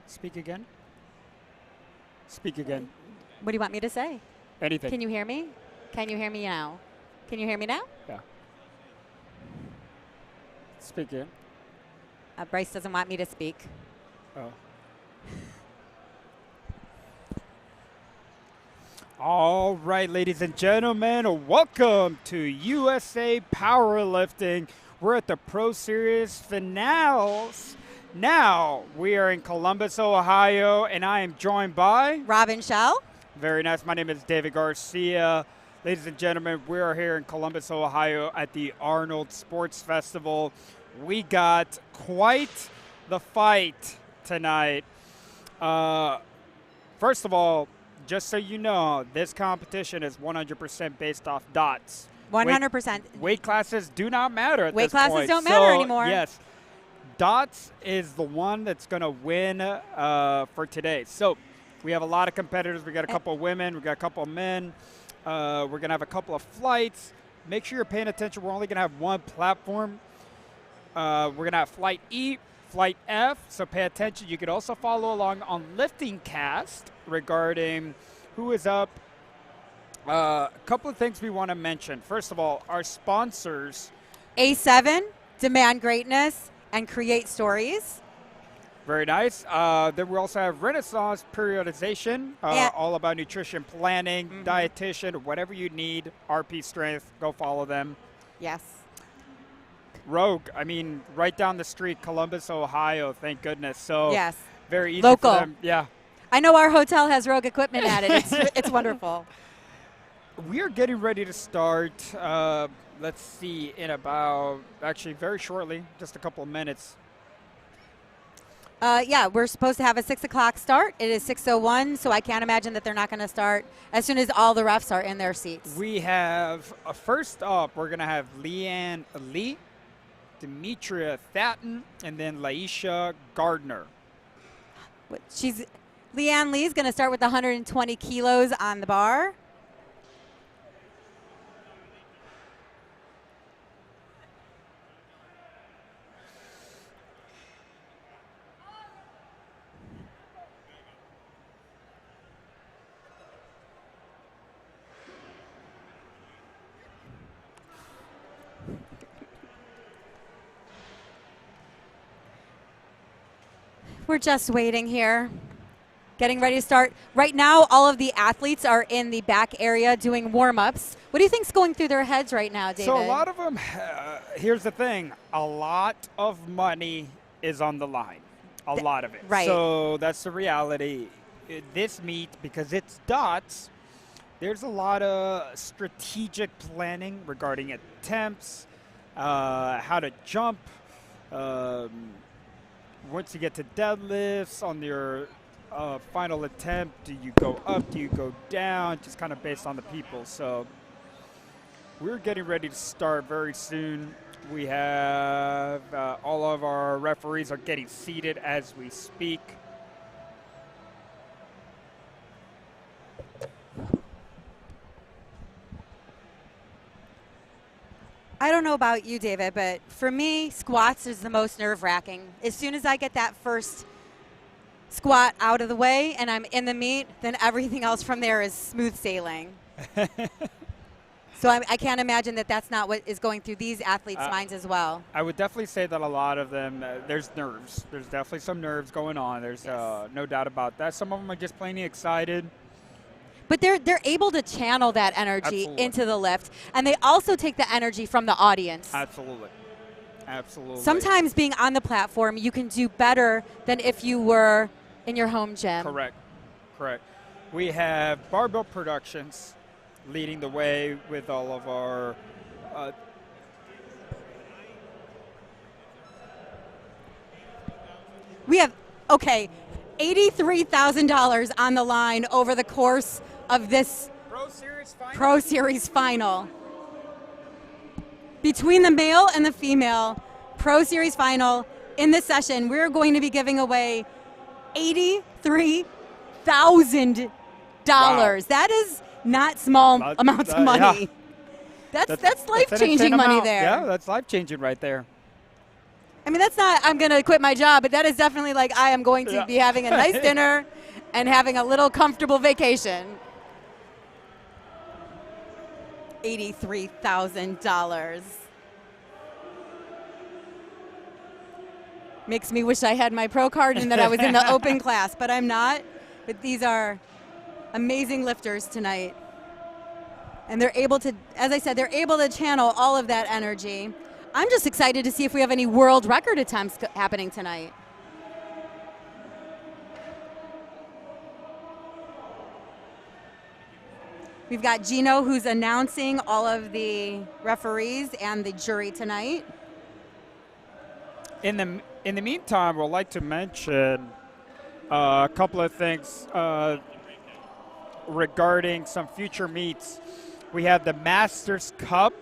Speak again. Speak again. What do you want me to say? Anything. Can you hear me? Can you hear me now? Can you hear me now? Yeah. Speak again. Bryce doesn't want me to speak. Oh. All right, ladies and gentlemen, welcome to USA Powerlifting. We're at the Pro Series Finals. Now, we are in Columbus, Ohio, and I am joined by Robin Shell. Very nice. My name is David Garcia. Ladies and gentlemen, we are here in Columbus, Ohio at the Arnold Sports Festival. We got quite the fight tonight. First of all, just so you know, this competition is 100% based off dots. 100%. Weight classes do not matter at Weight this classes point. don't matter anymore. Yes. Dots is the one that's going to win for today. So we have a lot of competitors. We got a couple of women. We got a couple of men. We're going to have a couple of flights. Make sure you're paying attention. We're only going to have one platform. We're going to have Flight E, Flight F, so pay attention. You could also follow along on LiftingCast regarding who is up. A couple of things we want to mention. First of all, our sponsors. A7, Demand Greatness, and Create Stories. Very nice. Then we also have Renaissance Periodization, all about nutrition planning, dietitian, whatever you need, RP Strength, go follow them. Yes. Rogue, I mean, right down the street, Columbus, Ohio, thank goodness. So yes. Very easy Local. for them. Yeah. I know our hotel has Rogue equipment at it. It's wonderful. We are getting ready to start, let's see, in about, actually very shortly, just a couple of minutes. Yeah, we're supposed to have a 6 o'clock start. It is 6:01, so I can't imagine that they're not going to start as soon as all the refs are in their seats. We have, first up, we're going to have Leanne Lee, Demetria Thatton, and then Laisha Gardner. Leanne Lee's going to start with 120 kilos on the bar. We're just waiting here, getting ready to start. Right now, all of the athletes are in the back area doing warm-ups. What do you think's going through their heads right now, David? So a lot of them, here's the thing, a lot of money is on the line, a lot of it. Right. So that's the reality. This meet, because it's dots, there's a lot of strategic planning regarding attempts, how to jump, once you get to deadlifts on your final attempt, do you go up, do you go down, just kind of based on the people. So we're getting ready to start very soon. We have all of our referees are getting seated as we speak. I don't know about you, David, but for me, squats is the most nerve-wracking. As soon as I get that first squat out of the way and I'm in the meet, then everything else from there is smooth sailing. So I can't imagine that that's not what is going through these athletes' minds as well. I would definitely say that a lot of them, there's nerves. There's definitely some nerves going on. There's no doubt about that. Some of them are just plainly excited. But they're able to channel that energy Absolutely. into the lift, and they also take the energy from the audience. Absolutely. Absolutely. Sometimes being on the platform, you can do better than if you were in your home gym. Correct. Correct. We have Barbell Productions leading the way with all of our we have, okay, $83,000 on the line over the course of this Pro Series Final. Between the male and the female Pro Series Final in this session, we're going to be giving away $83,000. Wow. That is not small amounts of money. Yeah. That's life-changing money there. Yeah, that's life-changing right there. I mean, that's not I'm going to quit my job, but that is definitely like I am going to be having a nice dinner and having a little comfortable vacation. $83,000. Makes me wish I had my pro card and that I was in the open class, but I'm not. But these are amazing lifters tonight. And they're able to, as I said, they're able to channel all of that energy. I'm just excited to see if we have any world record attempts happening tonight. We've got Gino, who's announcing all of the referees and the jury tonight. In the meantime, we'd like to mention a couple of things regarding some future meets. We have the Masters Cup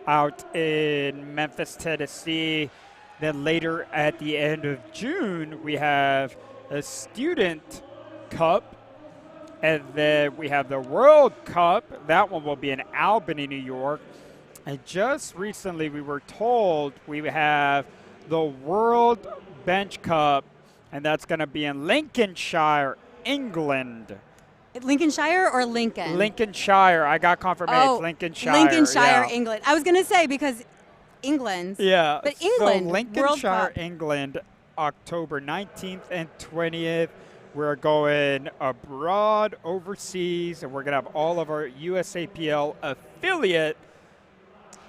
out in Memphis, Tennessee. Then later at the end of June, we have a Student Cup. And then we have the World Cup. That one will be in Albany, New York. And just recently we were told we have the World Bench Cup, and that's going to be in Lincolnshire, England. Lincolnshire or Lincoln? Lincolnshire. I got confirmation. Oh, It's Lincolnshire. Lincolnshire, yeah. England. I was going to say because England. Yeah. But England, So Lincolnshire, England, October 19th and 20th. We're going abroad, overseas, and we're going to have all of our USAPL affiliate.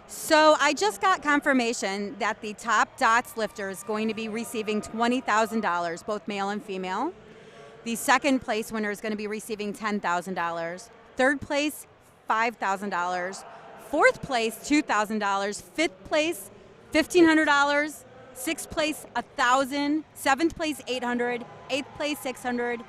So I just got confirmation that the top dots lifter is going to be receiving $20,000, both male and female. The second place winner is going to be receiving $10,000. Third place, $5,000. Fourth place, $2,000. Fifth place, $1,500. Sixth place, $1,000. Seventh place, $800. Eighth place, $600.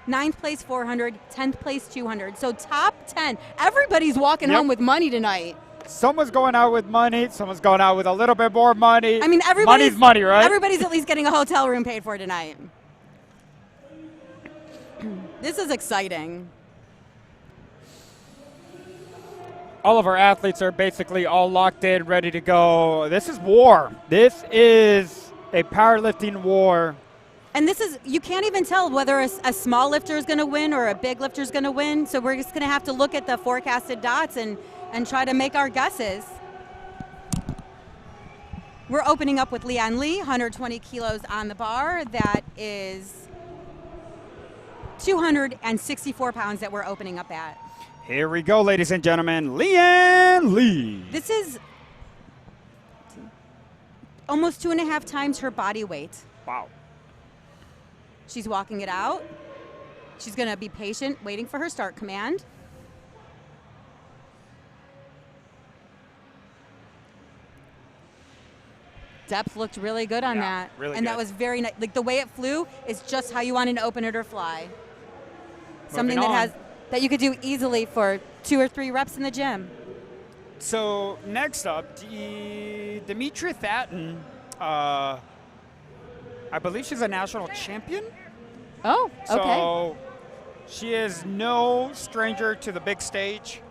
Ninth place, $400. 10th place, $200. So top 10. Everybody's walking home with money tonight. Someone's going out with money. Someone's going out with a little bit more money. I mean, money's money, right? Everybody's at least getting a hotel room paid for tonight. This is exciting. All of our athletes are basically all locked in, ready to go. This is war. This is a powerlifting war. And this is, you can't even tell whether a small lifter is going to win or a big lifter is going to win. So we're just going to have to look at the forecasted dots and try to make our guesses. We're opening up with Leanne Lee, 120 kilos on the bar. That is 264 pounds that we're opening up at. Here we go, ladies and gentlemen. Leanne Lee. This is almost 2.5 times her body weight. Wow. She's walking it out. She's going to be patient, waiting for her start command. Depth looked really good on that. Really and good. that was very nice. Like the way it flew is just how you want to open it or fly. Something that you could do easily for 2 or 3 reps in the gym. So next up, Demetria Thatton. I believe she's a national champion. Oh, okay. So she is no stranger to the big stage.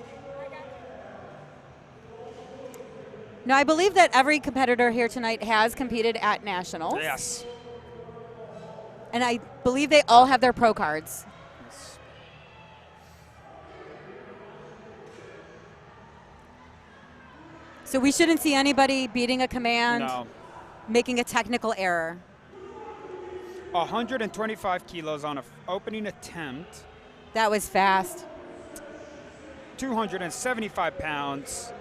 Now, I believe that every competitor here tonight has competed at nationals. Yes. And I believe they all have their pro cards. Yes. So we shouldn't see anybody beating a command, No. making a technical error. 125 kilos on an opening attempt. That was fast. 275 pounds.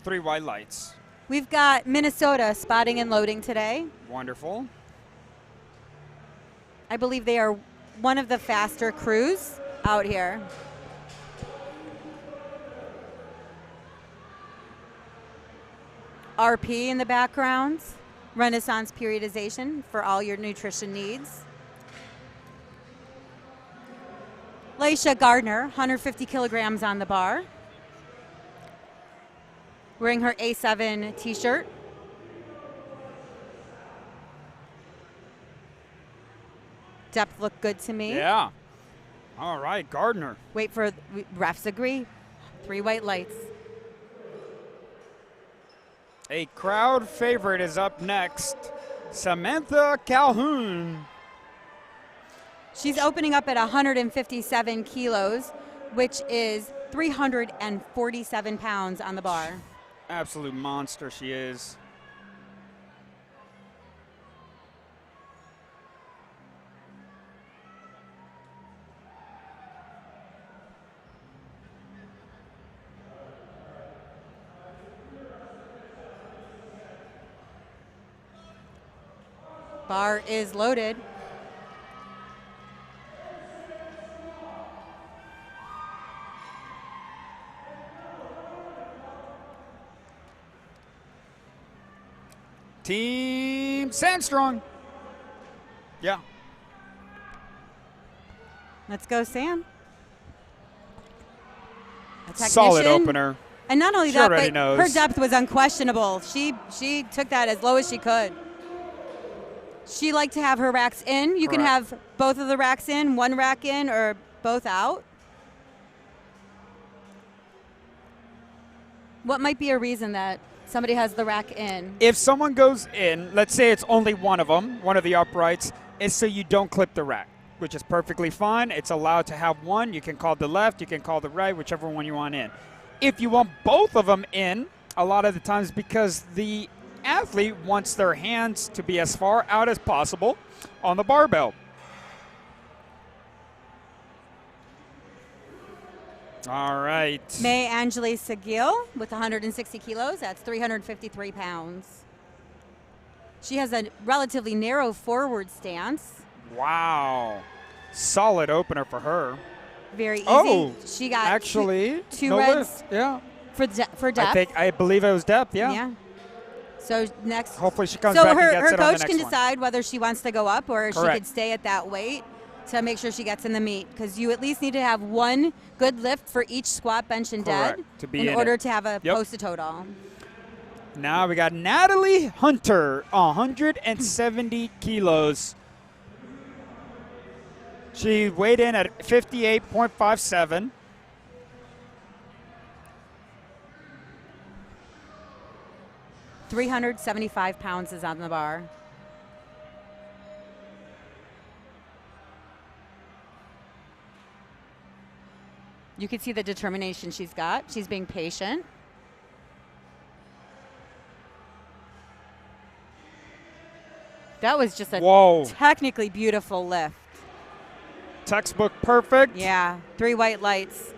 3 white lights. We've got Minnesota spotting and loading today. Wonderful. I believe they are one of the faster crews out here. RP in the background, Renaissance periodization for all your nutrition needs. Laisha Gardner, 150 kilograms on the bar. Wearing her A7 t-shirt. Depth looked good to me. Yeah. All right, Gardner. Wait for refs agree. 3 white lights. A crowd favorite is up next. Samantha Calhoun. She's opening up at 157 kilos, which is 347 pounds on the bar. Absolute monster she is. Bar is loaded. Team Sandstrong. Yeah. Let's go, Sam. Solid opener. And not only She that, already but knows. her depth was unquestionable. She took that as low as she could. She liked to have her racks in. You can Correct. have both of the racks in, one rack in, or both out. What might be a reason that somebody has the rack in? If someone goes in, let's say it's only one of them, one of the uprights, it's so you don't clip the rack, which is perfectly fine. It's allowed to have one. You can call the left, you can call the right, whichever one you want in. If you want both of them in, a lot of the times because the athlete wants their hands to be as far out as possible on the barbell. All right. May Angeli Seguil with 160 kilos. That's 353 pounds. She has a relatively narrow forward stance. Wow. Solid opener for her. Very easy. Oh, she got actually, two no reds lift. Yeah. for depth. I believe it was depth, yeah. Yeah. So next. Hopefully she comes so back her, and gets her it on the coach next can one. decide whether she wants to go up or she Correct. could stay at that weight to make sure she gets in the meet, because you at least need to have one good lift for each squat, bench, and Correct. dead To be in order it. to have a Yep. post a total. Now we got Natalie Hunter, 170 kilos. She weighed in at 58.57. £375 is on the bar. You can see the determination she's got. She's being patient. That was just a Whoa. technically beautiful lift. Textbook perfect. Yeah, 3 white lights.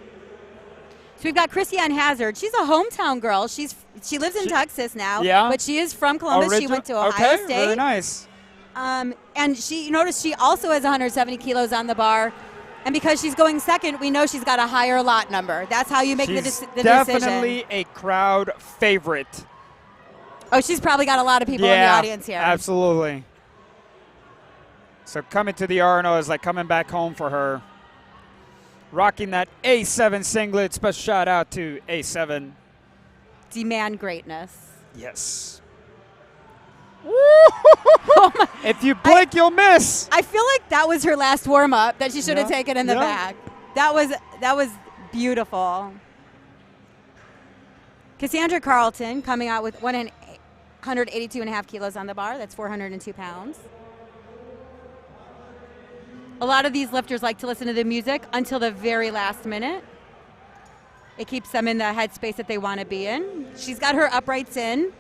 So we've got Christiane Hazard. She's a hometown girl. She lives in Texas now. Yeah. But she is from Columbus. She went to Ohio okay, State. very nice. And you notice she also has 170 kilos on the bar. And because she's going second, we know she's got a higher lot number. That's how you make the decision. Definitely a crowd favorite. Oh, she's probably got a lot of people in the audience here. Absolutely. So coming to the Arno is like coming back home for her. Rocking that A7 singlet. Special shout out to A7. Demand greatness. Yes. If you blink, you'll miss. I feel like that was her last warm up that she should have taken in the bag. That was beautiful. Cassandra Carlton coming out with 182.5 kilos on the bar. That's 402 pounds. A lot of these lifters like to listen to the music until the very last minute. It keeps them in the headspace that they want to be in. She's got her uprights in.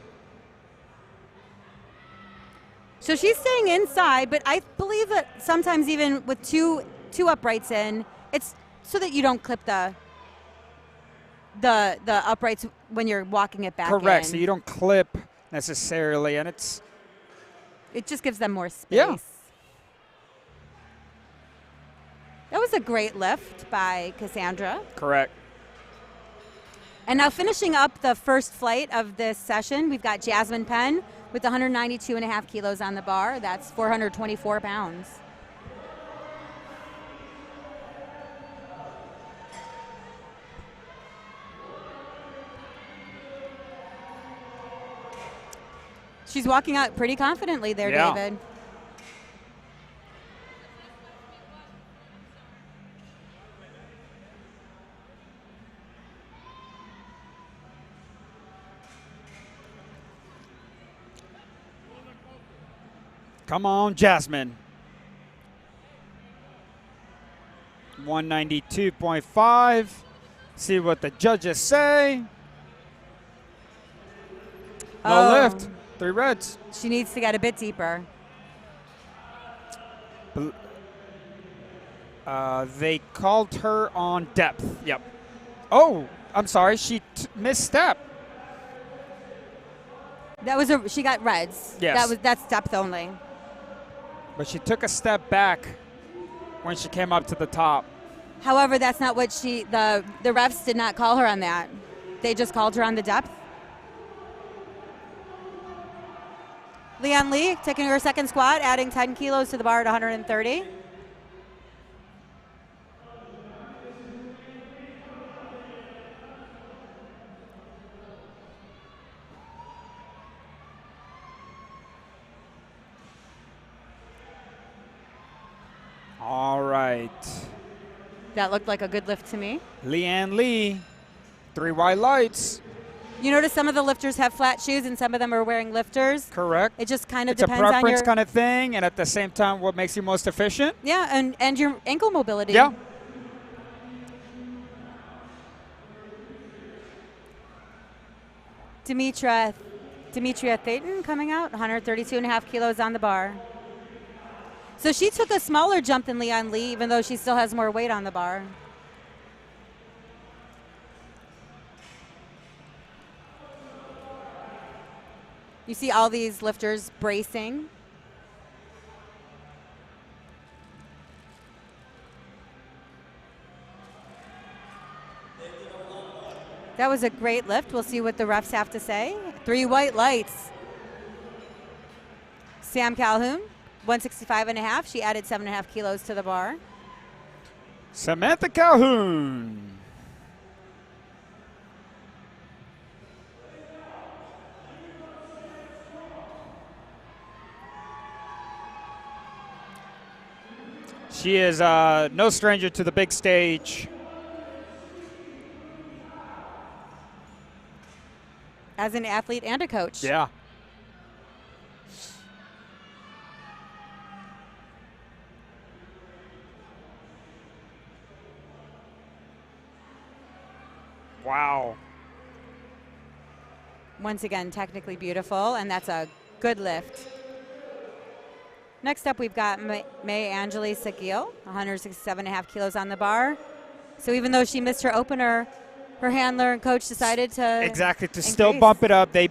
So she's staying inside, but I believe that sometimes even with two uprights in, it's so that you don't clip the uprights when you're walking it back in. Correct. So you don't clip necessarily, and it just gives them more space. Yeah. That was a great lift by Cassandra. Correct. And now finishing up the first flight of this session, we've got Jasmine Penn with 192.5 kilos on the bar. That's 424 pounds. She's walking out pretty confidently there, David. Come on, Jasmine. 192.5. See what the judges say. No lift. 3 reds. She needs to get a bit deeper. They called her on depth. Yep. Oh, I'm sorry. She misstep. She got reds. Yes. That's depth only. But she took a step back when she came up to the top. However, that's not what the refs did not call her on that. They just called her on the depth. Leon Lee taking her second squat, adding 10 kilos to the bar at 130. All right. That looked like a good lift to me. Leanne Lee, 3 white lights. You notice some of the lifters have flat shoes and some of them are wearing lifters. Correct. It just kind of it's depends on a preference kind of thing, and at the same time, what makes you most efficient. Yeah, and your ankle mobility. Yeah. Demetria Thayton coming out, 132.5 kilos on the bar. So she took a smaller jump than Leon Lee, even though she still has more weight on the bar. You see all these lifters bracing. That was a great lift. We'll see what the refs have to say. 3 white lights. Sam Calhoun, 165.5. She added 7.5 kilos to the bar. Samantha Calhoun. She is no stranger to the big stage. As an athlete and a coach. Yeah. Wow. Once again, technically beautiful, and that's a good lift. Next up, we've got May Angeli Sagil, 167.5 kilos on the bar. So even though she missed her opener, her handler and coach decided to still bump it up. They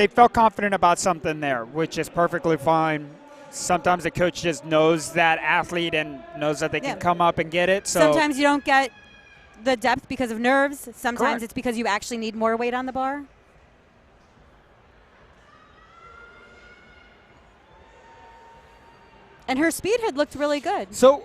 felt confident about something there, which is perfectly fine. Sometimes the coach just knows that athlete and knows that they can come up and get it. So sometimes you don't get the depth because of nerves. Sometimes Correct. It's because you actually need more weight on the bar. And her speed had looked really good. So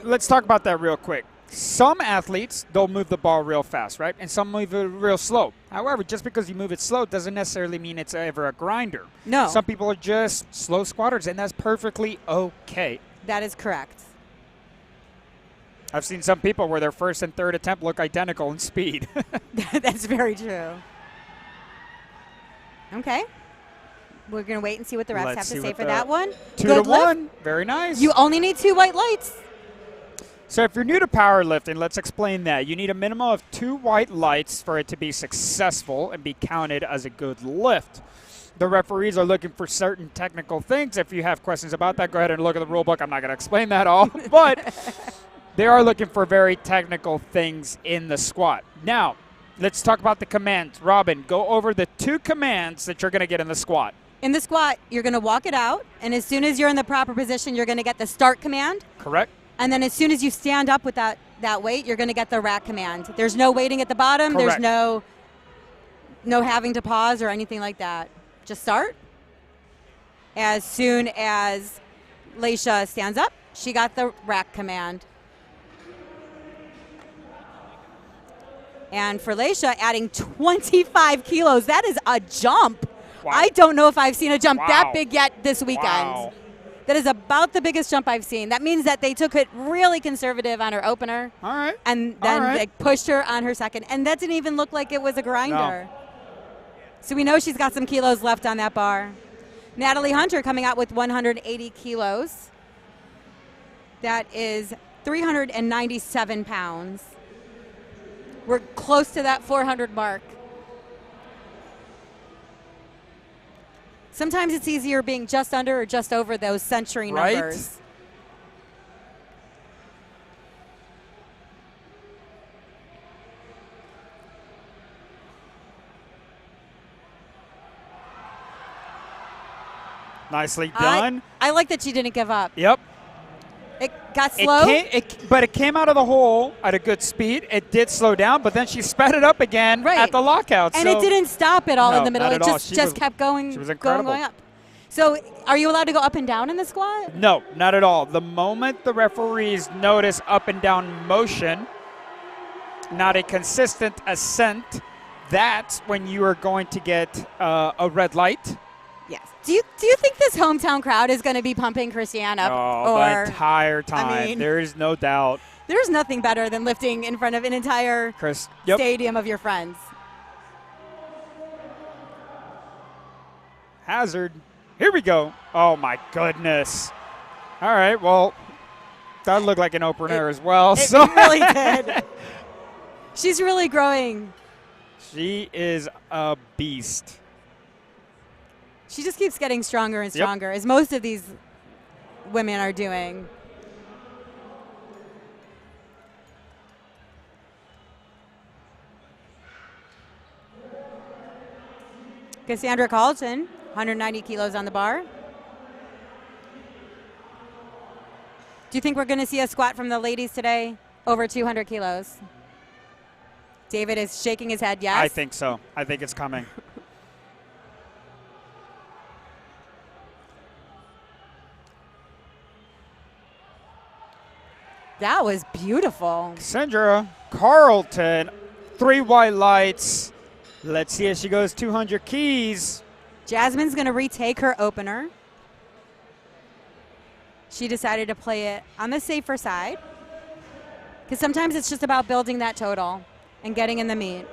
let's talk about that real quick. Some athletes, they'll move the ball real fast, right? And some move it real slow. However, just because you move it slow doesn't necessarily mean it's ever a grinder. No. Some people are just slow squatters, and that's perfectly okay. That is correct. I've seen some people where their first and third attempt look identical in speed. That's very true. Okay. We're going to wait and see what the refs have to say for that one. 2-1. Very nice. You only need 2 white lights. So if you're new to powerlifting, let's explain that. You need a minimum of 2 white lights for it to be successful and be counted as a good lift. The referees are looking for certain technical things. If you have questions about that, go ahead and look at the rule book. I'm not going to explain that all. But they are looking for very technical things in the squat. Now, let's talk about the commands. Robin, go over the 2 commands that you're going to get in the squat. In the squat, you're going to walk it out, and as soon as you're in the proper position, you're going to get the start command. Correct. And then as soon as you stand up with that weight, you're going to get the rack command. There's no waiting at the bottom. Correct. There's no having to pause or anything like that. Just start. As soon as Laisha stands up, she got the rack command. And for Laisha, adding 25 kilos, that is a jump. Wow. I don't know if I've seen a jump that big yet this weekend. Wow. That is about the biggest jump I've seen. That means that they took it really conservative on her opener. All right. And then they pushed her on her second. And that didn't even look like it was a grinder. No. So we know she's got some kilos left on that bar. Natalie Hunter coming out with 180 kilos. That is 397 pounds. We're close to that 400 mark. Sometimes it's easier being just under or just over those century numbers. Nicely done. I like that she didn't give up. Yep. It got slow. But it came out of the hole at a good speed. It did slow down, but then she sped it up again at the lockout. And it didn't stop at all in the middle. Not It at all. just kept going, She was incredible. going up. So are you allowed to go up and down in the squat? No, not at all. The moment the referees notice up and down motion, not a consistent ascent, that's when you are going to get a red light. Yes. Do you think this hometown crowd is going to be pumping Christiane up? The entire time. I mean, there is no doubt. There's nothing better than lifting in front of an entire stadium of your friends. Hazard. Here we go. Oh, my goodness. All right, well, that looked like an opener as well. It really did. She's really growing. She is a beast. She just keeps getting stronger and stronger, as most of these women are doing. Cassandra Carlton, 190 kilos on the bar. Do you think we're going to see a squat from the ladies today over 200 kilos? David is shaking his head, yes? I think so. I think it's coming. That was beautiful. Cassandra Carlton, 3 white lights. Let's see if she goes 200 keys. Jasmine's going to retake her opener. She decided to play it on the safer side because sometimes it's just about building that total and getting in the meet.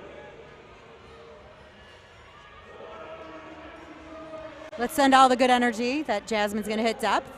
Let's send all the good energy that Jasmine's going to hit depth.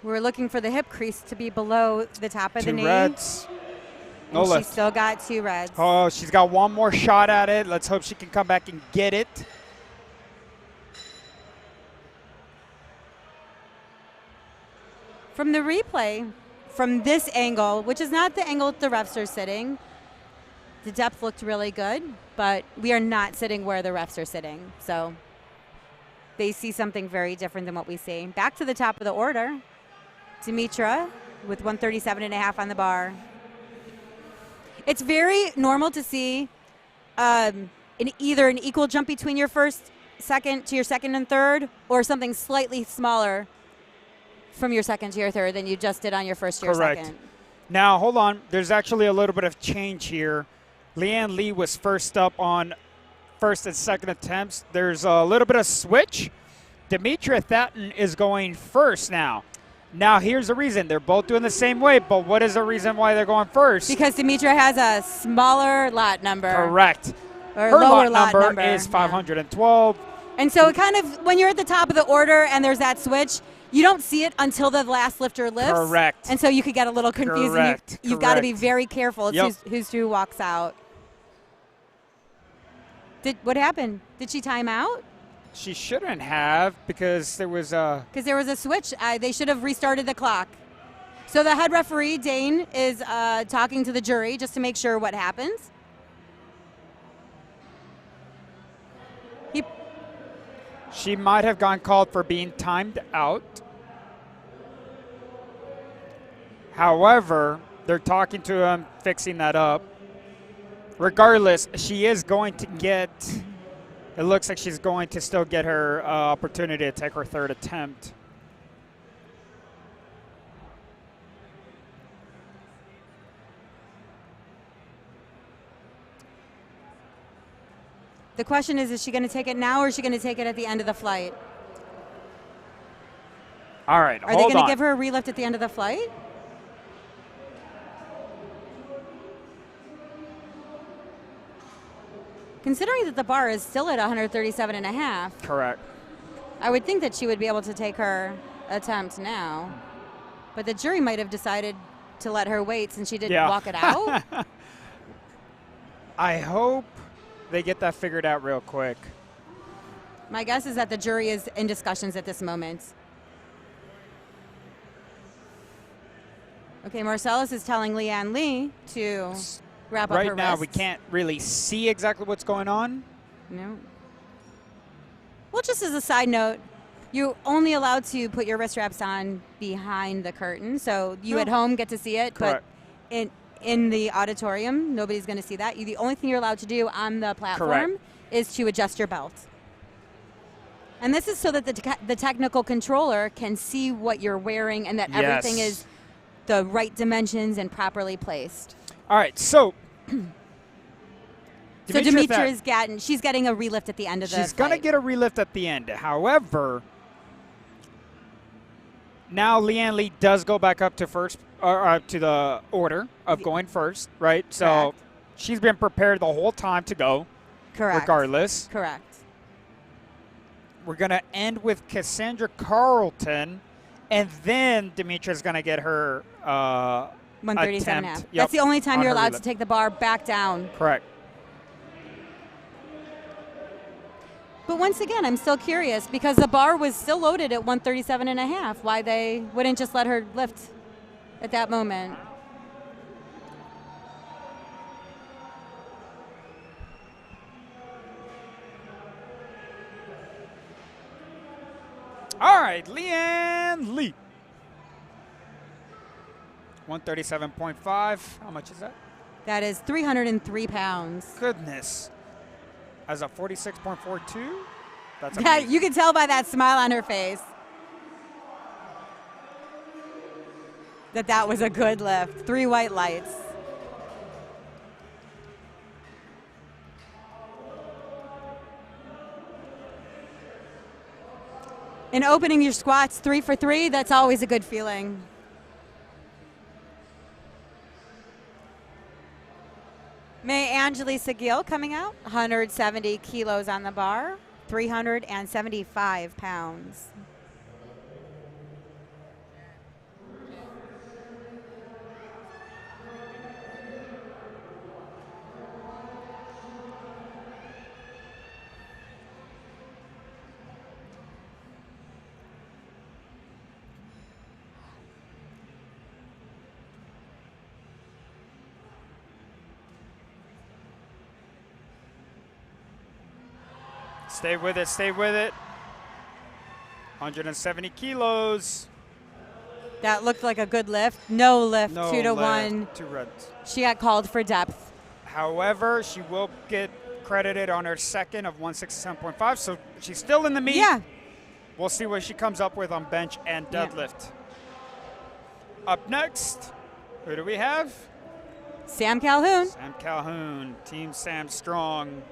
We're looking for the hip crease to be below the top of the knee. 2 reds. No and lift. She's still got 2 reds. Oh, she's got one more shot at it. Let's hope she can come back and get it. From the replay, from this angle, which is not the angle the refs are sitting, the depth looked really good, but we are not sitting where the refs are sitting. So they see something very different than what we see. Back to the top of the order. Dimitra with 137.5 on the bar. It's very normal to see either an equal jump between your second and third, or something slightly smaller from your second to your third than you just did on your first to your second. Now, hold on. There's actually a little bit of change here. Leanne Lee was first up on first and second attempts. There's a little bit of switch. Dimitra Thatton is going first now. Now, here's the reason. They're both doing the same way, but what is the reason why they're going first? Because Dimitra has a smaller lot number. Correct. Or her lower lot number is 512. And so it kind of, when you're at the top of the order and there's that switch, you don't see it until the last lifter lifts. Correct. And so you could get a little confused. Correct. You've got to be very careful. It's who walks out. What happened? Did she time out? She shouldn't have, because there was a... Because there was a switch. They should have restarted the clock. So the head referee, Dane, is talking to the jury just to make sure what happens. She might have gone called for being timed out. However, they're talking to him, fixing that up. Regardless, she is going to get... It looks like she's going to still get her opportunity to take her third attempt. The question is she going to take it now or is she going to take it at the end of the flight? All right, Are they going to give her a relift at the end of the flight? Considering that the bar is still at 137.5. Correct. I would think that she would be able to take her attempt now. But the jury might have decided to let her wait since she didn't walk it out. I hope they get that figured out real quick. My guess is that the jury is in discussions at this moment. Okay, Marcellus is telling Leanne Lee to wrap up her wrist. Right now, we wrists. can't really see exactly what's going on. No. Well, just as a side note, you're only allowed to put your wrist wraps on behind the curtain, so you at home get to see it. Correct. But in the auditorium, nobody's going to see that. The only thing you're allowed to do on the platform is to adjust your belt. And this is so that the technical controller can see what you're wearing and that everything is the right dimensions and properly placed. All right, so Demetra she's getting a relift at the end of the She's going to get a relift at the end. However, now Leanne Lee does go back up to first, to the order of going first, right? So she's been prepared the whole time to go. Correct. Regardless. Correct. We're going to end with Cassandra Carlton, and then Demetra's going to get her 137.5. Yep, that's the only time you're allowed to take the bar back down. Correct. But once again, I'm still curious because the bar was still loaded at 137.5. Why they wouldn't just let her lift at that moment? All right, Leanne Lee. 137.5. How much is that? That is 303 pounds. Goodness. As a 46.42? That's amazing. You can tell by that smile on her face that was a good lift. 3 white lights. And opening your squats 3 for 3, that's always a good feeling. May Angelisa Gill coming out, 170 kilos on the bar, 375 pounds. Stay with it, stay with it. 170 kilos. That looked like a good lift. No lift, 2 to 1. 2 runs. She got called for depth. However, she will get credited on her second of 167.5, so she's still in the meet. Yeah. We'll see what she comes up with on bench and deadlift. Yeah. Up next, who do we have? Sam Calhoun. Sam Calhoun, Team Sam Strong.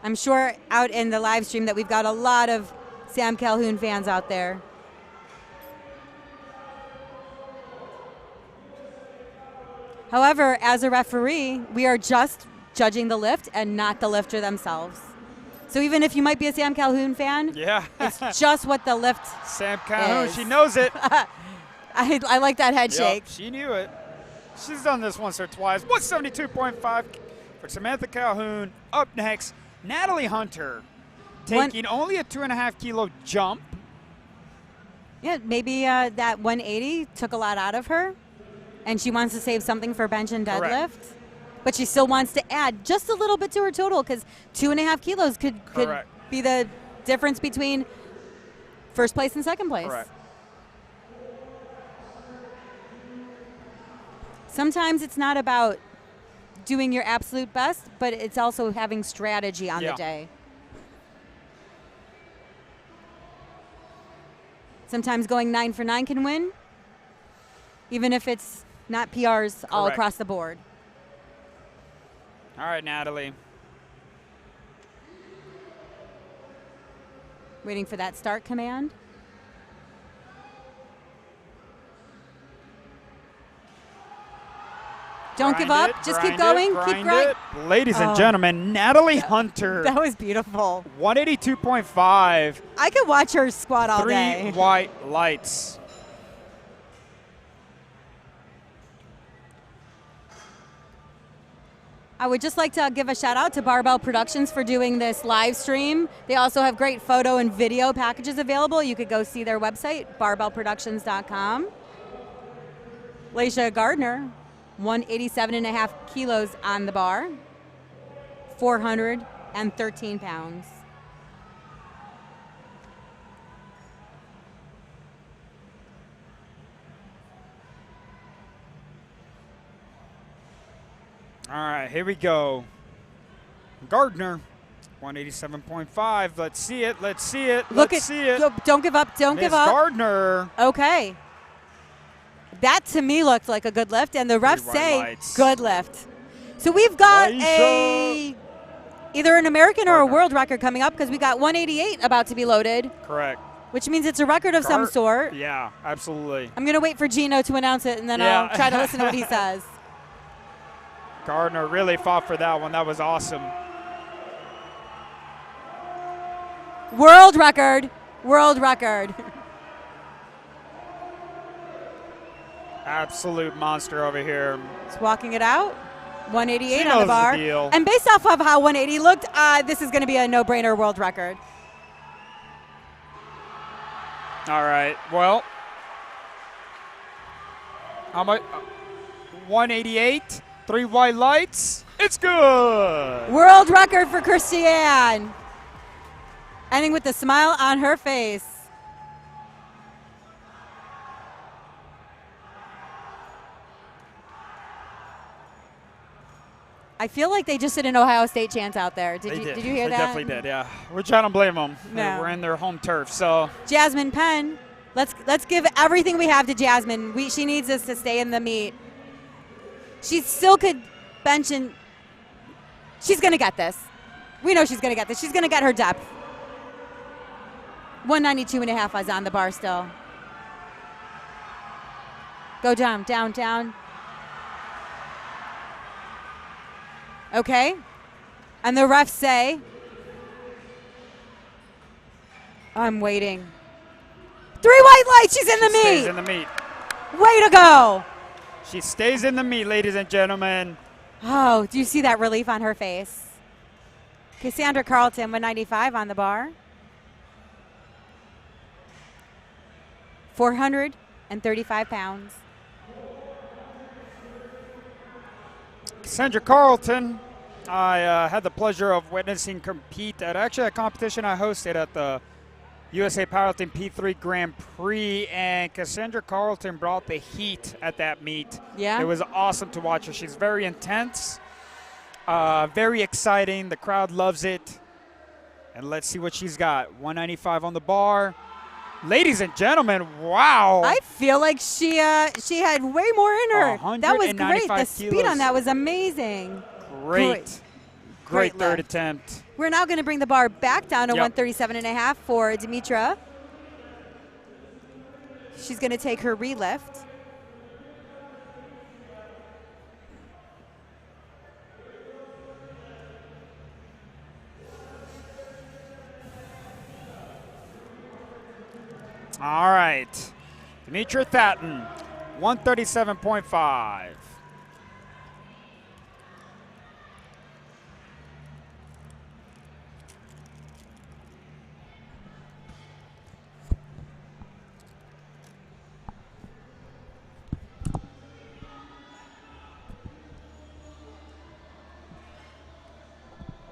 I'm sure out in the live stream that we've got a lot of Sam Calhoun fans out there. However, as a referee, we are just judging the lift and not the lifter themselves. So even if you might be a Sam Calhoun fan, it's just what the lift Sam Calhoun, is. she knows it. I like that head shake. She knew it. She's done this once or twice. 172.5 for Samantha Calhoun. Up next, Natalie Hunter, taking only a 2.5 kilo jump. Yeah, maybe that 180 took a lot out of her, and she wants to save something for bench and deadlift. Correct. But she still wants to add just a little bit to her total because 2.5 kilos could be the difference between first place and second place. Correct. Sometimes it's not about doing your absolute best, but it's also having strategy on the day. Sometimes going 9 for 9 can win, even if it's not PRs all across the board. All right, Natalie. Waiting for that start command. Don't give up. Just keep going. Keep grinding. Ladies and gentlemen, Natalie Hunter. That was beautiful. 182.5. I could watch her squat all day. 3 white lights. I would just like to give a shout out to Barbell Productions for doing this live stream. They also have great photo and video packages available. You could go see their website, barbellproductions.com. Laisha Gardner, 187.5 kilos on the bar, 413 pounds. All right, here we go. Gardner, 187.5. Let's see it. Let's see it. Let's see it. Don't give up. Don't give up. Gardner. Okay. That to me looked like a good lift, and the refs say good lift. So we've got either an American or a world record coming up because we got 188 about to be loaded. Correct. Which means it's a record of some sort. Yeah, absolutely. I'm going to wait for Gino to announce it, and then I'll try to listen to what he says. Gardner really fought for that one. That was awesome. World record. World record. Absolute monster over here. It's walking it out. 188 She on the knows bar. the deal. And based off of how 180 looked, this is going to be a no-brainer world record. All right. Well, how much? 188. 3 white lights. It's good. World record for Christiane. Ending with a smile on her face. I feel like they just did an Ohio State chant out there. Did you hear that? They definitely did, yeah. We're trying to blame them. No. We're in their home turf, so. Jasmine Penn. Let's give everything we have to Jasmine. She needs us to stay in the meet. She still could bench, and she's going to get this. We know she's going to get this. She's going to get her depth. 192.5 is on the bar still. Go down, down, down. Okay. And the refs say, I'm waiting. 3 white lights. She's in the meet. Stays in the meet. Way to go. She stays in the meet, ladies and gentlemen. Oh, do you see that relief on her face? Cassandra Carlton, 195 on the bar. 435 pounds. Cassandra Carlton, I had the pleasure of witnessing compete at actually a competition I hosted at the USA Powerlifting P3 Grand Prix, and Cassandra Carlton brought the heat at that meet. Yeah. It was awesome to watch her. She's very intense, very exciting. The crowd loves it. And let's see what she's got. 195 on the bar. Ladies and gentlemen, wow. I feel like she had way more in her. That was great. The speed kilos. on that was amazing. Great third attempt. We're now going to bring the bar back down to 137.5 for Dimitra. She's going to take her relift. All right. Dimitra Thatton, 137.5.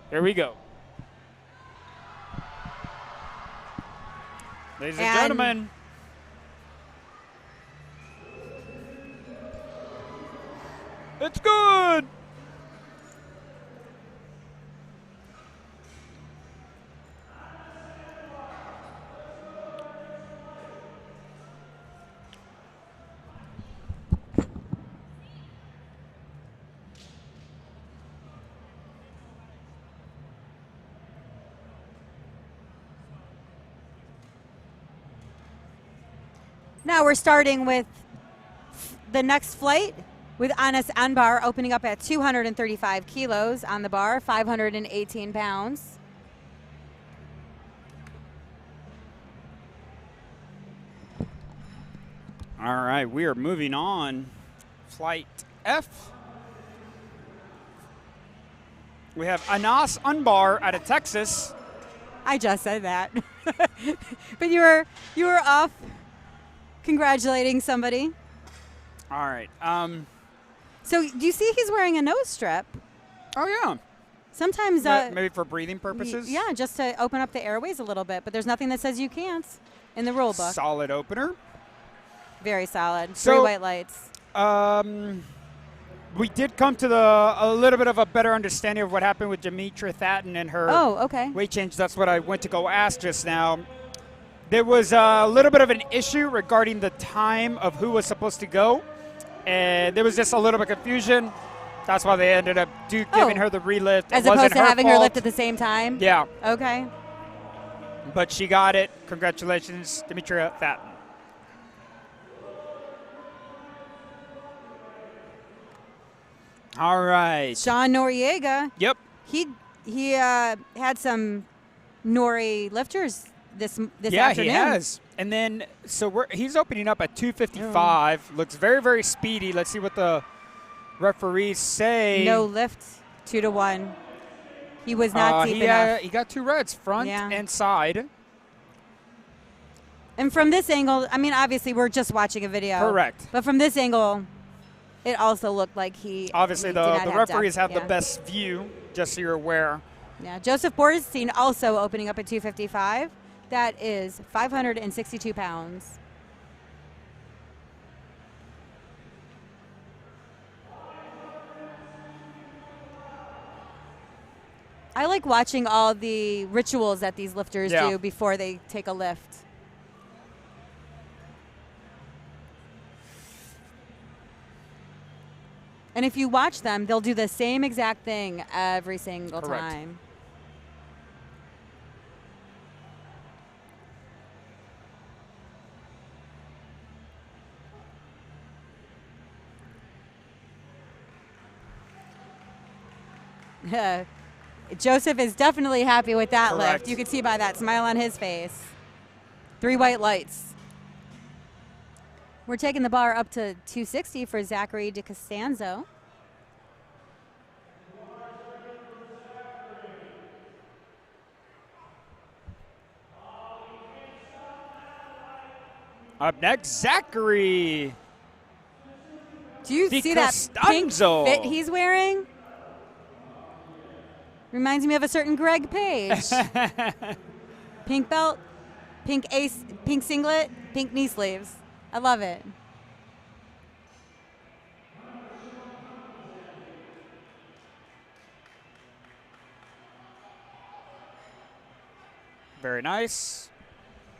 Here we go. Ladies and gentlemen. It's good. Now we're starting with the next flight with Anas Anbar opening up at 235 kilos on the bar, 518 pounds. All right, we are moving on. Flight F. We have Anas Anbar out of Texas. I just said that. But you were off congratulating somebody. All right. So do you see he's wearing a nose strip? Oh, yeah. Sometimes. Maybe for breathing purposes? Yeah, just to open up the airways a little bit. But there's nothing that says you can't in the rule book. Solid opener. Very solid. So, 3 white lights. We did come to a little bit of a better understanding of what happened with Demetra Thatton and her weight change. That's what I went to go ask just now. There was a little bit of an issue regarding the time of who was supposed to go, and there was just a little bit of confusion. That's why they ended up giving her the relift. As opposed to having her lift at the same time? Yeah. Okay. But she got it. Congratulations, Demetra Thatton. All right. Sean Noriega. Yep. He had some Nori lifters this afternoon. Yeah, he has. And then, so he's opening up at 255. Looks very, very speedy. Let's see what the referees say. No lift, 2-1. He was not deep enough. He got 2 reds, front and side. And from this angle, I mean, obviously we're just watching a video. Correct. But from this angle, it also looked like he obviously the referees have the best view, just so you're aware. Yeah, Joseph Borstein also opening up at 255. That is 562 pounds. I like watching all the rituals that these lifters do before they take a lift. And if you watch them, they'll do the same exact thing every single time. Joseph is definitely happy with that lift. You can see by that smile on his face. 3 white lights. We're taking the bar up to 260 for Zachary DeCostanzo. Up next, Zachary. Do you see that pink fit he's wearing? Reminds me of a certain Greg Page. Pink belt, pink ace, pink singlet, pink knee sleeves. I love it. Very nice.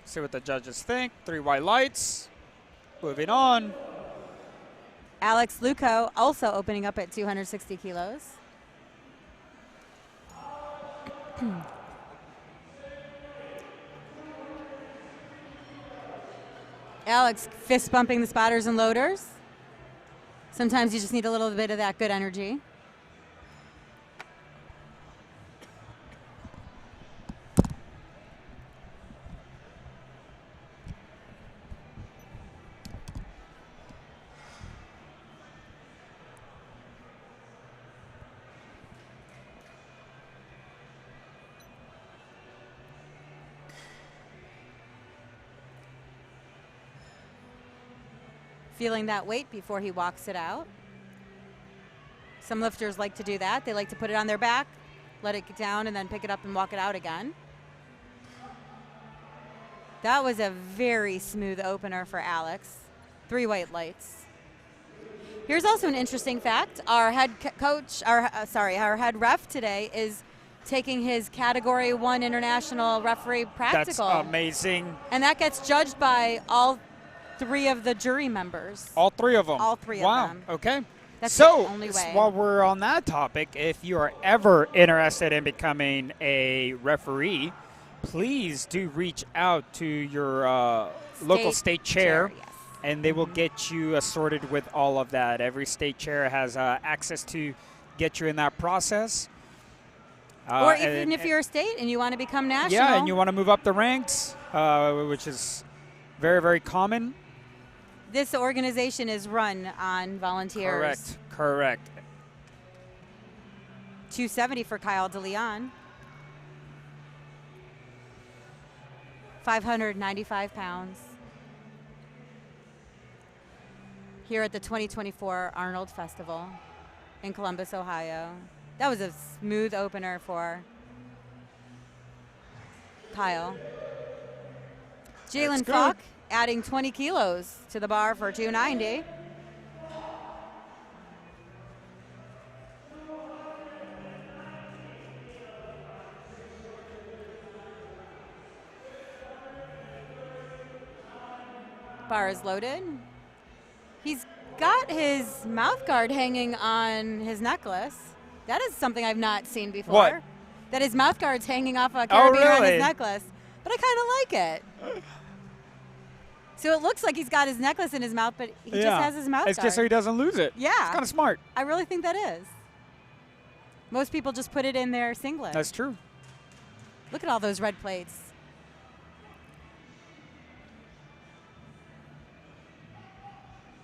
See what the judges think. 3 white lights. Moving on. Alex Luco also opening up at 260 kilos. Alex fist bumping the spotters and loaders. Sometimes you just need a little bit of that good energy. Feeling that weight before he walks it out. Some lifters like to do that. They like to put it on their back, let it get down, and then pick it up and walk it out again. That was a very smooth opener for Alex. 3 white lights. Here's also an interesting fact. Our head coach, our head ref today is taking his Category 1 International Referee Practical. That's amazing. And that gets judged by all 3 of the jury members. All 3 of them? All 3 wow. of them. Okay. That's the only way. While we're on that topic, if you are ever interested in becoming a referee, please do reach out to your local state chair and they will get you assorted with all of that. Every state chair has access to get you in that process. Or even if you're a state and you want to become national. Yeah, and you want to move up the ranks, which is very, very common. This organization is run on volunteers. Correct. 270 for Kyle DeLeon. 595 pounds. Here at the 2024 Arnold Festival in Columbus, Ohio. That was a smooth opener for Kyle. Jalen Falk adding 20 kilos to the bar for 290. Bar is loaded. He's got his mouth guard hanging on his necklace. That is something I've not seen before. What? That his mouth guard's hanging off a carabiner on really? his necklace. But I kind of like it. So it looks like he's got his necklace in his mouth, but he just has his mouth It's guard. just so he doesn't lose it. Yeah. It's kind of smart. I really think that is. Most people just put it in their singlet. That's true. Look at all those red plates.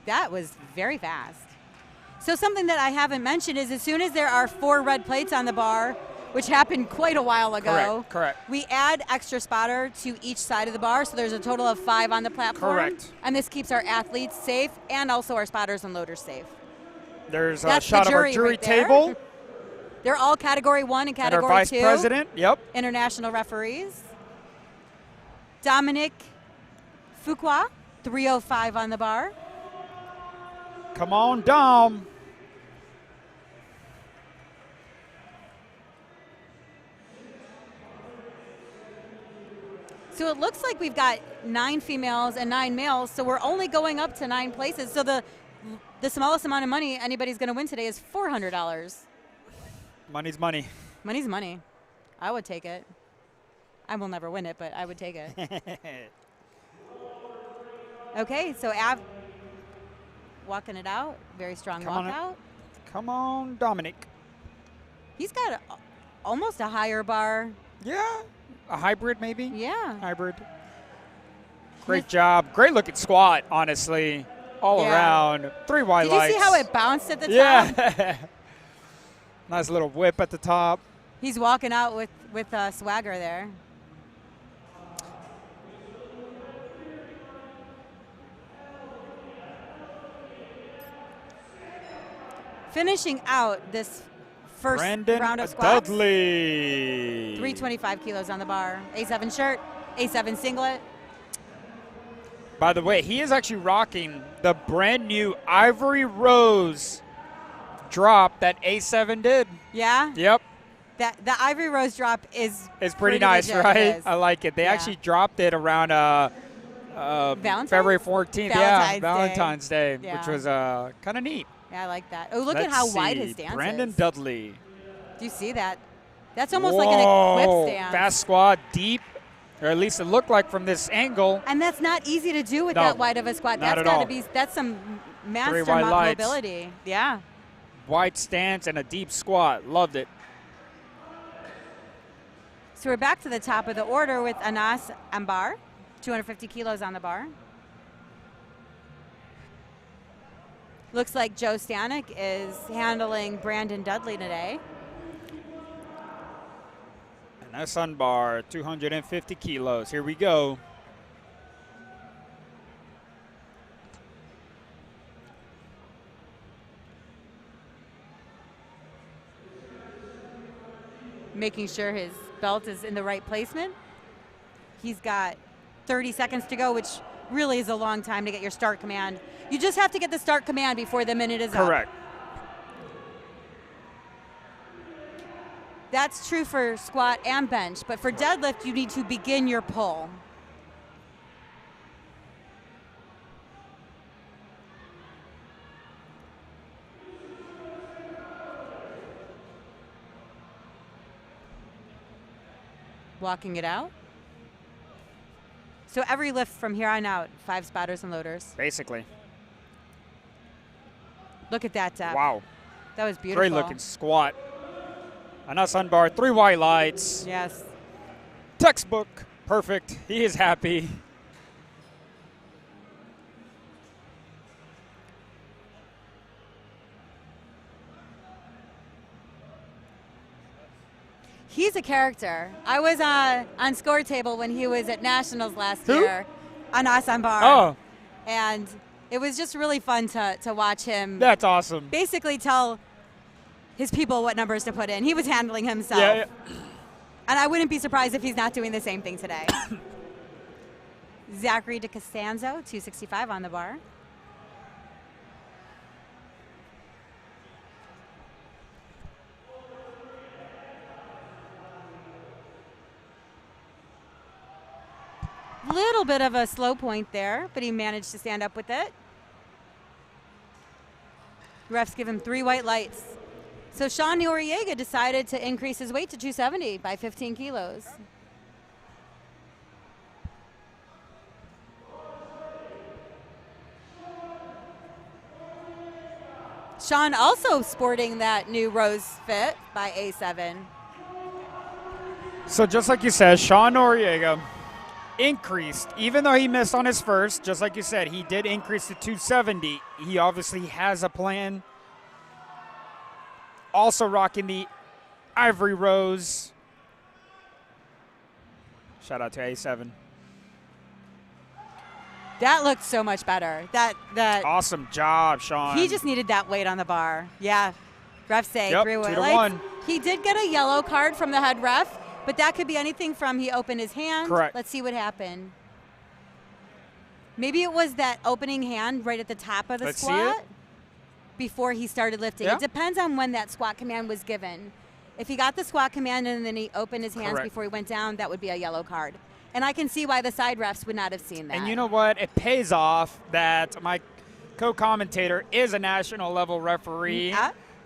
That was very fast. So something that I haven't mentioned is as soon as there are 4 red plates on the bar, which happened quite a while ago, Correct. we add extra spotter to each side of the bar, so there's a total of 5 on the platform. Correct. And this keeps our athletes safe and also our spotters and loaders safe. There's a That's shot the of our jury jury right there. table. They're all Category 1 and And Category our vice 2. president. Yep. International referees. Dominic Fuqua, 305 on the bar. Come on, Dom. So it looks like we've got 9 females and 9 males, so we're only going up to 9 places. So the smallest amount of money anybody's going to win today is $400. Money's money. Money's money. I would take it. I will never win it, but I would take it. Okay, so Av walking it out. Very strong walkout. Come on, Dominic. He's got almost a higher bar. Yeah. A hybrid, maybe? Yeah. Hybrid. Great job. Great looking squat, honestly. All around. 3 wide lights. Did you see how it bounced at the top? Yeah. Nice little whip at the top. He's walking out with swagger there. Finishing out this first Brandon round of squats. Dudley. 325 kilos on the bar. A7 shirt, A7 singlet. By the way, he is actually rocking the brand new Ivory Rose drop that A7 did. Yeah? Yep. The Ivory Rose drop is pretty nice, legit. right? It is. I like it. They actually dropped it around February 14th. Valentine's Day, Yeah. which was kind of neat. Yeah, I like that. Oh, look at Let's how wide see. his stance Brandon is. Dudley. Do you see that? That's almost like an equip stance. Fast squat, deep, or at least it looked like from this angle. And that's not easy to do with No, that wide of a squat. not That's at got to all. be, that's some 3 master wide lights. mobility. Yeah. Wide stance and a deep squat. Loved it. So we're back to the top of the order with Anas Ambar, 250 kilos on the bar. Looks like Joe Stanek is handling Brandon Dudley today. And that's on bar, 250 kilos. Here we go. Making sure his belt is in the right placement. He's got 30 seconds to go, which really is a long time to get your start command. You just have to get the start command before the minute is up. Correct. That's true for squat and bench, but for deadlift, you need to begin your pull. Walking it out. So every lift from here on out, 5 spotters and loaders. Basically. Look at that depth. Wow. That was beautiful. Great looking squat. On us on bar, 3 white lights. Yes. Textbook. Perfect. He is happy. He's a character. I was on score table when he was at Nationals last Who? year on Asan Bar. Oh, And it was just really fun to watch him that's awesome. basically tell his people what numbers to put in. He was handling himself. Yeah. And I wouldn't be surprised if he's not doing the same thing today. Zachary DeCostanzo, 265 on the bar. Little bit of a slow point there, but he managed to stand up with it. Refs give him 3 white lights. So Sean Noriega decided to increase his weight to 270 by 15 kilos. Sean also sporting that new Rose Fit by A7. So just like you said, Sean Noriega increased, even though he missed on his first, just like you said, he did increase to 270. He obviously has a plan. Also rocking the Ivory Rose. Shout out to A7. That looked so much better. That Awesome job, Sean. he just needed that weight on the bar. Yeah. Refs say Yep, 3 white 2 to lights. 1. He did get a yellow card from the head ref, but that could be anything from he opened his hand. Correct. Let's see what happened. Maybe it was that opening hand right at the top of the Let's see squat it. before he started lifting. Yeah. It depends on when that squat command was given. If he got the squat command and then he opened his hands Correct. before he went down, that would be a yellow card. And I can see why the side refs would not have seen that. And you know what? It pays off that my co-commentator is a national level referee.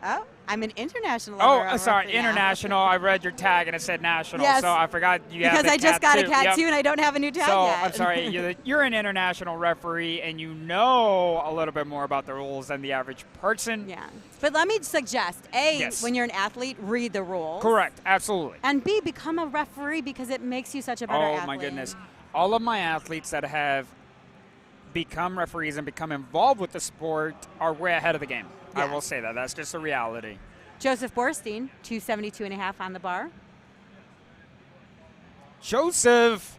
Oh, I'm an international. Oh, referee sorry, now. international. I read your tag and it said national, Yes. so I forgot you have Because the I just got a cat Yep. too, and I don't have a new tag So yet. I'm sorry, you're an international referee and you know a little bit more about the rules than the average person. Yeah, but let me suggest: A, Yes. when you're an athlete, read the rules. Correct, absolutely. And B, become a referee because it makes you such a better athlete. Oh my goodness. All of my athletes that have become referees and become involved with the sport are way ahead of the game. I Yeah. will say that. That's just a reality. Joseph Borstein, 272.5 on the bar. Joseph.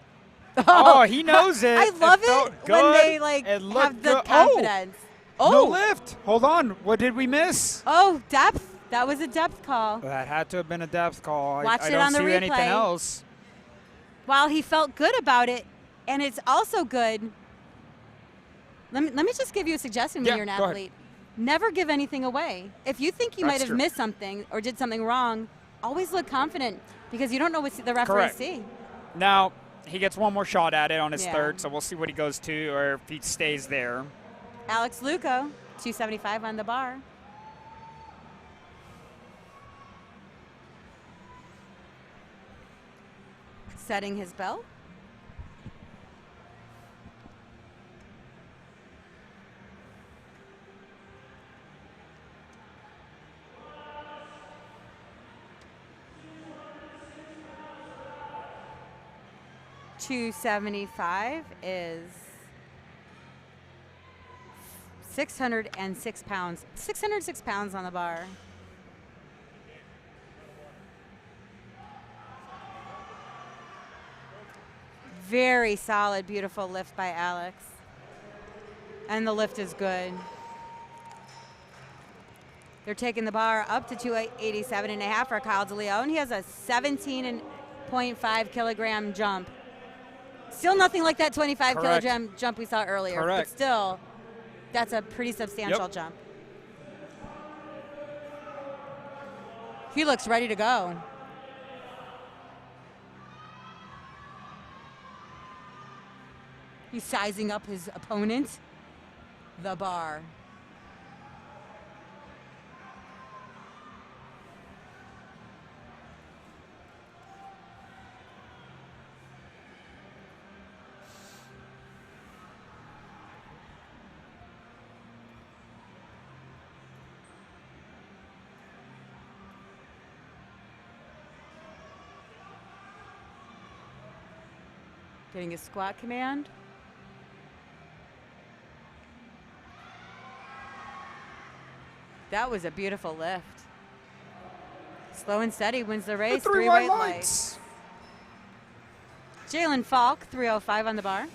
Oh, he knows it. I love felt it good. when they It looked have the good. confidence. Oh, no lift. Hold on. What did we miss? Oh, depth. That was a depth call. That had to have been a depth call. Watch I it don't on the see anything replay. else. While he felt good about it, and it's also good. Let me just give you a suggestion when Yeah, you're an go ahead. athlete. Never give anything away. If you think you That's might have true. missed something or did something wrong, always look confident because you don't know what the referees Correct. see. Now, he gets one more shot at it on his Yeah. third, so we'll see what he goes to or if he stays there. Alex Luco, 275 on the bar. Setting his belt. $275 is 606 pounds. 606 pounds on the bar. Very solid, beautiful lift by Alex. And the lift is good. They're taking the bar up to 287.5 for Kyle DeLeon. He has a 17.5 kilogram jump. Still nothing like that 25 Correct. kilogram jump we saw earlier. Correct. But still, that's a pretty substantial Yep. jump. He looks ready to go. He's sizing up his opponent, the bar. Getting a squat command. That was a beautiful lift. Slow and steady wins the race. The 3 white lights. Jalen Falk, 305 on the bar.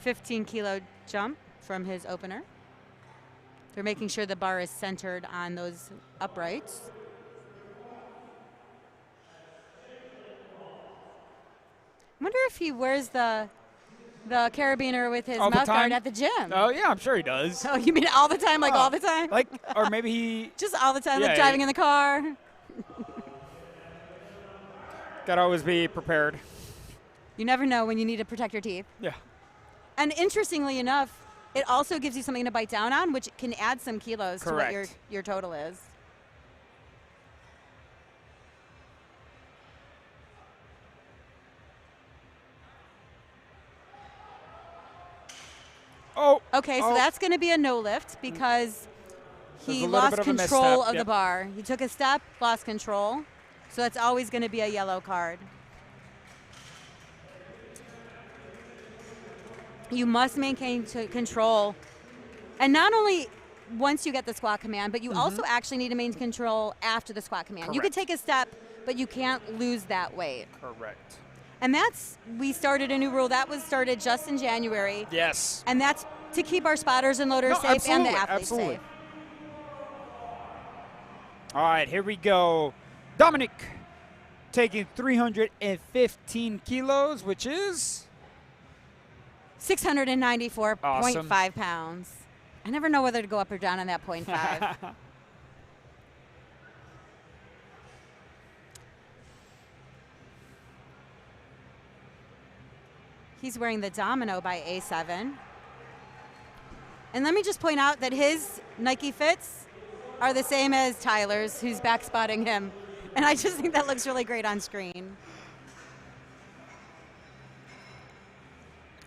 15-kilo jump from his opener. They're making sure the bar is centered on those uprights. I wonder if he wears the carabiner with his mouth guard at the gym. Oh, yeah, I'm sure he does. Oh, you mean all the time, like all the time? Like, or maybe he... Just all the time, like driving in the car. Gotta always be prepared. You never know when you need to protect your teeth. Yeah. And interestingly enough, it also gives you something to bite down on, which can add some kilos to what your total is. Oh. Okay, so that's going to be a no lift because he lost control of the bar. He took a step, lost control. So that's always going to be a yellow card. You must maintain control. And not only once you get the squat command, but you also actually need to maintain control after the squat command. Correct. You can take a step, but you can't lose that weight. Correct. And we started a new rule. That was started just in January. Yes. And that's to keep our spotters and loaders safe and the athletes safe. All right, here we go. Dominic taking 315 kilos, which is 694.5 pounds. I never know whether to go up or down on that 0.5. He's wearing the Domino by A7. And let me just point out that his Nike fits are the same as Tyler's, who's back spotting him. And I just think that looks really great on screen.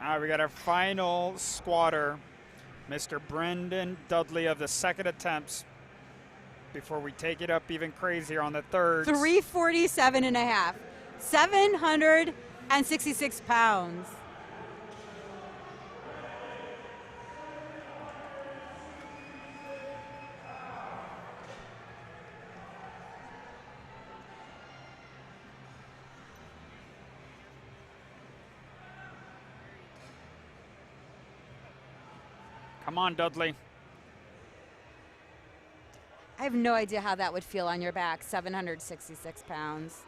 All right, we got our final squatter, Mr. Brendan Dudley of the second attempts, before we take it up even crazier on the third. 347.5, 766 pounds. Come on, Dudley. I have no idea how that would feel on your back, 766 pounds.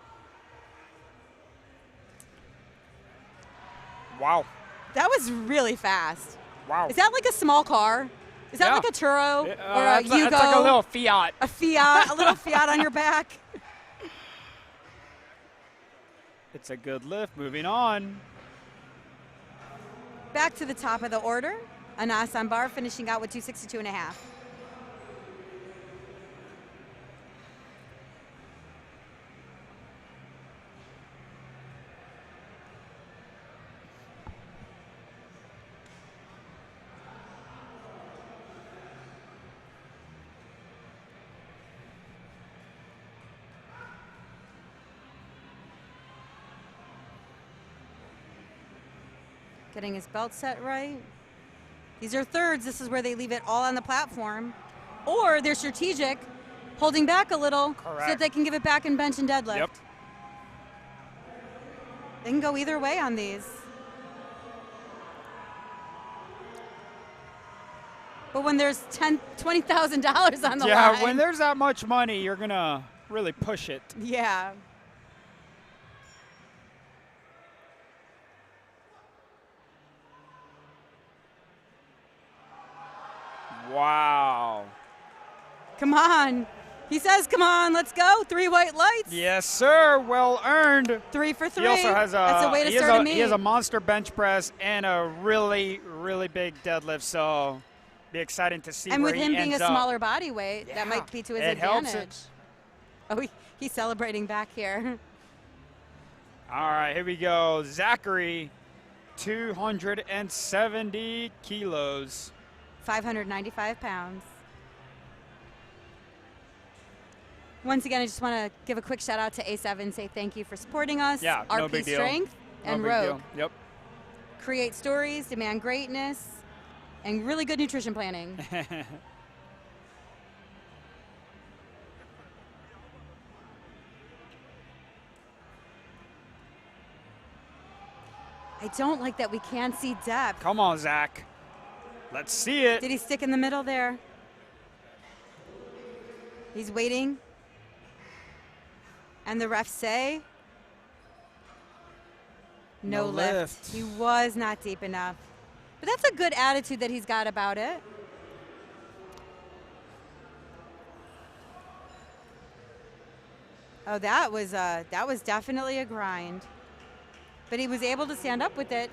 Wow. That was really fast. Wow. Is that like a small car? Is that like a Turo or a Yugo? It's like a little Fiat. A Fiat, a little Fiat on your back. It's a good lift. Moving on. Back to the top of the order. Anas Ambar finishing out with 262.5. Getting his belt set right. These are thirds. This is where they leave it all on the platform. Or they're strategic, holding back a little so that they can give it back in bench and deadlift. Yep. They can go either way on these. But when there's $20,000 on the line. Yeah, when there's that much money, you're going to really push it. Yeah. Wow. Come on. He says, come on, let's go. 3 white lights. Yes, sir. Well earned. 3 for 3. He also has That's a way to start a meet. He has a monster bench press and a really, really big deadlift. So be exciting to see and where with him being a up. smaller body weight, that might be to his advantage. Helps it. Oh, he's celebrating back here. All right, here we go. Zachary, 270 kilos. 595 pounds. Once again, I just want to give a quick shout out to A7 and say thank you for supporting us. Yeah, RP no big deal. Strength and No big Rogue. deal. Yep. Create stories, demand greatness, and really good nutrition planning. I don't like that we can't see depth. Come on, Zach. Let's see it. Did he stick in the middle there? He's waiting. And the refs say no lift. He was not deep enough. But that's a good attitude that he's got about it. Oh, that was definitely a grind. But he was able to stand up with it.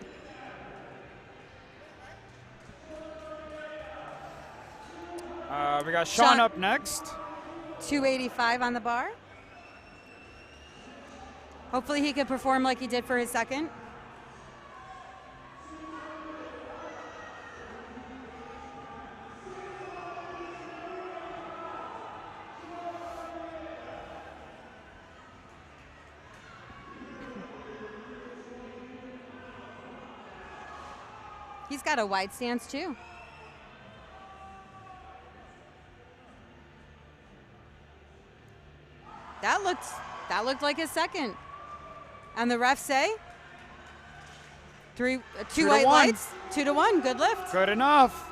We got Sean up next. 285 on the bar. Hopefully he could perform like he did for his second. He's got a wide stance too. That looked like his second. And the refs say two white lights, 2-1, good lift. Good enough.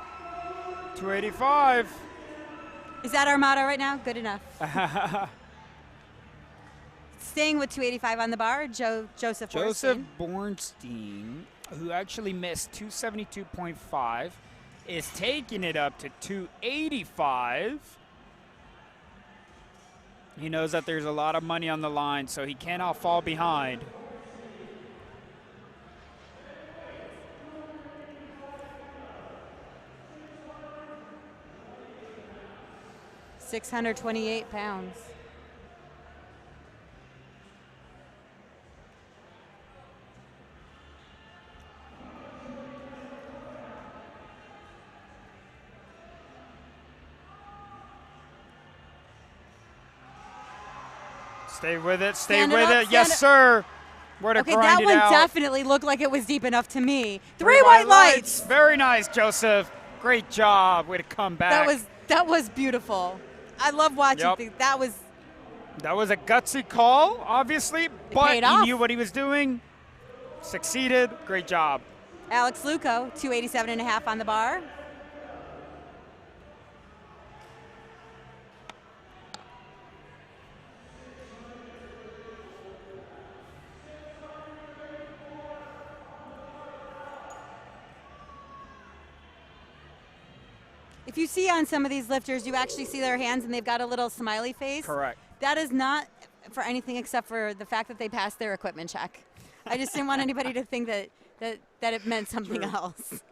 285. Is that our motto right now? Good enough. Staying with 285 on the bar, Joseph Bornstein, who actually missed 272.5, is taking it up to 285. He knows that there's a lot of money on the line, so he cannot fall behind. £628. Stay with it. Stay with it. Yes, sir. We're to grind it out. Okay, that one definitely looked like it was deep enough to me. Three white lights. Very nice, Joseph. Great job. Way to come back. That was beautiful. I love watching things. That was a gutsy call, obviously, but he knew what he was doing. Succeeded. Great job. Alex Luco, 287.5 on the bar. If you see on some of these lifters, you actually see their hands and they've got a little smiley face. Correct. That is not for anything except for the fact that they passed their equipment check. I just didn't want anybody to think that it meant something else.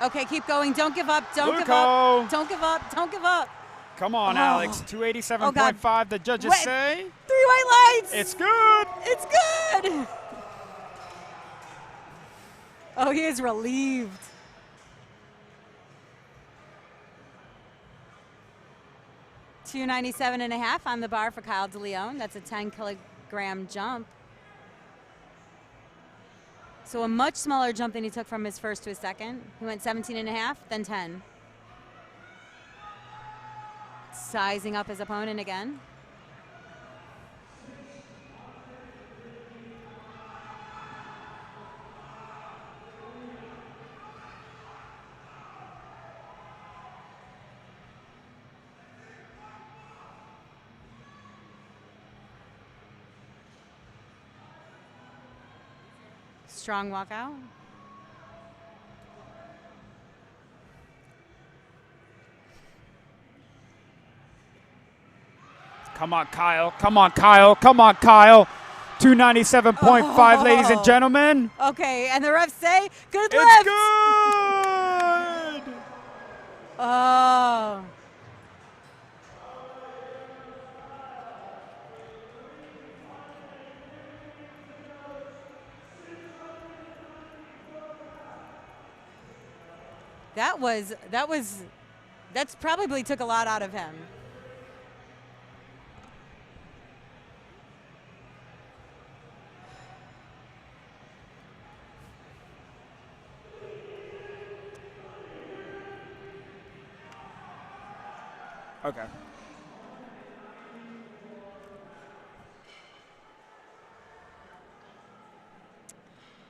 Okay, keep going. Don't give up. Don't give up. Don't give up. Don't give up. Come on, Alex. 287.5, the judges say. 3 white lights. It's good. It's good. Oh, he is relieved. $297.5 on the bar for Kyle DeLeon. That's a 10-kilogram jump. So a much smaller jump than he took from his first to his second. He went 17.5, then 10. Sizing up his opponent again. Strong walkout. Come on, Kyle. Come on, Kyle. Come on, Kyle. 297.5, ladies and gentlemen. Okay, and the refs say, good lift. It's good. Oh. That's probably took a lot out of him. Okay.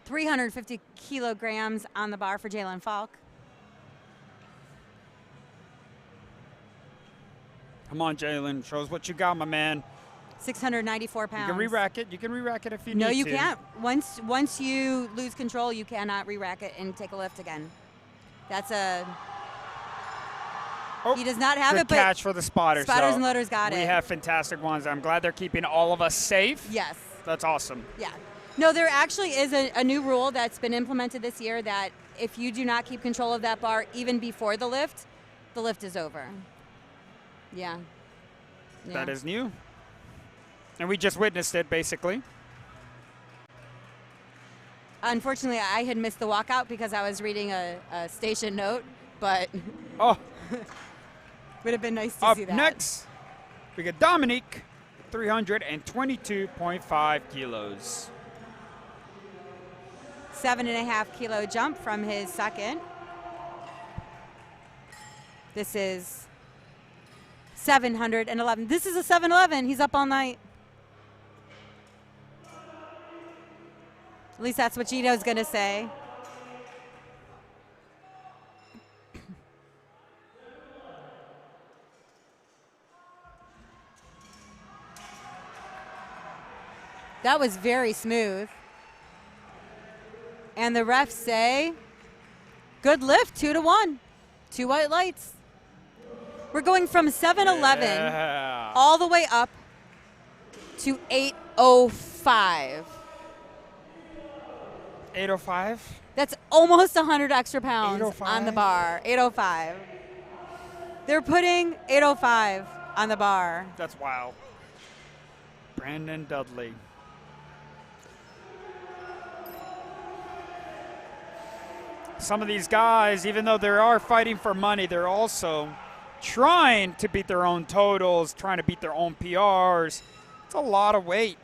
$350 kilograms on the bar for Jalen Falk. Come on, Jalen. Show us what you got, my man. 694 pounds. You can re-rack it. You can re-rack it if you need to. No, you can't. Once you lose control, you cannot re-rack it and take a lift again. That's a... Oh, he does not have good it, but catch for the spotters. Spotters and loaders got it. We have fantastic ones. I'm glad they're keeping all of us safe. Yes. That's awesome. Yeah. No, there actually is a new rule that's been implemented this year that if you do not keep control of that bar even before the lift is over. Yeah. That is new. And we just witnessed it, basically. Unfortunately, I had missed the walkout because I was reading a station note, but oh, would have been nice to see that. Up next, we got Dominique, 322.5 kilos. 7.5 kilo jump from his second. This is 711. This is a 711. He's up all night. At least that's what Gino's going to say. That was very smooth. And the refs say, good lift, 2-1. 2 white lights. We're going from 711 all the way up to 805. 805? That's almost 100 extra pounds on the bar. 805. They're putting 805 on the bar. That's wild. Brandon Dudley. Some of these guys, even though they are fighting for money, they're also trying to beat their own totals, trying to beat their own PRs. It's a lot of weight.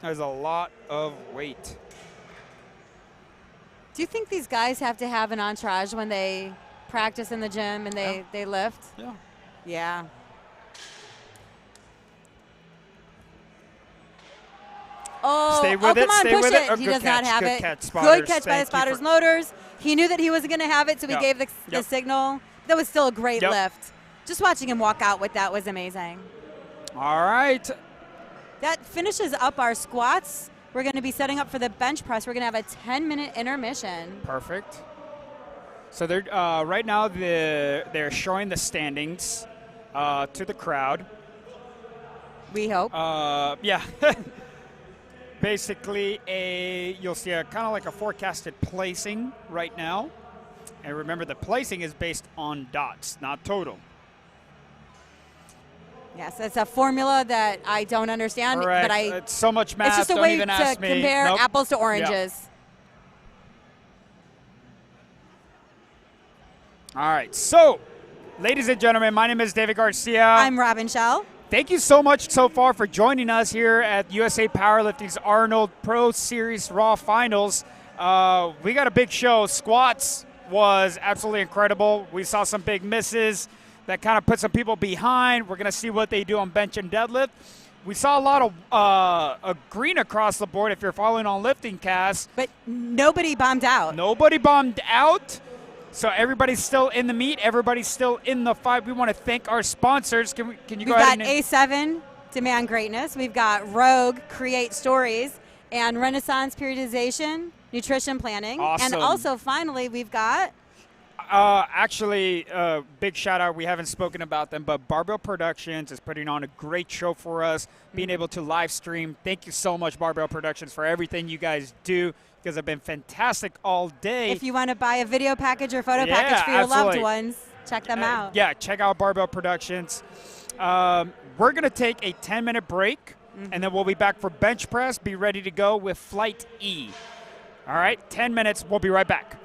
There's a lot of weight. Do you think these guys have to have an entourage when they practice in the gym and they lift? Yeah. Yeah. Oh, stay with it. Come on, stay push with it. Oh, he good does catch, not have good it. Catch, spotters. Good catch by the spotters and loaders. He knew that he wasn't going to have it, so he gave the signal. That was still a great lift. Just watching him walk out with that was amazing. All right. That finishes up our squats. We're going to be setting up for the bench press. We're going to have a 10-minute intermission. Perfect. So they're right now they're showing the standings to the crowd. We hope. Yeah. Basically, you'll see a kind of like a forecasted placing right now. And remember, the placing is based on dots, not total. Yes, it's a formula that I don't understand. Correct. But it's so much math. It's just a don't way even to ask me. compare apples to oranges. All right. So, ladies and gentlemen, my name is David Garcia. I'm Robin Schell. Thank you so much so far for joining us here at USA Powerlifting's Arnold Pro Series Raw Finals. We got a big show. Squats was absolutely incredible. We saw some big misses that kind of put some people behind. We're going to see what they do on bench and deadlift. We saw a lot of green across the board if you're following on LiftingCast. But nobody bombed out. Nobody bombed out. So everybody's still in the meet. Everybody's still in the fight. We want to thank our sponsors. Can you go ahead? We've got A7, Demand Greatness. We've got Rogue, Create Stories, and Renaissance Periodization, Nutrition Planning. Awesome. And also, finally, we've got... Actually, big shout out. We haven't spoken about them, but Barbell Productions is putting on a great show for us, being able to live stream. Thank you so much, Barbell Productions, for everything you guys do. You guys have been fantastic all day. If you want to buy a video package or photo package for your loved ones, check them out. Yeah, check out Barbell Productions. We're going to take a 10-minute break, and then we'll be back for bench press. Be ready to go with Flight E. All right, 10 minutes. We'll be right back.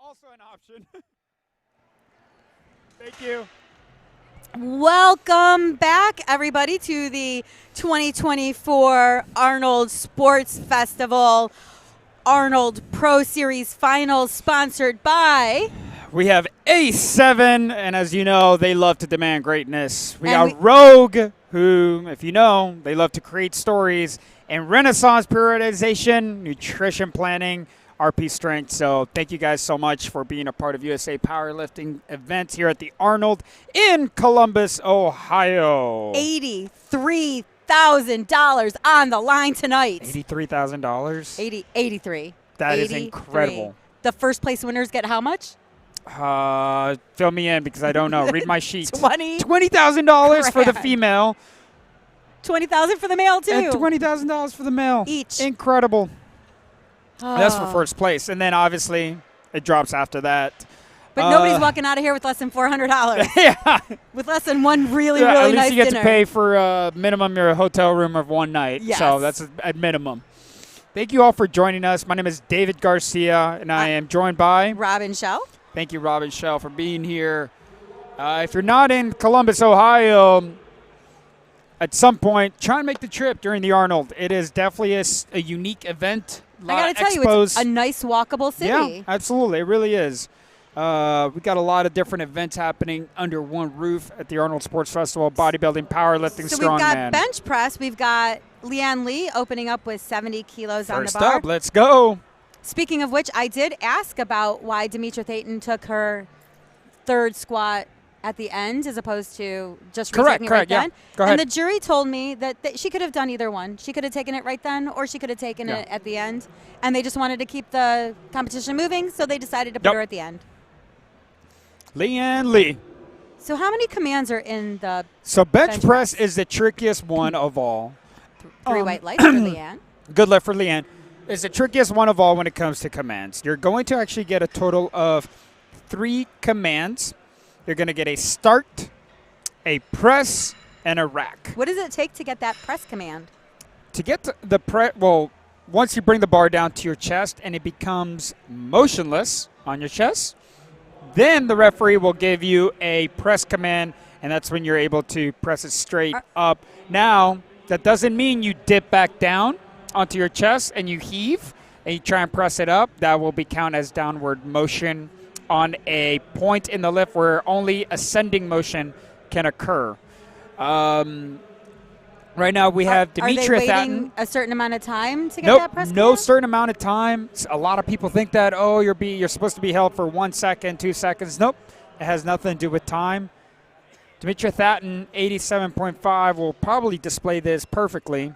also an option. Thank you. Welcome back, everybody, to the 2024 Arnold Sports Festival Arnold Pro Series Finals, sponsored by... We have A7, and as you know, they love to demand greatness. We got Rogue, who, if you know, they love to create stories, and Renaissance Periodization, Nutrition Planning, RP Strength. So thank you guys so much for being a part of USA Powerlifting events here at the Arnold in Columbus, Ohio. $83,000 on the line tonight. $83,000? 83. That is incredible. The first place winners get how much? Fill me in because I don't know. Read my sheet. $20,000 for the female. $20,000 for the male too. And $20,000 for the male. Each. Incredible. That's for first place, and then obviously it drops after that. But nobody's walking out of here with less than $400. Yeah. With less than one really at least nice you get dinner. to pay for minimum your hotel room of one night. Yes. So that's at minimum. Thank you all for joining us. My name is David Garcia, and I am joined by Robin Shell. Thank you, Robin Shell, for being here. If you're not in Columbus, Ohio, at some point, try and make the trip during the Arnold. It is definitely a unique event. I got to tell you, it's a nice walkable city. Yeah, absolutely. It really is. We got a lot of different events happening under one roof at the Arnold Sports Festival, bodybuilding, powerlifting, so strongman. We've got bench press. We've got Leanne Lee opening up with 70 kilos on the bar. First up, let's go. Speaking of which, I did ask about why Demetra Thayton took her third squat at the end as opposed to just retaking it right then. Yeah. Go ahead. And the jury told me that she could have done either one. She could have taken it right then or she could have taken it at the end. And they just wanted to keep the competition moving, so they decided to put her at the end. Leanne Lee. So how many commands are in the bench press is the trickiest one of all. 3 white lights for Leanne. Good luck for Leanne. It's the trickiest one of all when it comes to commands. You're going to actually get a total of 3 commands. You're going to get a start, a press, and a rack. What does it take to get that press command? To get the press, once you bring the bar down to your chest and it becomes motionless on your chest, then the referee will give you a press command, and that's when you're able to press it straight up. Now, that doesn't mean you dip back down onto your chest and you heave and you try and press it up. That will be counted as downward motion on a point in the lift where only ascending motion can occur. Right now we have Demetra Thayton. Are they waiting a certain amount of time to get that press command? No certain amount of time. A lot of people think that, you're supposed to be held for 1 second, 2 seconds. Nope. It has nothing to do with time. Demetra Thayton, 87.5, will probably display this perfectly.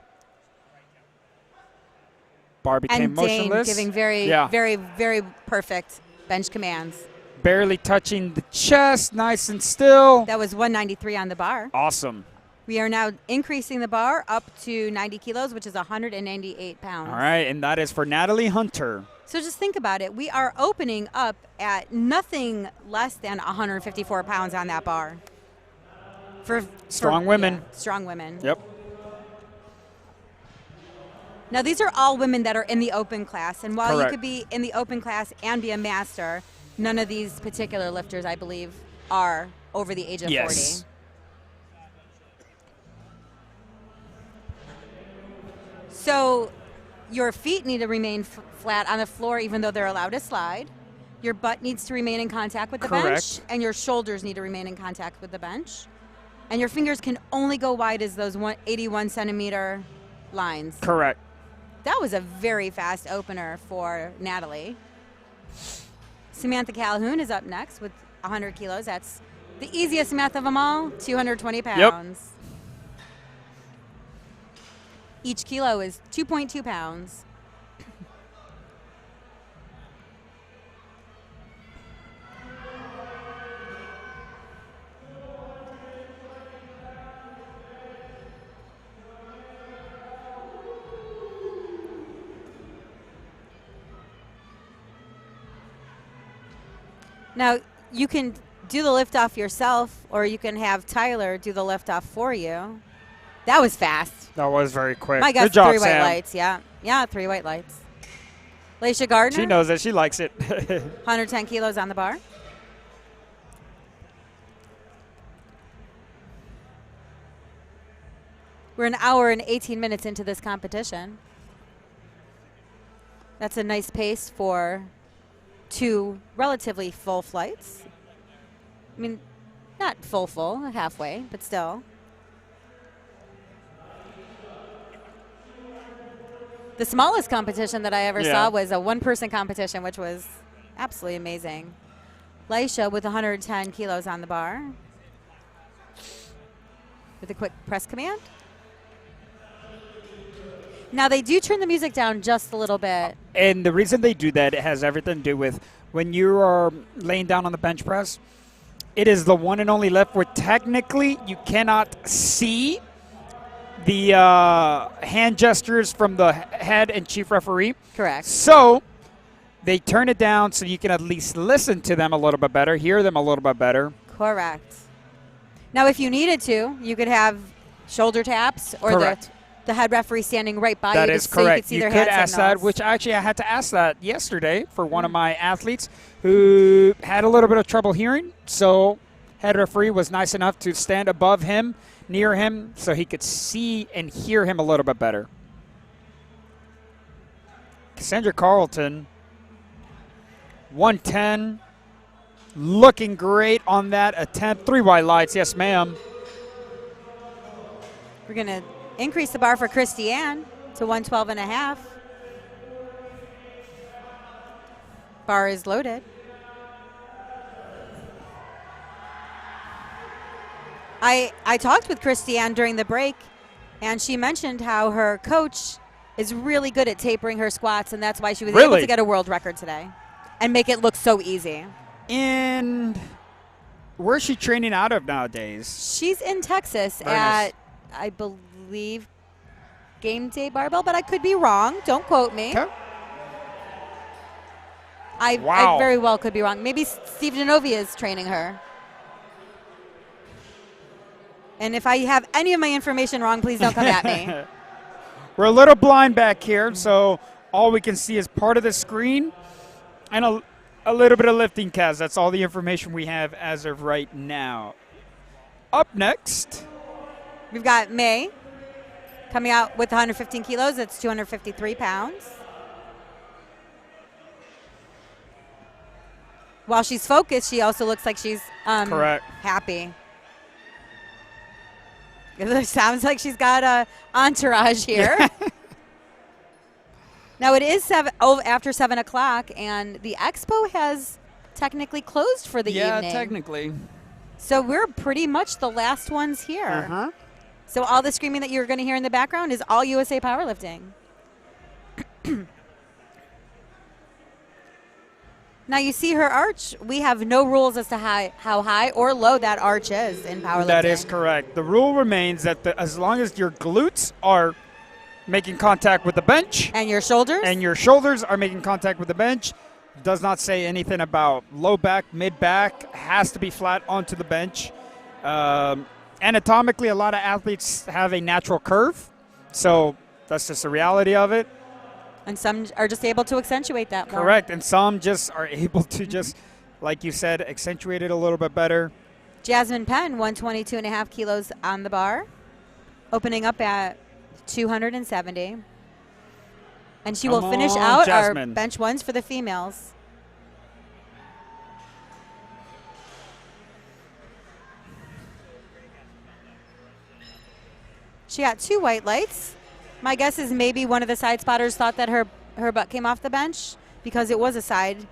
Bar became motionless. Giving very, very perfect bench commands. Barely touching the chest, nice and still. That was 193 on the bar. Awesome. We are now increasing the bar up to 90 kilos, which is 198 pounds. All right, and that is for Natalie Hunter. So just think about it. We are opening up at nothing less than 154 pounds on that bar. For strong women. Yeah, strong women. Yep. Now, these are all women that are in the open class. And while Correct. you could be in the open class and be a master, none of these particular lifters, I believe, are over the age of 40. So your feet need to remain flat on the floor even though they're allowed to slide. Your butt needs to remain in contact with the bench. And your shoulders need to remain in contact with the bench. And your fingers can only go wide as those 81-centimeter lines. Correct. That was a very fast opener for Natalie. Samantha Calhoun is up next with 100 kilos. That's the easiest math of them all, 220 pounds. Yep. Each kilo is 2.2 pounds. Now, you can do the lift off yourself, or you can have Tyler do the lift off for you. That was fast. That was very quick. My guess, Good job, 3 white Sam. lights, yeah. Yeah, 3 white lights. Laisha Gardner. She knows it. She likes it. 110 kilos on the bar. We're an hour and 18 minutes into this competition. That's a nice pace for 2 relatively full flights. I mean, not full, halfway, but still. The smallest competition that I ever saw was a one-person competition, which was absolutely amazing. Laisha with 110 kilos on the bar. With a quick press command. Now, they do turn the music down just a little bit. And the reason they do that, it has everything to do with when you are laying down on the bench press, it is the one and only lift where technically you cannot see the hand gestures from the head and chief referee. Correct. So they turn it down so you can at least listen to them a little bit better, hear them a little bit better. Correct. Now, if you needed to, you could have shoulder taps or the head referee standing right by you. That is correct. So you could see their hand ask signals. that, which actually I had to ask that yesterday for one of my athletes who had a little bit of trouble hearing. So head referee was nice enough to stand above him, near him, so he could see and hear him a little bit better. Cassandra Carlton, 110, looking great on that attempt. 3 white lights, yes ma'am. We're going to increase the bar for Christiane to 112.5. Bar is loaded. I talked with Christiane during the break, and she mentioned how her coach is really good at tapering her squats, and that's why she was able to get a world record today and make it look so easy. And where's she training out of nowadays? She's in Texas at, I believe, Game Day Barbell, but I could be wrong. Don't quote me. Okay. I very well could be wrong. Maybe Steve Genovia is training her. And if I have any of my information wrong, please don't come at me. We're a little blind back here, so all we can see is part of the screen and a little bit of LiftingCast. That's all the information we have as of right now. Up next, we've got May coming out with 115 kilos. That's 253 pounds. While she's focused, she also looks like she's happy. It sounds like she's got a entourage here. Now, it is after 7 o'clock, and the expo has technically closed for the evening. Yeah, technically. So we're pretty much the last ones here. Uh-huh. So all the screaming that you're going to hear in the background is all USA Powerlifting. Now, you see her arch. We have no rules as to how high or low that arch is in powerlifting. That is correct. The rule remains that as long as your glutes are making contact with the bench. And your shoulders? And your shoulders are making contact with the bench. Does not say anything about low back, mid back. Has to be flat onto the bench. Anatomically, a lot of athletes have a natural curve. So that's just the reality of it. And some are just able to accentuate that more. Correct. And some just are able to just, like you said, accentuate it a little bit better. Jasmine Penn, 122.5 kilos on the bar, opening up at 270. And she will finish out our bench ones for the females. She got 2 white lights. My guess is maybe one of the side spotters thought that her butt came off the bench because it was a side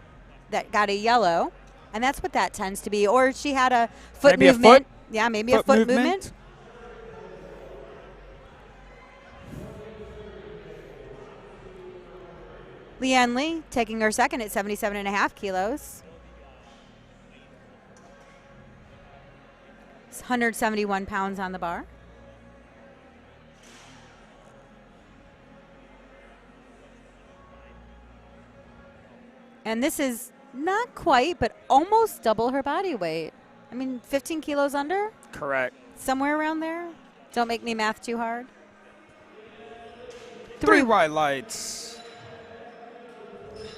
that got a yellow. And that's what that tends to be. Or she had a foot movement. Yeah, maybe a foot movement. Leanne Lee taking her second at 77.5 kilos. It's 171 pounds on the bar. And this is not quite, but almost double her body weight. I mean, 15 kilos under? Correct. Somewhere around there. Don't make me math too hard. 3 white lights.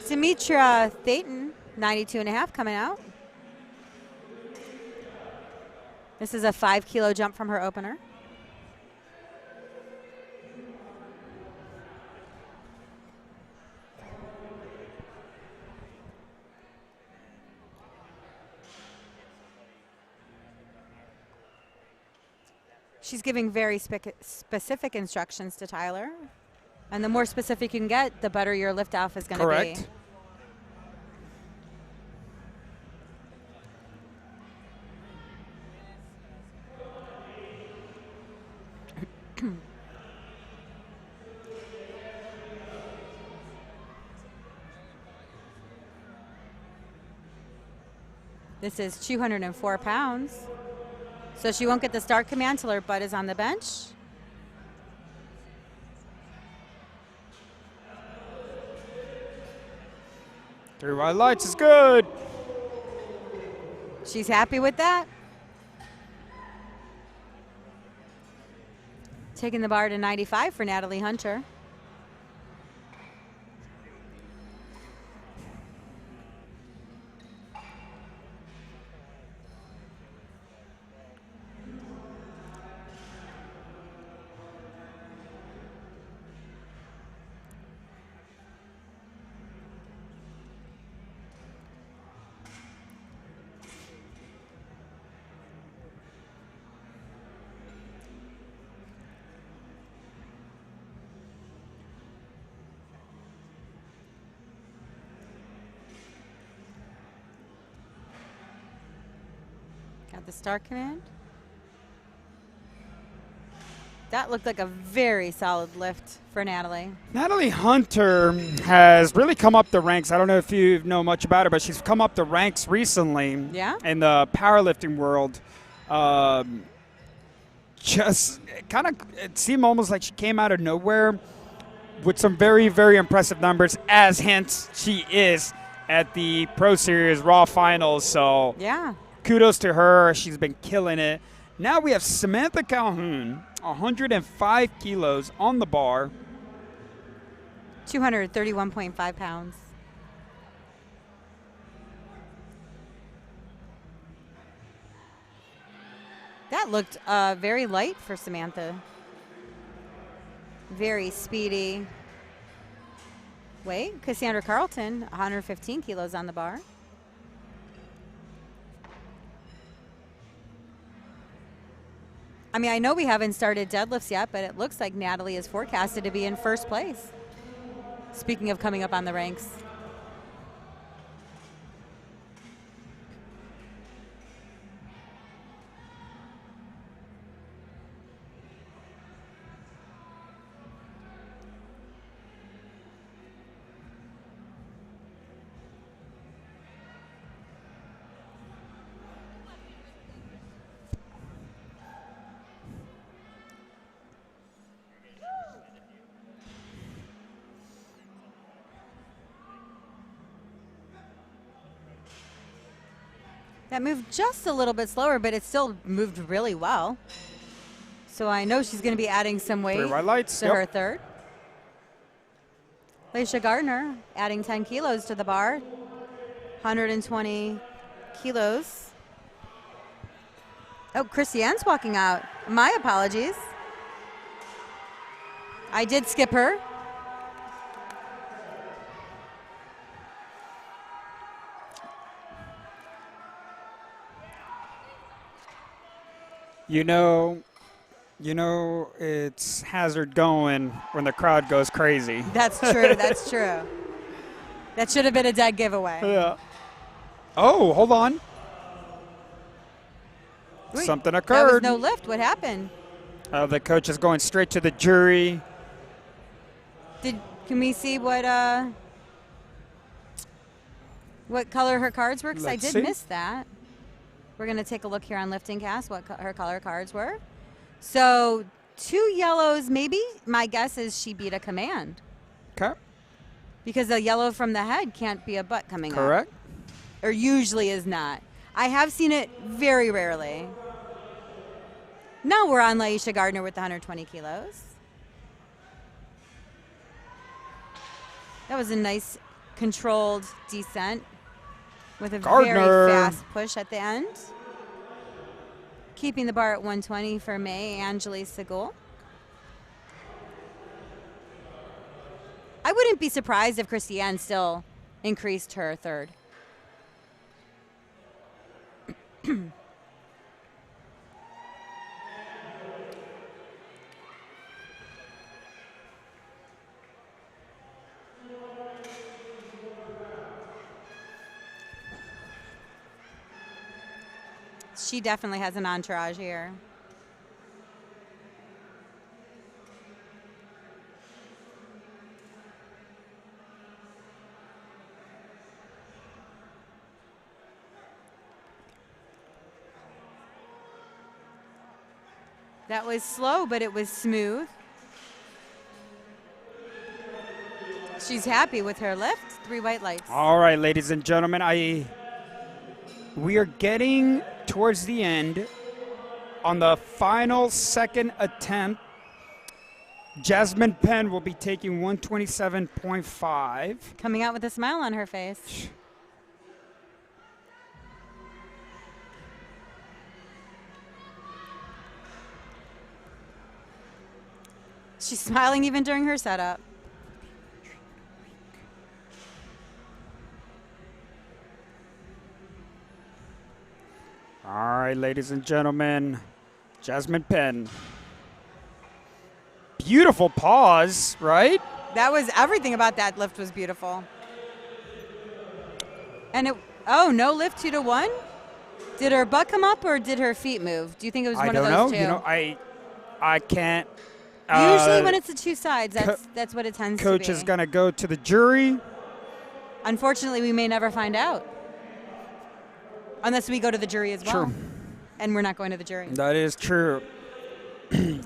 Demetra Thayton, 92.5 coming out. This is a 5-kilo jump from her opener. She's giving very specific instructions to Tyler. And the more specific you can get, the better your lift off is going to be. Correct. This is 204 pounds. So she won't get the start command till her butt is on the bench. Three white lights is good. She's happy with that. Taking the bar to 95 for Natalie Hunter. Got the start command. That looked like a very solid lift for Natalie. Natalie Hunter has really come up the ranks. I don't know if you know much about her, but she's come up the ranks recently in the powerlifting world. Just kind of, it seemed almost like she came out of nowhere with some very, very impressive numbers, as hence she is at the Pro Series Raw Finals. So yeah, kudos to her. She's been killing it. Now we have Samantha Calhoun, 105 kilos on the bar. 231.5 pounds. That looked very light for Samantha. Very speedy. Wait, Cassandra Carlton, 115 kilos on the bar. I mean, I know we haven't started deadlifts yet, but it looks like Natalie is forecasted to be in first place. Speaking of coming up on the ranks. That moved just a little bit slower, but it still moved really well. So I know she's going to be adding some weight to her third. Laisha Gardner adding 10 kilos to the bar. 120 kilos. Oh, Christiane's walking out. My apologies. I did skip her. You know it's hazard going when the crowd goes crazy. That's true. That's true. That should have been a dead giveaway. Yeah. Oh, hold on. Wait, something occurred. That was no lift. What happened? The coach is going straight to the jury. Can we see what color her cards were? Because I did miss that. We're going to take a look here on LiftingCast what her color cards were. So 2 yellows, maybe. My guess is she beat a command. Okay. Because the yellow from the head can't be a butt coming up. Correct. Or usually is not. I have seen it very rarely. Now we're on Laisha Gardner with the 120 kilos. That was a nice controlled descent with a Gardner. very fast push at the end. Keeping the bar at 120 for May Angeli Segul. I wouldn't be surprised if Christiane still increased her third. She definitely has an entourage here. That was slow, but it was smooth. She's happy with her lift. 3 white lights. All right, ladies and gentlemen, we are getting towards the end on the final second attempt. Jasmine Penn will be taking 127.5. Coming out with a smile on her face. She's smiling even during her setup. All right, ladies and gentlemen, Jasmine Penn. Beautiful pause, right? That was everything about that lift was beautiful. And no lift 2 to 1? Did her butt come up or did her feet move? Do you think it was one of those two? I don't know. I can't. Usually when it's the two sides, that's what it tends to be. Coach is going to go to the jury. Unfortunately, we may never find out. Unless we go to the jury as well. True. And we're not going to the jury. That is true. It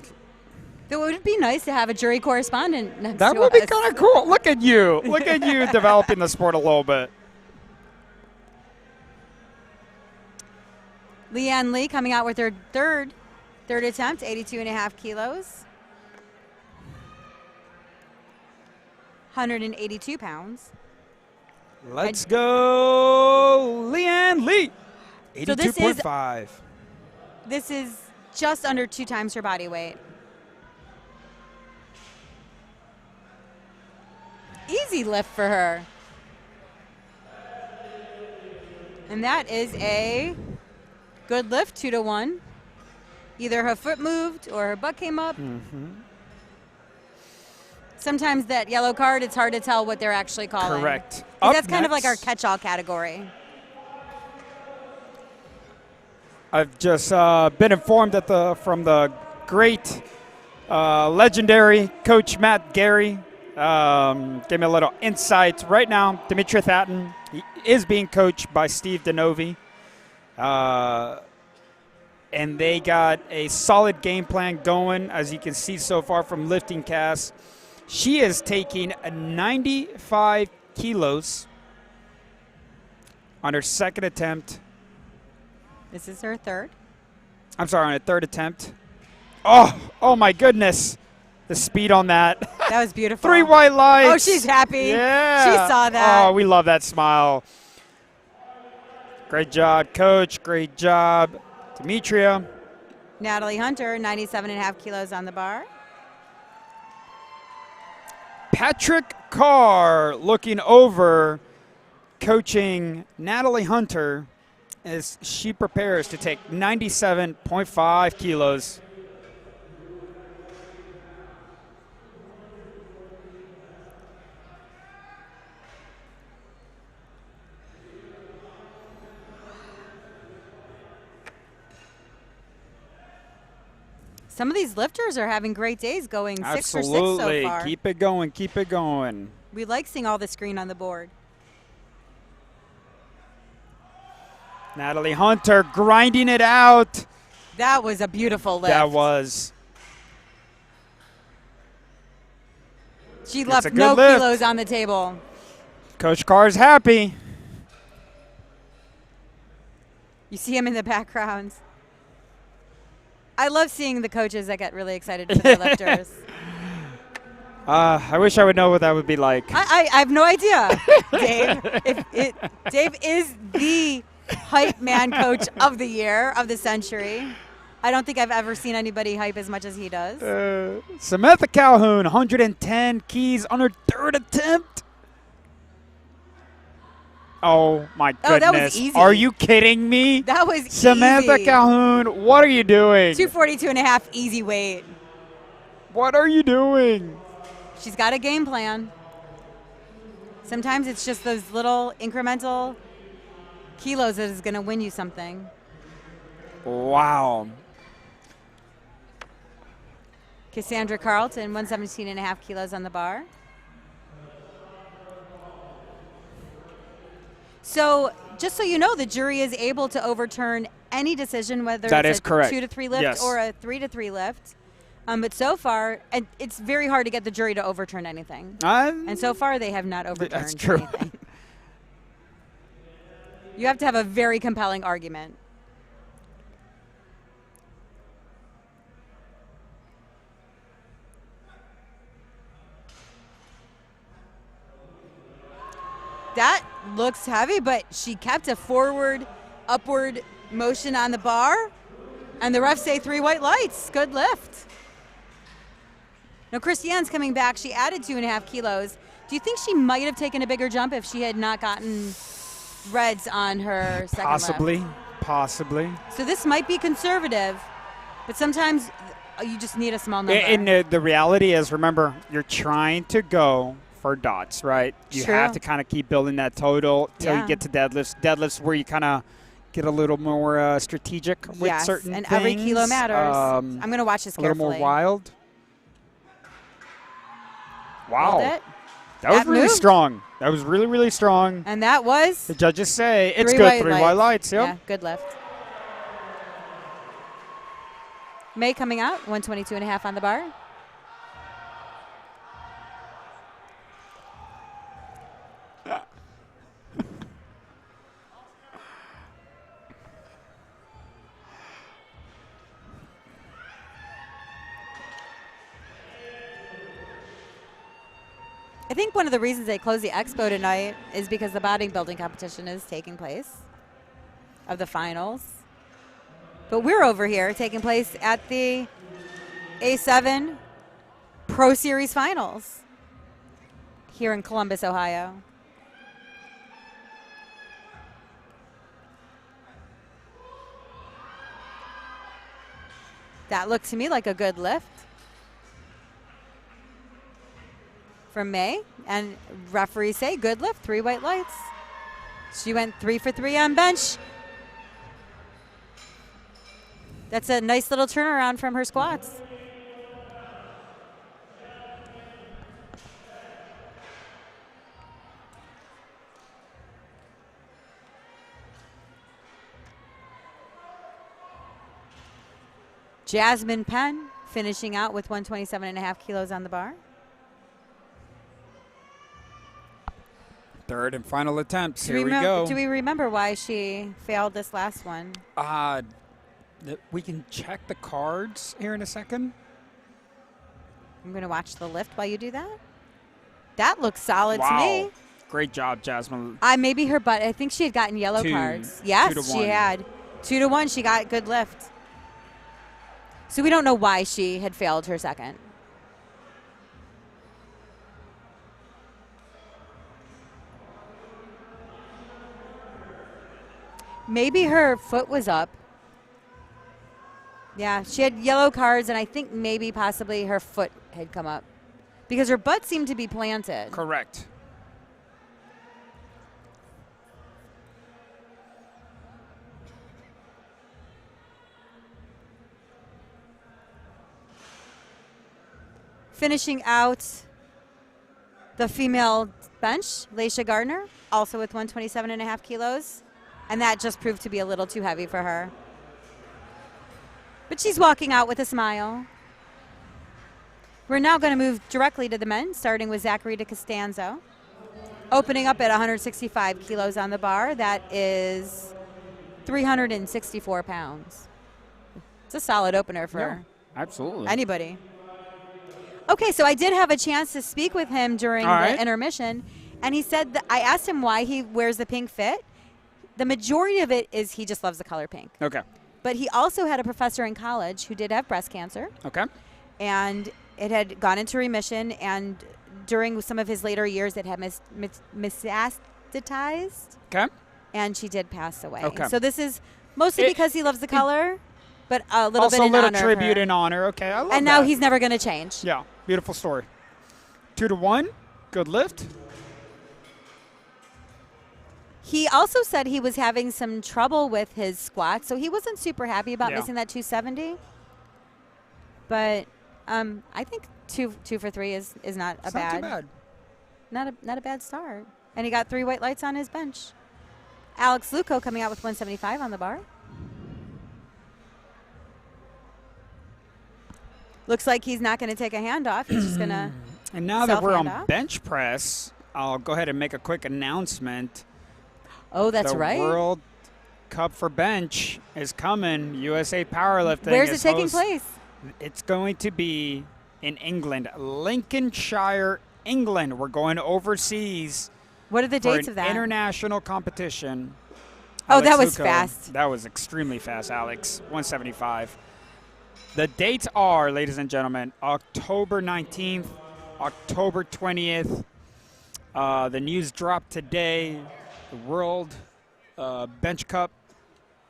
would be nice to have a jury correspondent next to us. That would be kind of cool. Look at you. Look at you developing the sport a little bit. Leanne Lee coming out with her third attempt, 82.5 kilos. 182 pounds. Let's go, Leanne Lee. 82.5. This is just under 2 times her body weight. Easy lift for her. And that is a good lift, 2 to 1. Either her foot moved or her butt came up. Mm-hmm. Sometimes that yellow card, it's hard to tell what they're actually calling. Correct. That's kind of like our catch-all category. I've just been informed from the great, legendary Coach Matt Gary. Gave me a little insight. Right now, Demetria Thatton is being coached by Steve Denovi. And they got a solid game plan going, as you can see so far from LiftingCast. She is taking 95 kilos on her second attempt. This is her third. I'm sorry, on a third attempt. Oh my goodness. The speed on that. That was beautiful. 3 white lights. Oh, she's happy. Yeah. She saw that. Oh, we love that smile. Great job, Coach. Great job, Demetria. Natalie Hunter, 97.5 kilos on the bar. Patrick Carr looking over, coaching Natalie Hunter as she prepares to take 97.5 kilos. Some of these lifters are having great days going 6 for 6 Absolutely. so far. Keep it going. Keep it going. We like seeing all the screen on the board. Natalie Hunter grinding it out. That was a beautiful lift. That was. She It's left a good no lift. kilos on the table. Coach Carr's happy. You see him in the background. I love seeing the coaches that get really excited for their lifters. I wish I would know what that would be like. I have no idea, Dave. Dave is the hype man coach of the year, of the century. I don't think I've ever seen anybody hype as much as he does. Samantha Calhoun, 110 keys on her third attempt. Oh, my goodness. That was easy. Are you kidding me? That was Samantha easy. Calhoun, what are you doing? 242.5 easy weight. What are you doing? She's got a game plan. Sometimes it's just those little incremental kilos that is going to win you something. Wow. Cassandra Carlton, 117.5 kilos on the bar. So, just so you know, the jury is able to overturn any decision, whether it's a 2 to 3 lift or a 3 to 3 lift. But so far, and it's very hard to get the jury to overturn anything. And so far, they have not overturned anything. You have to have a very compelling argument. That looks heavy, but she kept a forward, upward motion on the bar. And the refs say 3 white lights. Good lift. Now, Christiane's coming back. She added 2.5 kilos. Do you think she might have taken a bigger jump if she had not gotten reds on her second lift? Possibly. So this might be conservative, but sometimes you just need a small number. And the reality is, remember, you're trying to go for dots, right? You have to kind of keep building that total till you get to deadlifts. Deadlifts where you kind of get a little more strategic with certain and things. Every kilo matters. I'm going to watch this carefully. A little more wild. Wow. That was really moved. strong. That was really, really strong. And that was? The judges say it's good. 3 white lights. Yep. Yeah, good lift. May coming out, 122.5 on the bar. I think one of the reasons they closed the expo tonight is because the bodybuilding competition is taking place of the finals. But we're over here taking place at the A7 Pro Series Finals here in Columbus, Ohio. That looked to me like a good lift from May, and referees say good lift, 3 white lights. She went 3 for 3 on bench. That's a nice little turnaround from her squats. Jasmine Penn finishing out with 127.5 kilos on the bar. Third and final attempts. Here we go. Do we remember why she failed this last one? We can check the cards here in a second. I'm going to watch the lift while you do that. That looks solid to me. Great job, Jasmine. Maybe her butt. I think she had gotten yellow cards. Yes, she had. 2 to 1, she got good lift. So we don't know why she had failed her second. Maybe her foot was up. Yeah, she had yellow cards, and I think maybe possibly her foot had come up because her butt seemed to be planted. Correct. Finishing out the female bench, Laisha Gardner, also with 127.5 kilos. And that just proved to be a little too heavy for her. But she's walking out with a smile. We're now going to move directly to the men, starting with Zachary DeCostanzo. Opening up at 165 kilos on the bar. That is 364 pounds. It's a solid opener for absolutely anybody. Okay, so I did have a chance to speak with him during All the right. intermission, and he said that I asked him why he wears the pink fit. The majority of it is he just loves the color pink. Okay. But he also had a professor in college who did have breast cancer, Okay. and it had gone into remission, and during some of his later years, it had metastatized, Okay. and she did pass away. Okay. So this is mostly because he loves the color, but a little Also bit a in little honor of tribute her. in honor. Okay, I love And now that. he's never going to change. Yeah, beautiful story. 2-1, good lift. He also said he was having some trouble with his squats, so he wasn't super happy about Yeah. missing that 270. But I think two for three is not a It's bad, not too bad. not a bad start. And he got 3 white lights on his bench. Alex Luco coming out with 175 on the bar. Looks like he's not going to take a hand off. He's just going to. And now that we're on Self-hand off. bench press, I'll go ahead and make a quick announcement. Oh, that's the right. World Cup for bench is coming. USA Powerlifting. Where's it is taking place? It's going to be in England, Lincolnshire, England. We're going overseas. What are the for dates an of that? international competition. Oh, Alex that was Luco, fast. That was extremely fast, Alex. 175. The dates are, ladies and gentlemen, October 19th, October 20th. The news dropped today. The World Bench Cup.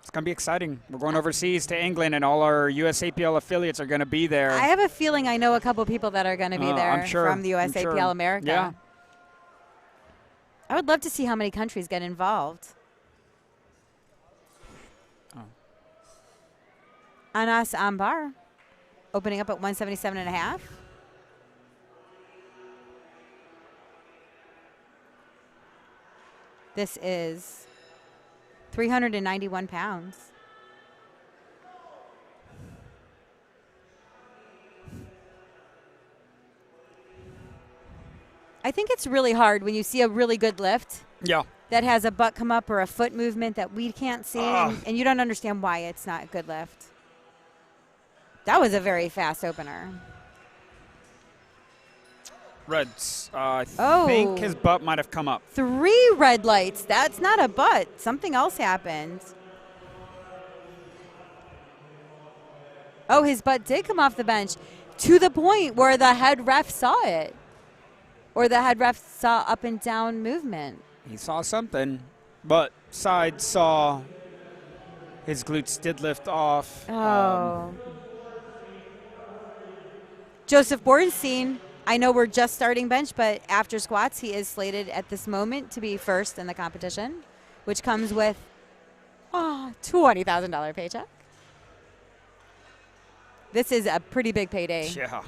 It's going to be exciting. We're going overseas to England, and all our USAPL affiliates are going to be there. I have a feeling I know a couple people that are going to be there I'm sure, from the I'm USAPL sure. America. Yeah. I would love to see how many countries get involved. Oh. Anas Ambar, opening up at 177.5. This is 391 pounds. I think it's really hard when you see a really good lift Yeah. that has a butt come up or a foot movement that we can't see, and you don't understand why it's not a good lift. That was a very fast opener. Reds. I Oh. think his butt might have come up. 3 red lights. That's not a butt. Something else happened. Oh, his butt did come off the bench to the point where the head ref saw it. Or the head ref saw up and down movement. He saw something, but side saw his glutes did lift off. Oh. Joseph Bornstein, I know we're just starting bench, but after squats, he is slated at this moment to be first in the competition, which comes with $20,000 paycheck. This is a pretty big payday. Yeah.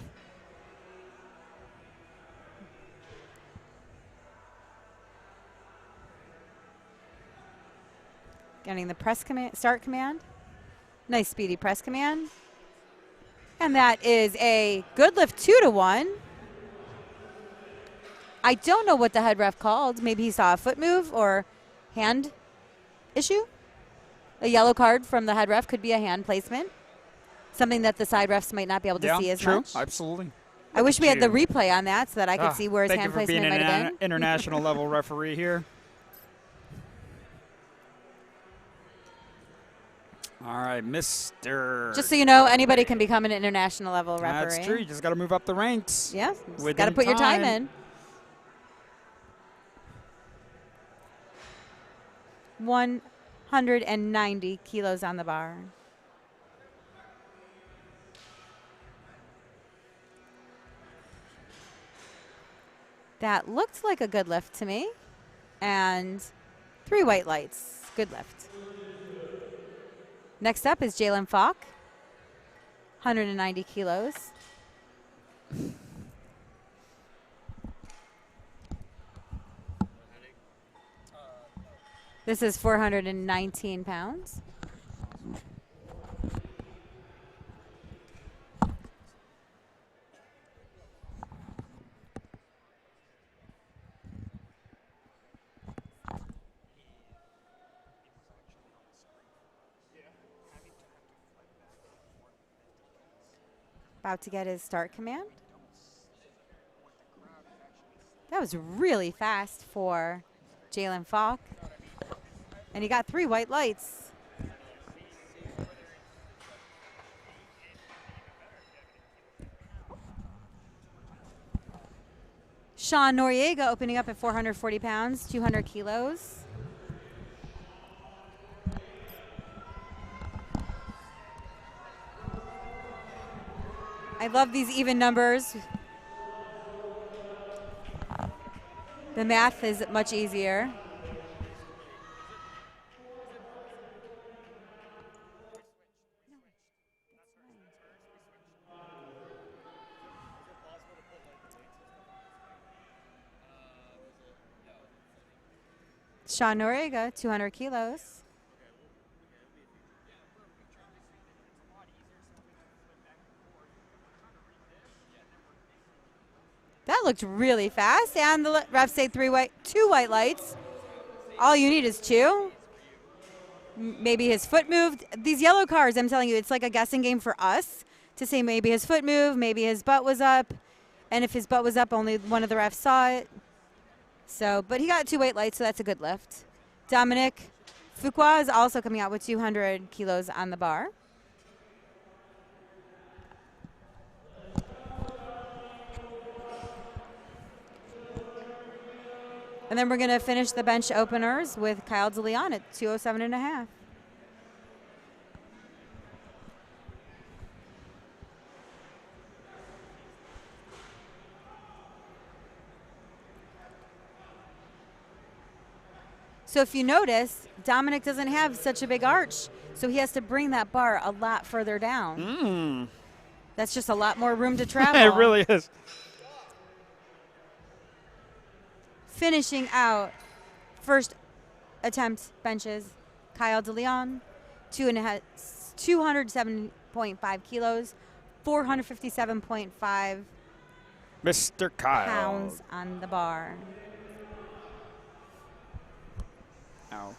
Getting the press command, start command. Nice speedy press command. And that is a good lift 2-1. I don't know what the head ref called. Maybe he saw a foot move or hand issue. A yellow card from the head ref could be a hand placement. Something that the side refs might not be able to see as true. much. Absolutely. I wish we had the replay on that so that I could see where his Thank hand you for being placement might have been. an international level referee here. All right, Mr. Just so you know, anybody can become an international level referee. That's true. You just got to move up the ranks. Yeah, Within got to put your time in. 190 kilos on the bar. That looked like a good lift to me. And 3 white lights. Good lift. Next up is Jalen Falk. 190 kilos. This is 419 pounds. About to get his start command. That was really fast for Jalen Falk. And he got 3 white lights. Sean Noriega opening up at 440 pounds, 200 kilos. I love these even numbers. The math is much easier. Sean Noriega, 200 kilos. That looked really fast, and the refs say 2 white lights. All you need is 2. Maybe his foot moved. These yellow cards, I'm telling you, it's like a guessing game for us to say maybe his foot moved, maybe his butt was up, and if his butt was up, only one of the refs saw it. So, but he got 2 white lights, so that's a good lift. Dominic Fuqua is also coming out with 200 kilos on the bar. And then we're going to finish the bench openers with Kyle DeLeon at 207.5. So if you notice, Dominic doesn't have such a big arch, so he has to bring that bar a lot further down. That's just a lot more room to travel. It really is. Finishing out first attempt benches, Kyle DeLeon, 207.5 kilos, 457.5 Mr. Kyle. pounds on the bar. Ow.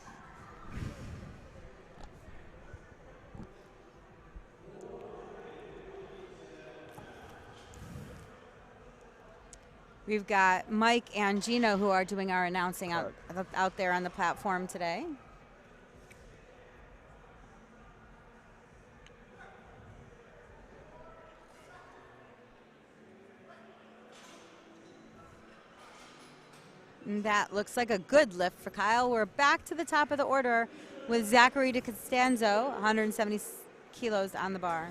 We've got Mike and Gino who are doing our announcing out there on the platform today. And that looks like a good lift for Kyle. We're back to the top of the order with Zachary DeCostanzo, 170 kilos on the bar.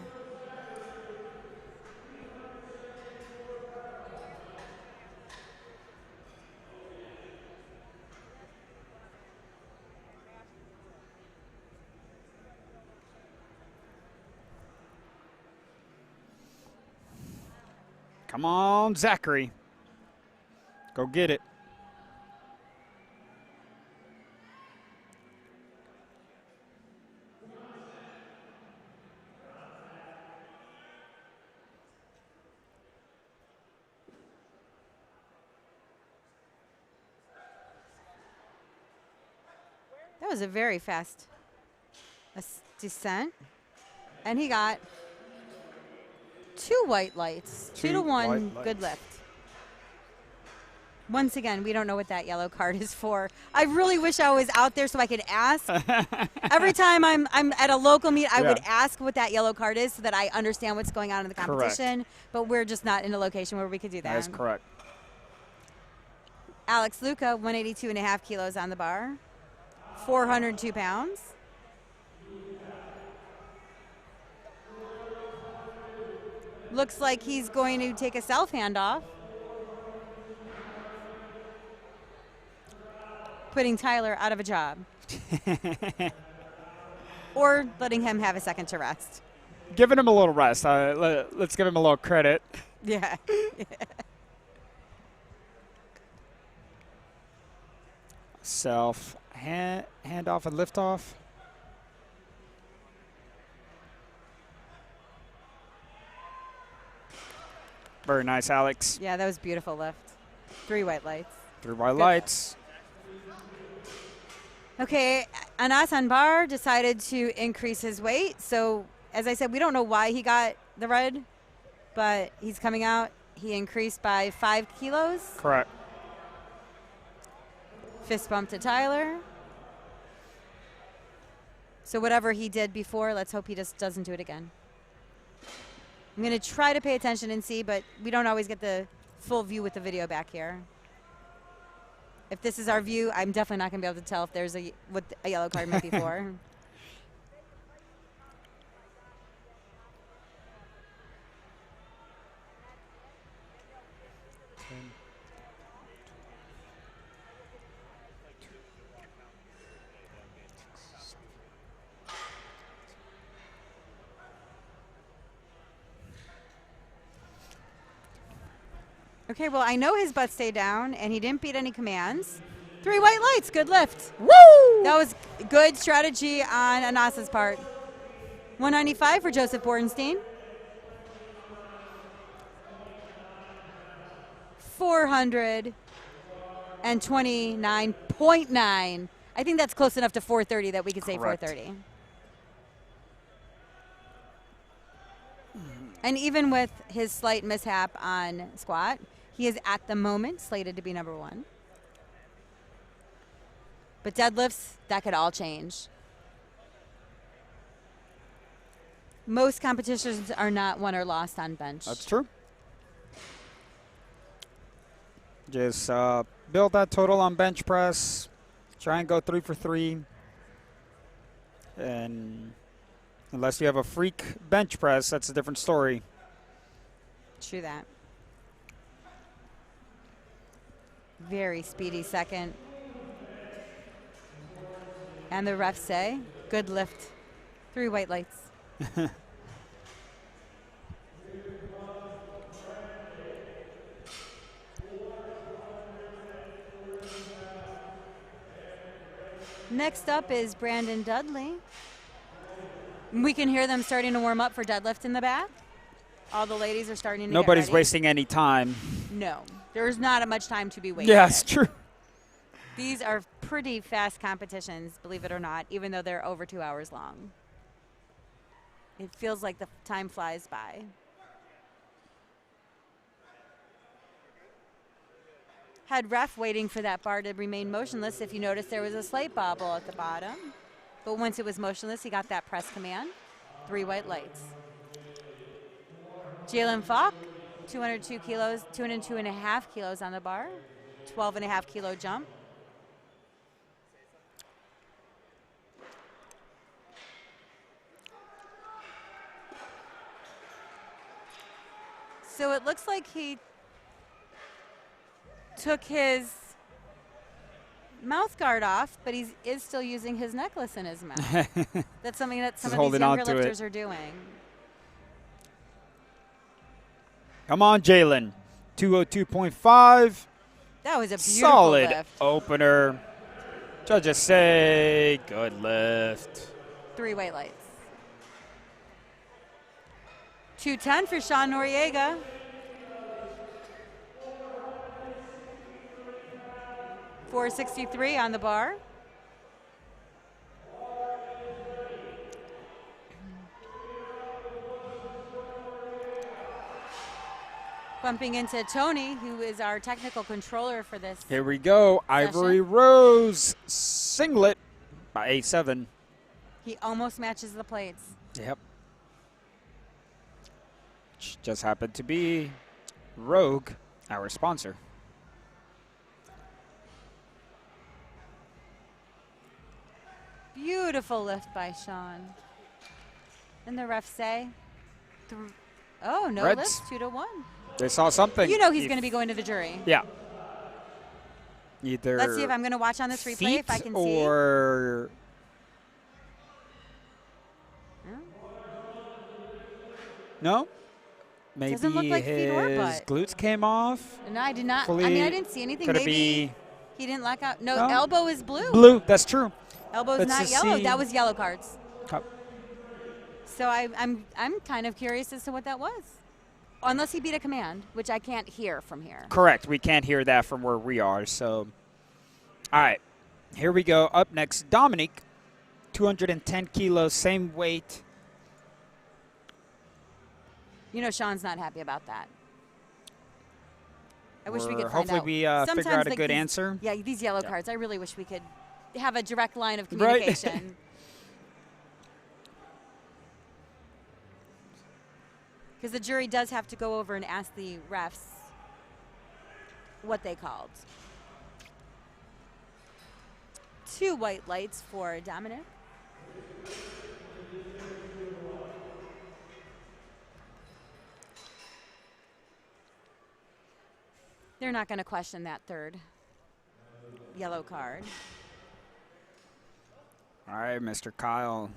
Come on, Zachary. Go get it. That was a very fast descent. And he got 2 white lights. 2 to 1, good lift. Once again, we don't know what that yellow card is for. I really wish I was out there so I could ask. Every time I'm at a local meet, I would ask what that yellow card is so that I understand what's going on in the competition. Correct. But we're just not in a location where we could do that. That is correct. Alex Luca, 182.5 kilos on the bar, 402 pounds. Looks like he's going to take a self handoff, putting Tyler out of a job. Or letting him have a second to rest. Giving him a little rest. Let's give him a little credit. Yeah. Self handoff and liftoff. Very nice, Alex. Yeah, that was beautiful lift. 3 white lights. 3 white lights. Okay, Anas Anbar decided to increase his weight. So, as I said, we don't know why he got the red, but he's coming out. He increased by 5 kilos. Correct. Fist bump to Tyler. So whatever he did before, let's hope he just doesn't do it again. I'm going to try to pay attention and see, but we don't always get the full view with the video back here. If this is our view, I'm definitely not going to be able to tell if there's what a yellow card might be for. Okay, well, I know his butt stayed down, and he didn't beat any commands. 3 white lights, good lift. Woo! That was good strategy on Anasa's part. 195 for Joseph Bordenstein. 429.9. I think that's close enough to 430 that we could say Correct. 430. And even with his slight mishap on squat, he is at the moment slated to be number 1. But deadlifts, that could all change. Most competitions are not won or lost on bench. That's true. Just build that total on bench press. Try and go 3 for 3. And unless you have a freak bench press, that's a different story. True that. Very speedy second. And the refs say, good lift. 3 white lights. Next up is Brandon Dudley. We can hear them starting to warm up for deadlift in the back. All the ladies are starting to Nobody's get ready. wasting any time. No, there's not much time to be wasted. Yeah, it's true. These are pretty fast competitions, believe it or not, even though they're over 2 hours long. It feels like the time flies by. Had ref waiting for that bar to remain motionless. If you notice, there was a slight bobble at the bottom. But once it was motionless, he got that press command. 3 white lights. Jalen Falk, 202 kilos, 202.5 kilos on the bar. 12.5 kilo jump. So it looks like he took his mouth guard off, but he is still using his necklace in his mouth. That's something that some of these younger lifters are doing. Come on, Jalen. 202.5. That was a beautiful solid lift. opener. Judges say good lift. 3 white lights. 210 for Sean Noriega. $463 on the bar. Bumping into Tony, who is our technical controller for this. Here we go. Ivory Rose singlet by 8'7". He almost matches the plates. Yep. Just happened to be Rogue, our sponsor. Beautiful lift by Sean. And the refs say, oh, no Reds. lift, 2-1. They saw something. You know he's going to be going to the jury. Yeah. Either Let's see if I'm going to watch on this replay if I can see. Or no? Maybe Doesn't look like feet or his butt. glutes came off. No, I did not. Fully- I mean, I didn't see anything. Could it Maybe be he didn't lock out. No, No? elbow is blue. blue? That's true. Elbow's Let's not just yellow. see. That was yellow cards. Oh, So I'm kind of curious as to what that was. Unless he beat a command, which I can't hear from here. correct. We can't hear that from where we are. So, all right. Here we go. Up next, Dominique, 210 kilos, same weight. You know Sean's not happy about that. I wish we could find hopefully out. we figure out a good answer. Yeah, these yellow cards. I really wish we could have a direct line of communication. Right. Because the jury does have to go over and ask the refs what they called. 2 white lights for Dominic. They're not going to question that third yellow card. All right, Mr. Kyle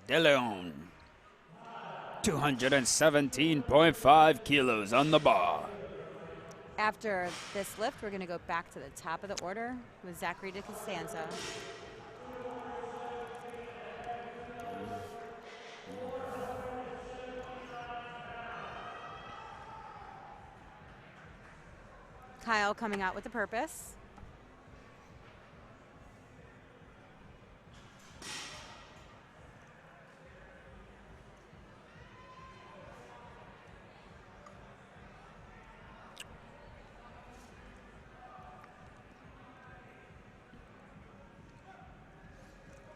DeLeon. 217.5 kilos on the bar. After this lift, we're going to go back to the top of the order with Zachary DeCostanzo. Kyle coming out with a purpose.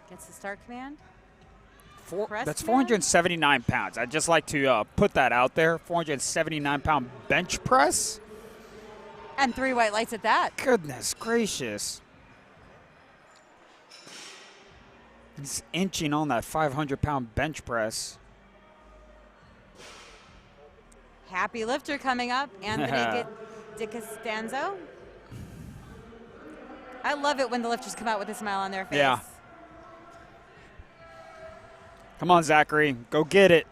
Gets the start command. That's 479 pounds. I'd just like to put that out there. 479-pound bench press. And 3 white lights at that. Goodness gracious. He's inching on that 500-pound bench press. Happy lifter coming up. Anthony DeCostanzo. I love it when the lifters come out with a smile on their face. Yeah. Come on, Zachary. Go get it.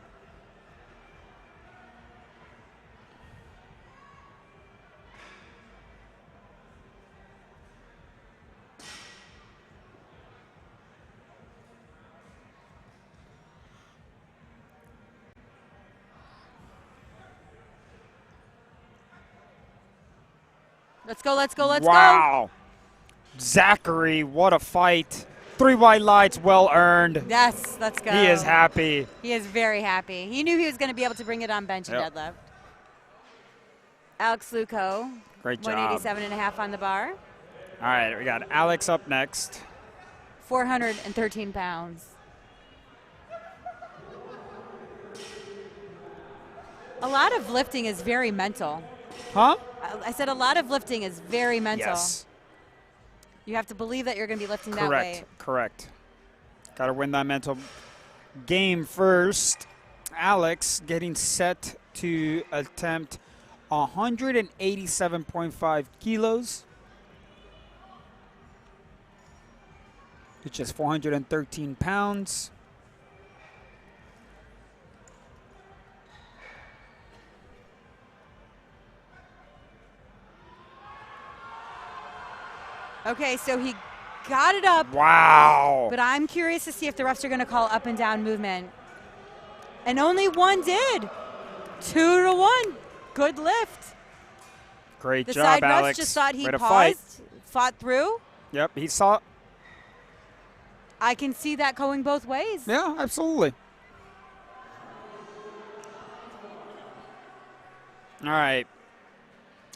Let's go, let's go, let's go. Wow. Zachary, what a fight. 3 white lights, well earned. Yes, let's go. He is happy. He is very happy. He knew he was going to be able to bring it on bench and deadlift. Alex Luco. Great job. 187.5 on the bar. All right, we got Alex up next. 413 pounds. A lot of lifting is very mental. Huh? I said a lot of lifting is very mental. Yes. You have to believe that you're going to be lifting that way. Correct. Got to win that mental game first. Alex getting set to attempt 187.5 kilos, which is 413 pounds. Okay, so he got it up. Wow. But I'm curious to see if the refs are going to call up and down movement. And only one did. 2-1. Good lift. Great the job, side Alex. refs just thought he Way to paused, fight. fought through. Yep, he saw. I can see that going both ways. Yeah, absolutely. All right.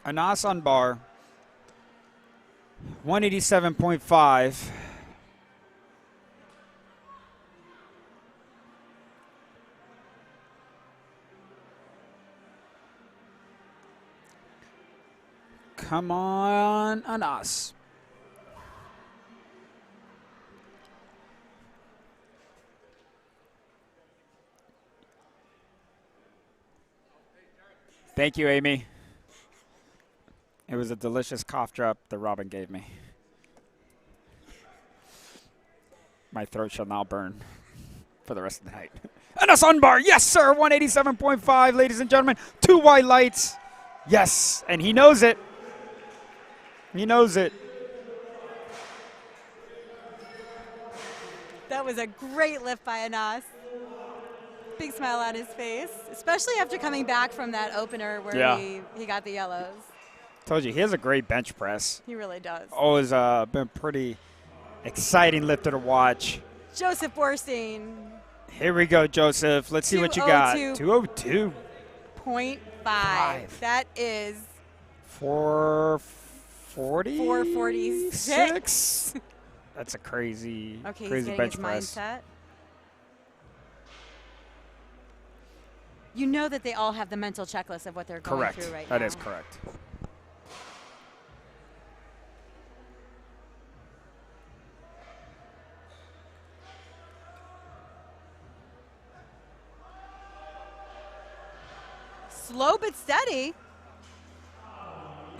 Anas on bar. 187.5. Come on, Anas. Thank you, Amy. It was a delicious cough drop that Robin gave me. My throat shall now burn for the rest of the night. And a sunbar, yes, sir, 187.5, ladies and gentlemen. 2 white lights, yes, and he knows it. He knows it. That was a great lift by Anas. Big smile on his face, especially after coming back from that opener where he got the yellows. Told you, he has a great bench press. He really does. Always been pretty exciting lifter to watch. Joseph Borstein. Here we go, Joseph. Let's see what you got. 202. 0.5. That is 440? 446. That's a crazy, okay, crazy he's getting bench his press. mindset. You know that they all have the mental checklist of what they're going through right now. That is correct. Slow but steady.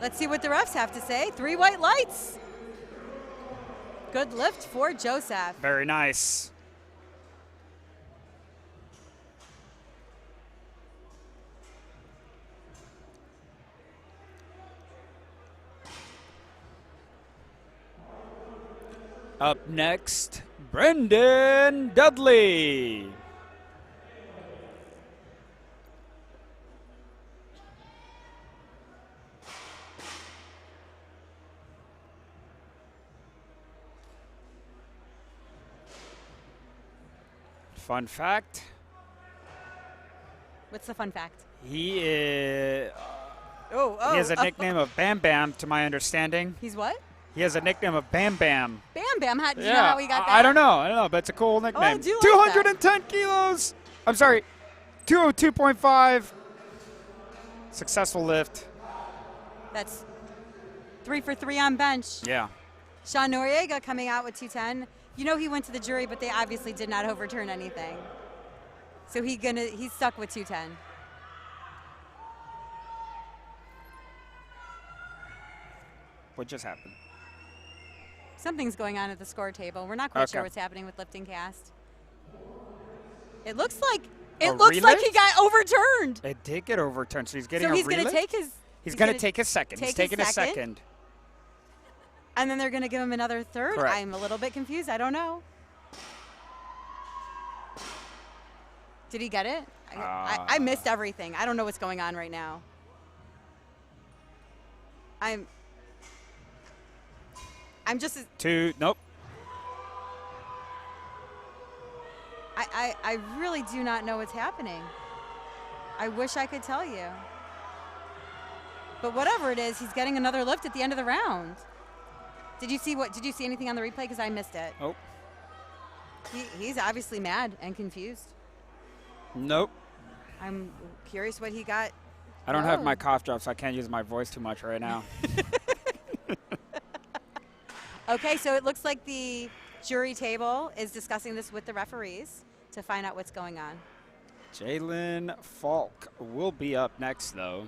Let's see what the refs have to say. 3 white lights. Good lift for Joseph. Very nice. Up next, Brendan Dudley. Fun fact. What's the fun fact? He is. He He has a nickname of Bam Bam, to my understanding. He's what? He has a nickname of Bam Bam. Bam Bam. Do you know how he got that? I don't know, but it's a cool nickname. I do like 210 kilos. I'm sorry, 202.5. Successful lift. That's 3 for 3 on bench. Yeah. Sean Noriega coming out with 210. You know he went to the jury, but they obviously did not overturn anything. So he's stuck with 210. What just happened? Something's going on at the score table. We're not quite sure what's happening with LiftingCast. It looks like he got overturned. It did get overturned, so he's getting so a he's relift? Going to take his. He's going to take his second. He's taking a second. And then they're going to give him another third. Correct. I'm a little bit confused. I don't know. Did he get it? I missed everything. I don't know what's going on right now. I'm just. Nope. I really do not know what's happening. I wish I could tell you. But whatever it is, he's getting another lift at the end of the round. Did you see anything on the replay? Because I missed it. Oh. He's obviously mad and confused. Nope. I'm curious what he got. I don't have my cough drop, so I can't use my voice too much right now. Okay, so it looks like the jury table is discussing this with the referees to find out what's going on. Jalen Falk will be up next, though.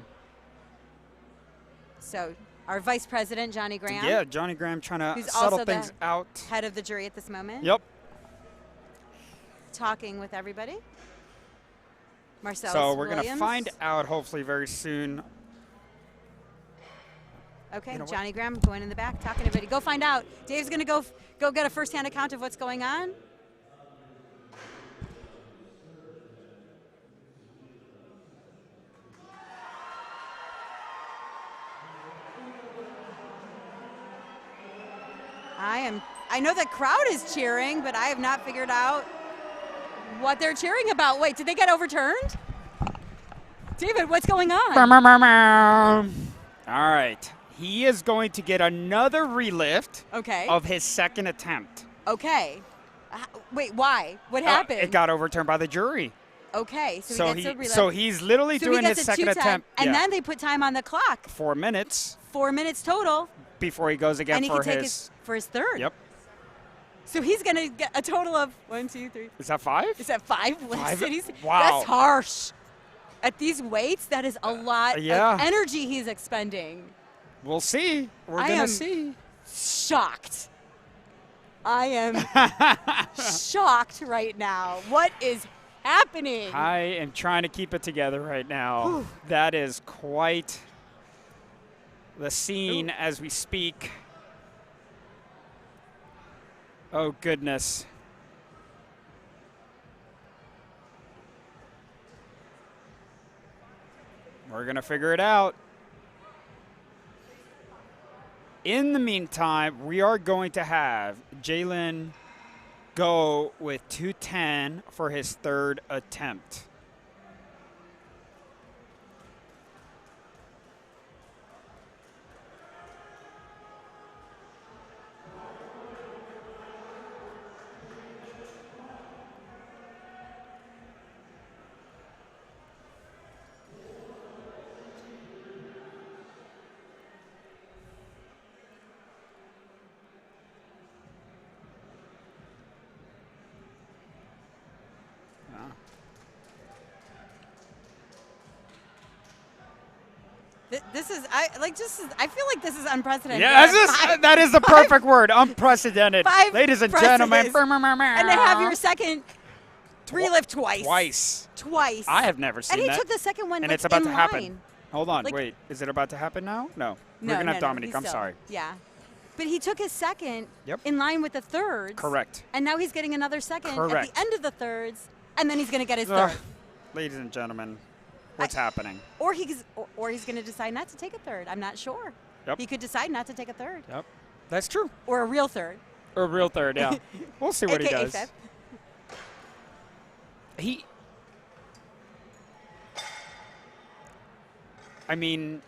So our vice president, Johnny Graham. Yeah, Johnny Graham trying to who's settle also things out. Head of the jury at this moment. Yep. Talking with everybody. Marcellus So we're going to Williams. find out hopefully very soon. Okay, you know Johnny Graham going in the back, talking to everybody. Go find out. Dave's going to go get a first-hand account of what's going on. I know the crowd is cheering, but I have not figured out what they're cheering about. Wait, did they get overturned? David, what's going on? All right. He is going to get another relift Okay. of his second attempt. Okay. Wait, why? What happened? It got overturned by the jury. Okay, so he gets a relift. So he's literally doing his second attempt. And then they put time on the clock. 4 minutes. 4 minutes total. Before he goes again and he for can take for his third. Yep. So he's going to get a total of 1, 2, 3. Is that 5? Is that 5 lifts? Wow. That's harsh. At these weights, that is a lot of energy he's expending. We'll see. We're going to see. Shocked. I am shocked right now. What is happening? I am trying to keep it together right now. That is quite the scene as we speak. Oh, goodness. We're going to figure it out. In the meantime, we are going to have Jalen go with 210 for his third attempt. This is I feel like this is unprecedented. Yeah, that is the perfect word, unprecedented. 5 Ladies and gentlemen. And to have your second relift twice. I have never seen that. And he took the second one and it's about to happen. line. Hold on, wait. Is it about to happen now? No. We're going to have Dominique. I'm sorry. Yeah. But he took his second Yep. in line with the thirds. Correct. And now he's getting another second Correct. at the end of the thirds, and then he's going to get his third. Ladies and gentlemen, what's happening? Or he's going to decide not to take a third. I'm not sure. Yep. He could decide not to take a third. Yep. That's true. Or a real third. Or a real third, yeah. We'll see what he does. fifth. I mean,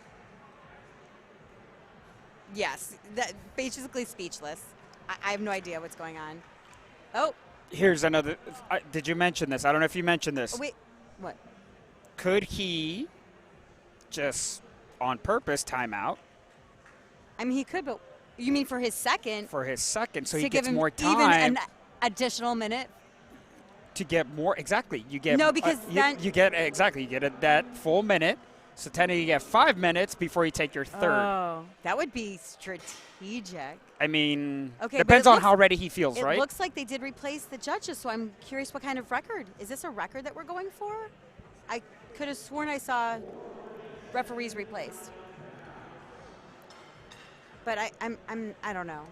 yes, that basically speechless. I have no idea what's going on. Oh. Here's another. Did you mention this? I don't know if you mentioned this. Oh, wait. What? Could he just on purpose time out? I mean, he could, but you mean for his second? For his second, so to he give gets him more time. Even an additional minute. To get more, exactly. You get no, because then you get exactly. You get that full minute. So technically, you get 5 minutes before you take your third. Oh, that would be strategic. I mean, okay, depends on how ready he feels, right? It looks like they did replace the judges, so I'm curious what kind of record. Is this a record that we're going for? I could have sworn I saw referees replaced. But I don't know.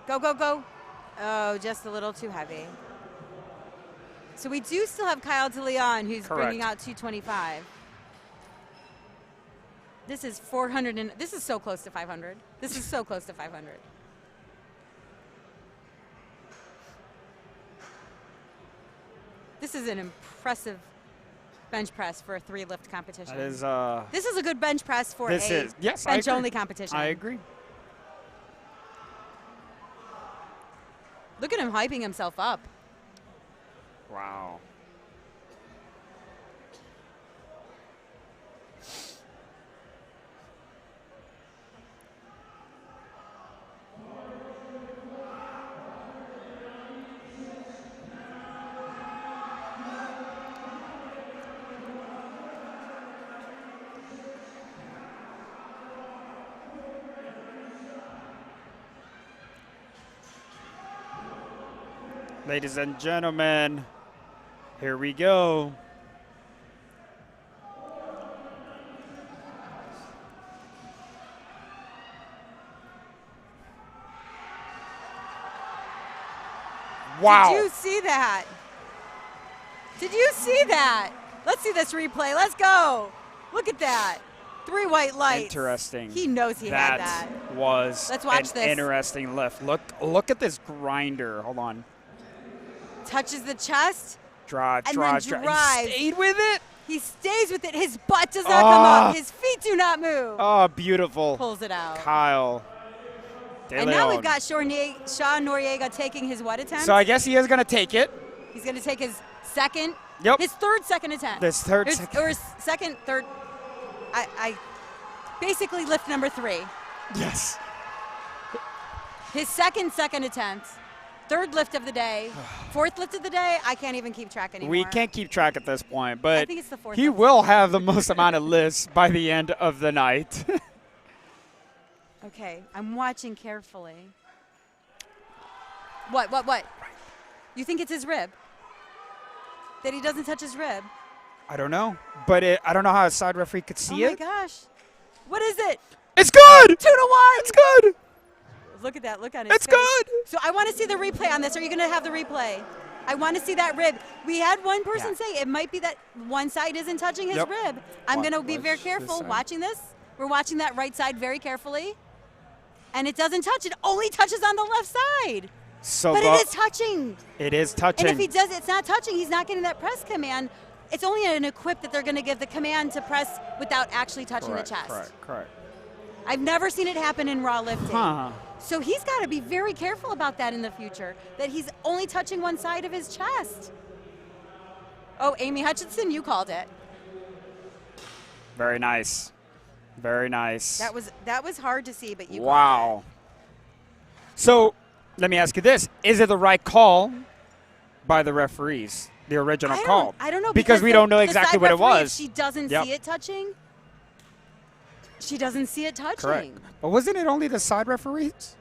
Go, go, go. Oh, just a little too heavy. So we do still have Kyle DeLeon, who's bringing out 225. This is 400, and this is so close to 500. This is so close to 500. This is an impressive bench press for a 3-lift competition. That is, this is a good bench press for a yes, bench-only competition. I agree. Look at him hyping himself up. Wow. Ladies and gentlemen, here we go. Wow. Did you see that? Did you see that? Let's see this replay. Let's go. Look at that. 3 white lights. Interesting. He knows he had that. That was Let's watch an interesting lift. Look at this grinder. Hold on. Touches the chest. Drives. He stayed with it. He stays with it. His butt does not come up. His feet do not move. Oh, beautiful. Pulls it out. Kyle. And now we've got Sean Noriega taking his what attempt? So I guess he is going to take it. He's going to take his second. Yep. His second attempt. His third. Or his second, third. I basically lift number 3. Yes. His second attempt. 3rd lift of the day. 4th lift of the day. I can't even keep track anymore. We can't keep track at this point, but I think it's the 4th. he will have the most amount of lifts by the end of the night. Okay, I'm watching carefully. What? You think it's his rib? That he doesn't touch his rib? I don't know, but I don't know how a side referee could see it. Oh my gosh. What is it? It's good! 2-1! It's good! Look at that. Look on his face. It's good! So I want to see the replay on this. Are you going to have the replay? I want to see that rib. We had one person say it might be that one side isn't touching his rib. I'm going to be very careful watching this. We're watching that right side very carefully. And it doesn't touch. It only touches on the left side. But it is touching. It is touching. And if he does, it's not touching. He's not getting that press command. It's only an equip that they're going to give the command to press without actually touching the chest. Correct. I've never seen it happen in raw lifting. Huh. So he's got to be very careful about that in the future, that he's only touching one side of his chest. Oh, Amy Hutchinson, you called it. Very nice. Very nice. That was hard to see, but you called it. So let me ask you this. Is it the right call by the referees, the original call. I don't know. Because we don't know exactly what it was. She doesn't see it touching. She doesn't see it touching. Correct. But wasn't it only the side referees?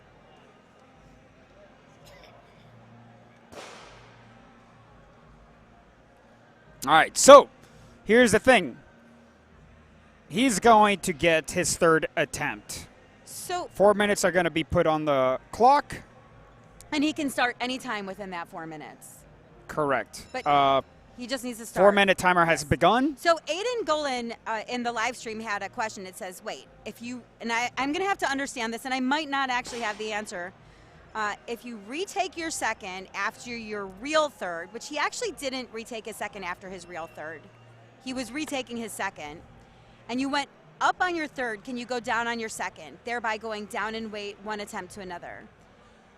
All right, so here's the thing. He's going to get his third attempt. So 4 minutes are going to be put on the clock. And he can start anytime within that 4 minutes. Correct. But he just needs to start. 4-minute timer has begun. So Aiden Golan in the live stream had a question. It says, wait, if you, and I'm going to have to understand this, and I might not actually have the answer. If you retake your second after your real third, which he actually didn't retake his second after his real third. He was retaking his second. And you went up on your third, can you go down on your second, thereby going down in weight one attempt to another?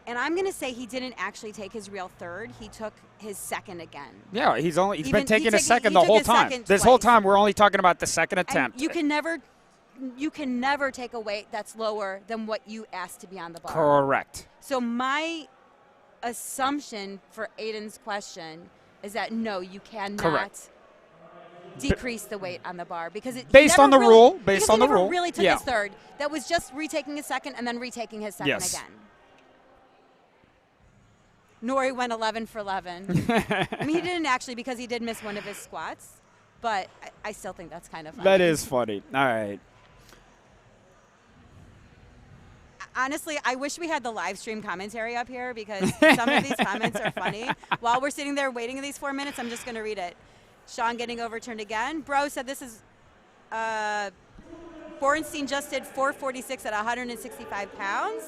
And I'm going to say he didn't actually take his real third. He took his second again. Yeah, he's been taking his second the whole time. This whole time we're only talking about the second attempt. And you can never take a weight that's lower than what you asked to be on the bar. Correct. So my assumption for Aiden's question is that no, you cannot decrease the weight on the bar because it based on the rule. Based on the rule, really took his third. That was just retaking his second and then retaking his second again. Nori went 11 for 11. I mean, he didn't actually because he did miss one of his squats, but I still think that's kind of funny. That is funny. All right. Honestly, I wish we had the live stream commentary up here because some of these comments are funny. While we're sitting there waiting these 4 minutes, I'm just going to read it. Sean getting overturned again. Bro said this is Borenstein just did 446 at 165 pounds.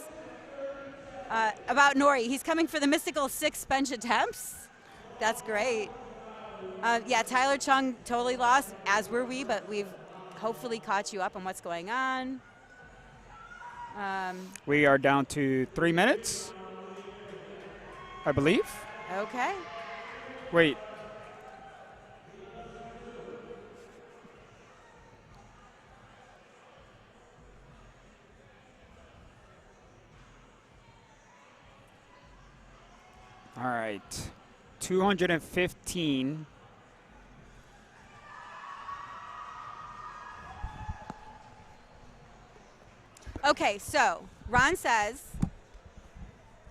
About Nori, he's coming for the mystical 6 bench attempts. That's great. Yeah, Tyler Chung totally lost, as were we, but we've hopefully caught you up on what's going on. We are down to 3 minutes, I believe. Okay. Wait. All right, 215. Okay, so Ron says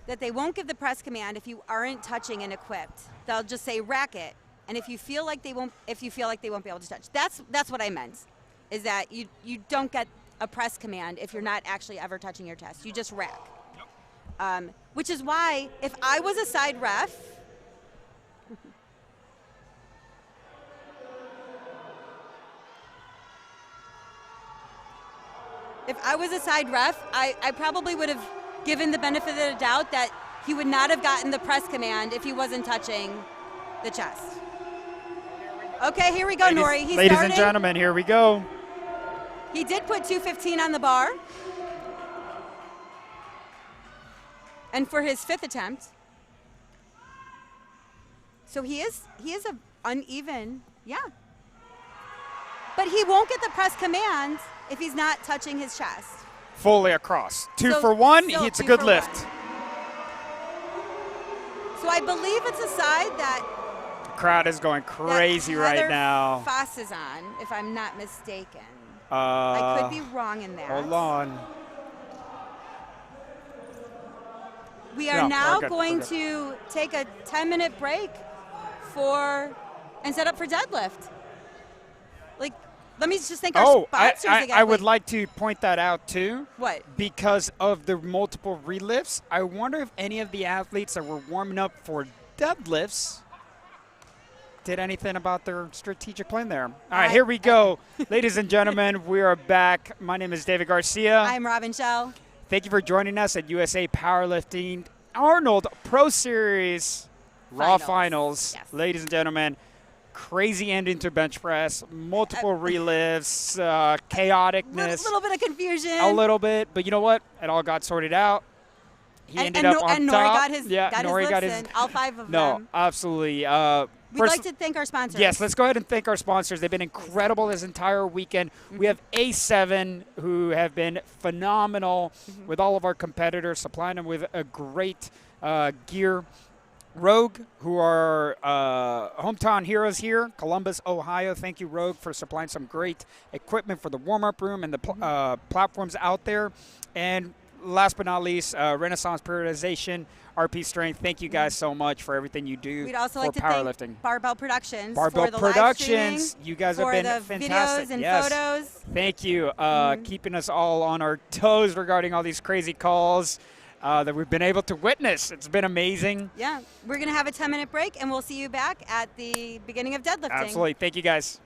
that they won't give the press command if you aren't touching and equipped. They'll just say rack it, and if you feel like they won't be able to touch. That's what I meant, is that you don't get a press command if you're not actually ever touching your chest. You just rack. Which is why, if I was a side ref, I probably would have given the benefit of the doubt that he would not have gotten the press command if he wasn't touching the chest. Okay, here we go, Nori. He's ladies starting. And gentlemen, here we go. He did put 215 on the bar. And for his 5th attempt, so he is a uneven, but he won't get the press command if he's not touching his chest. Fully across. 2 for 1, it's a good lift. So I believe it's a side that the crowd is going crazy right now. Foss is on, if I'm not mistaken. I could be wrong in that. Hold on. We are now going to take a 10-minute break and set up for deadlift. Like, let me just thank our sponsors again. I would like to point that out too. What? Because of the multiple relifts, I wonder if any of the athletes that were warming up for deadlifts did anything about their strategic plan there. All right, here we go. Ladies and gentlemen, we are back. My name is David Garcia. I'm Robin Schell. Thank you for joining us at USA Powerlifting Arnold Pro Series Raw Finals. Yes. Ladies and gentlemen, crazy ending to bench press, multiple relifts, chaoticness. A little bit of confusion. A little bit, but you know what? It all got sorted out. He ended up on top. And Nori got his his all 5 of them. No, absolutely. We'd like to thank our sponsors. Yes, let's go ahead and thank our sponsors. They've been incredible this entire weekend. Mm-hmm. We have A7, who have been phenomenal with all of our competitors, supplying them with a great gear. Rogue, who are hometown heroes here, Columbus, Ohio. Thank you, Rogue, for supplying some great equipment for the warm-up room and the platforms out there. And last but not least, Renaissance Periodization, RP Strength. Thank you guys so much for everything you do We'd also for like to powerlifting. thank Barbell Productions Barbell for the Productions, live you guys have for been the fantastic. videos and Yes. photos. Thank you, keeping us all on our toes regarding all these crazy calls that we've been able to witness. It's been amazing. Yeah, we're going to have a 10-minute break, and we'll see you back at the beginning of deadlifting. Absolutely. Thank you, guys.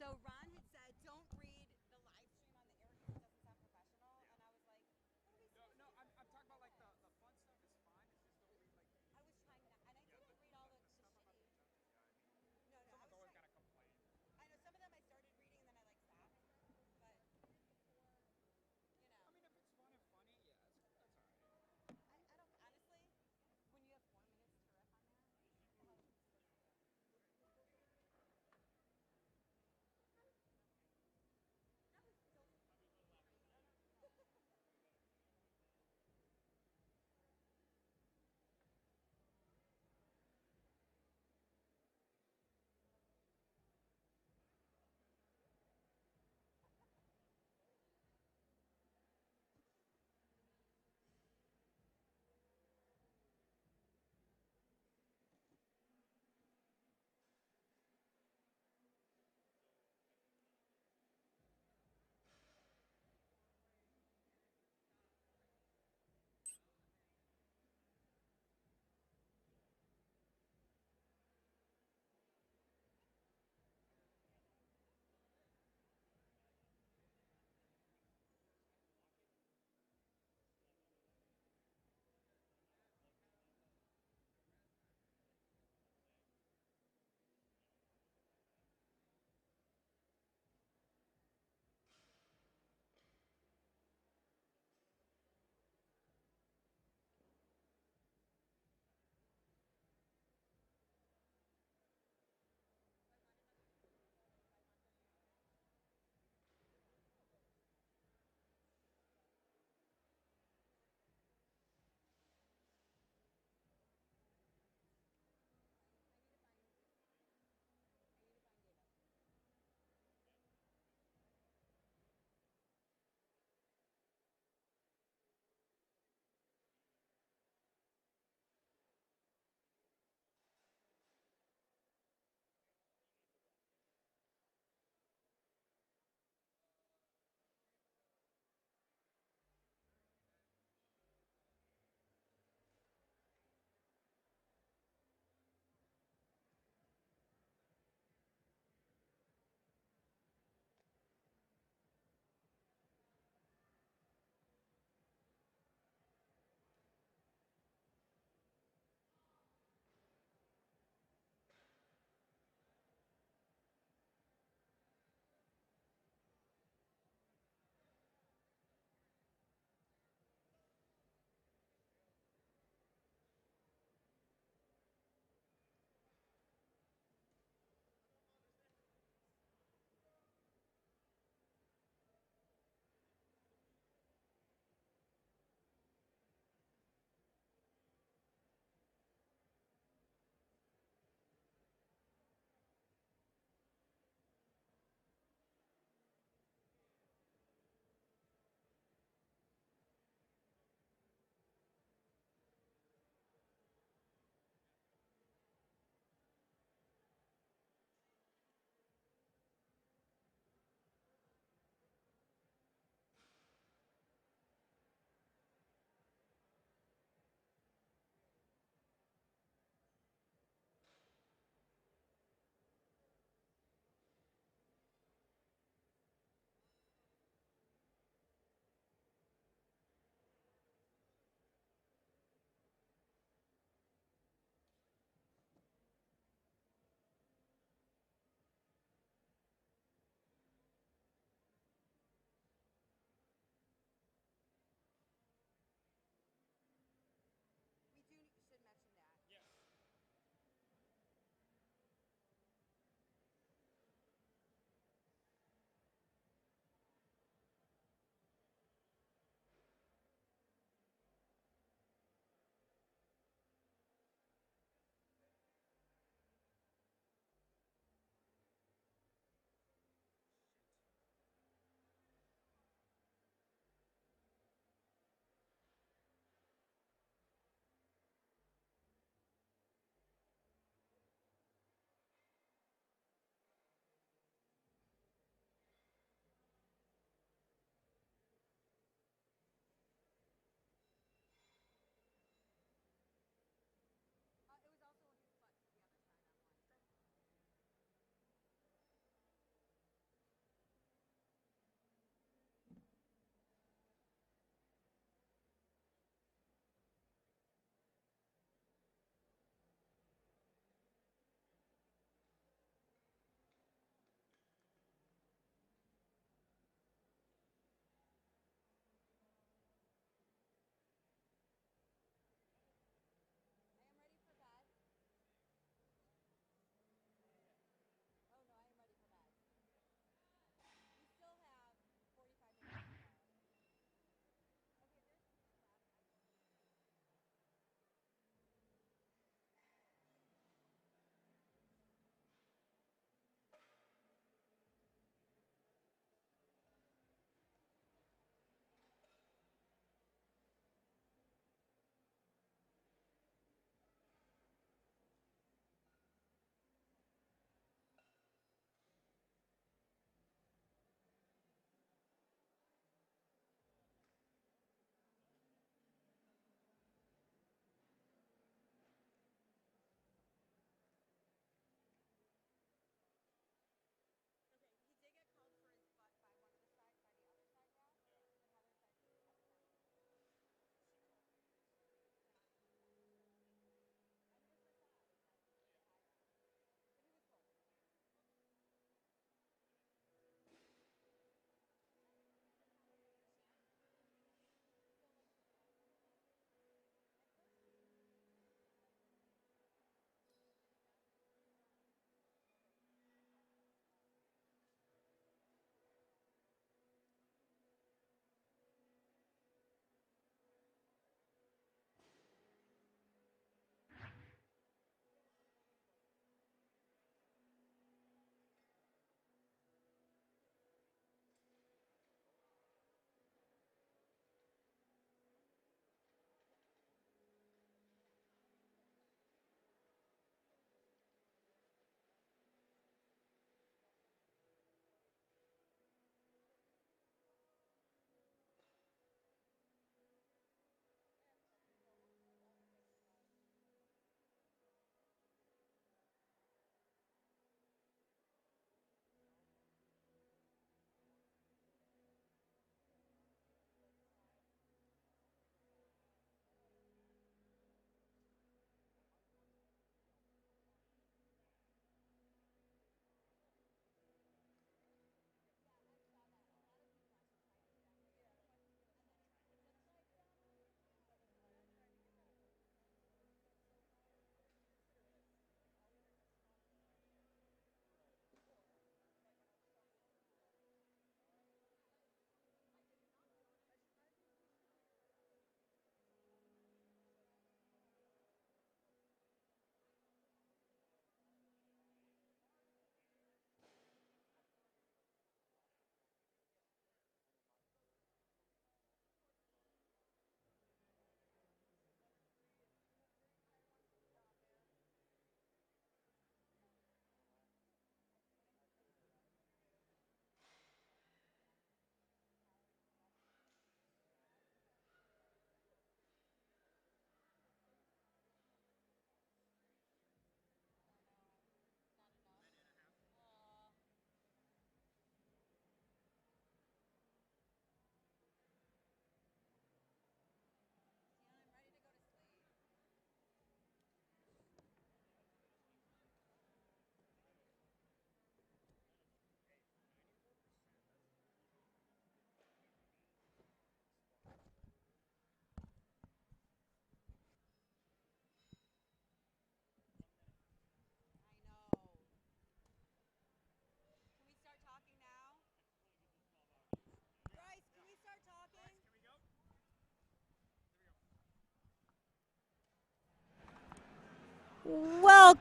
So Ron had said, don't read the live stream on the air because it doesn't sound professional. And I was like, what are we supposed to do? I'm talking about like the fun stuff is fine. It's just don't read like. I was trying that, and I didn't read all the shitty. No, I was trying. I know some of them I started reading and then I like stopped. But I mean, if it's fun and funny, yeah, that's all right. I don't honestly. When you have 4 minutes to riff on that,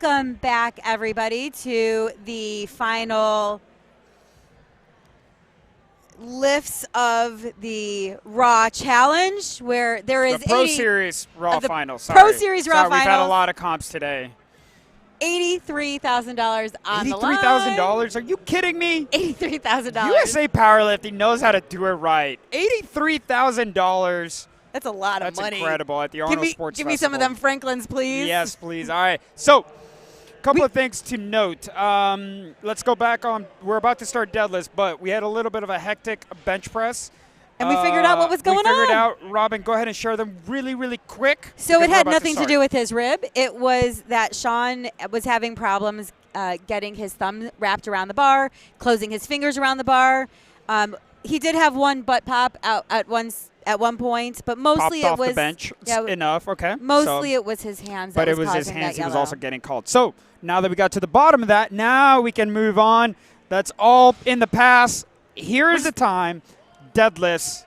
Welcome back, everybody, to the final lifts of the Raw Challenge, where there is the Pro Series Raw Finals. Pro Series Raw Finals. We've had a lot of comps today. $83,000 on the line. $83,000? Are you kidding me? $83,000. USA Powerlifting knows how to do it right. $83,000. That's a lot of money. That's incredible at the Arnold Sports Festival. Give me some of them Franklins, please. Yes, please. All right. So, a couple of things to note. Let's go back on. We're about to start deadlifts, but we had a little bit of a hectic bench press. And we figured out what was going on. We figured out. Robin, go ahead and share them really, really quick. So it had nothing to do with his rib. It was that Sean was having problems getting his thumb wrapped around the bar, closing his fingers around the bar. He did have one butt pop out at one point, but mostly Popped it was off the bench. Enough, okay. Mostly it was his hands. But it was his hands. He was also getting called. So now that we got to the bottom of that, now we can move on. That's all in the past. Here is the time. Deadlifts.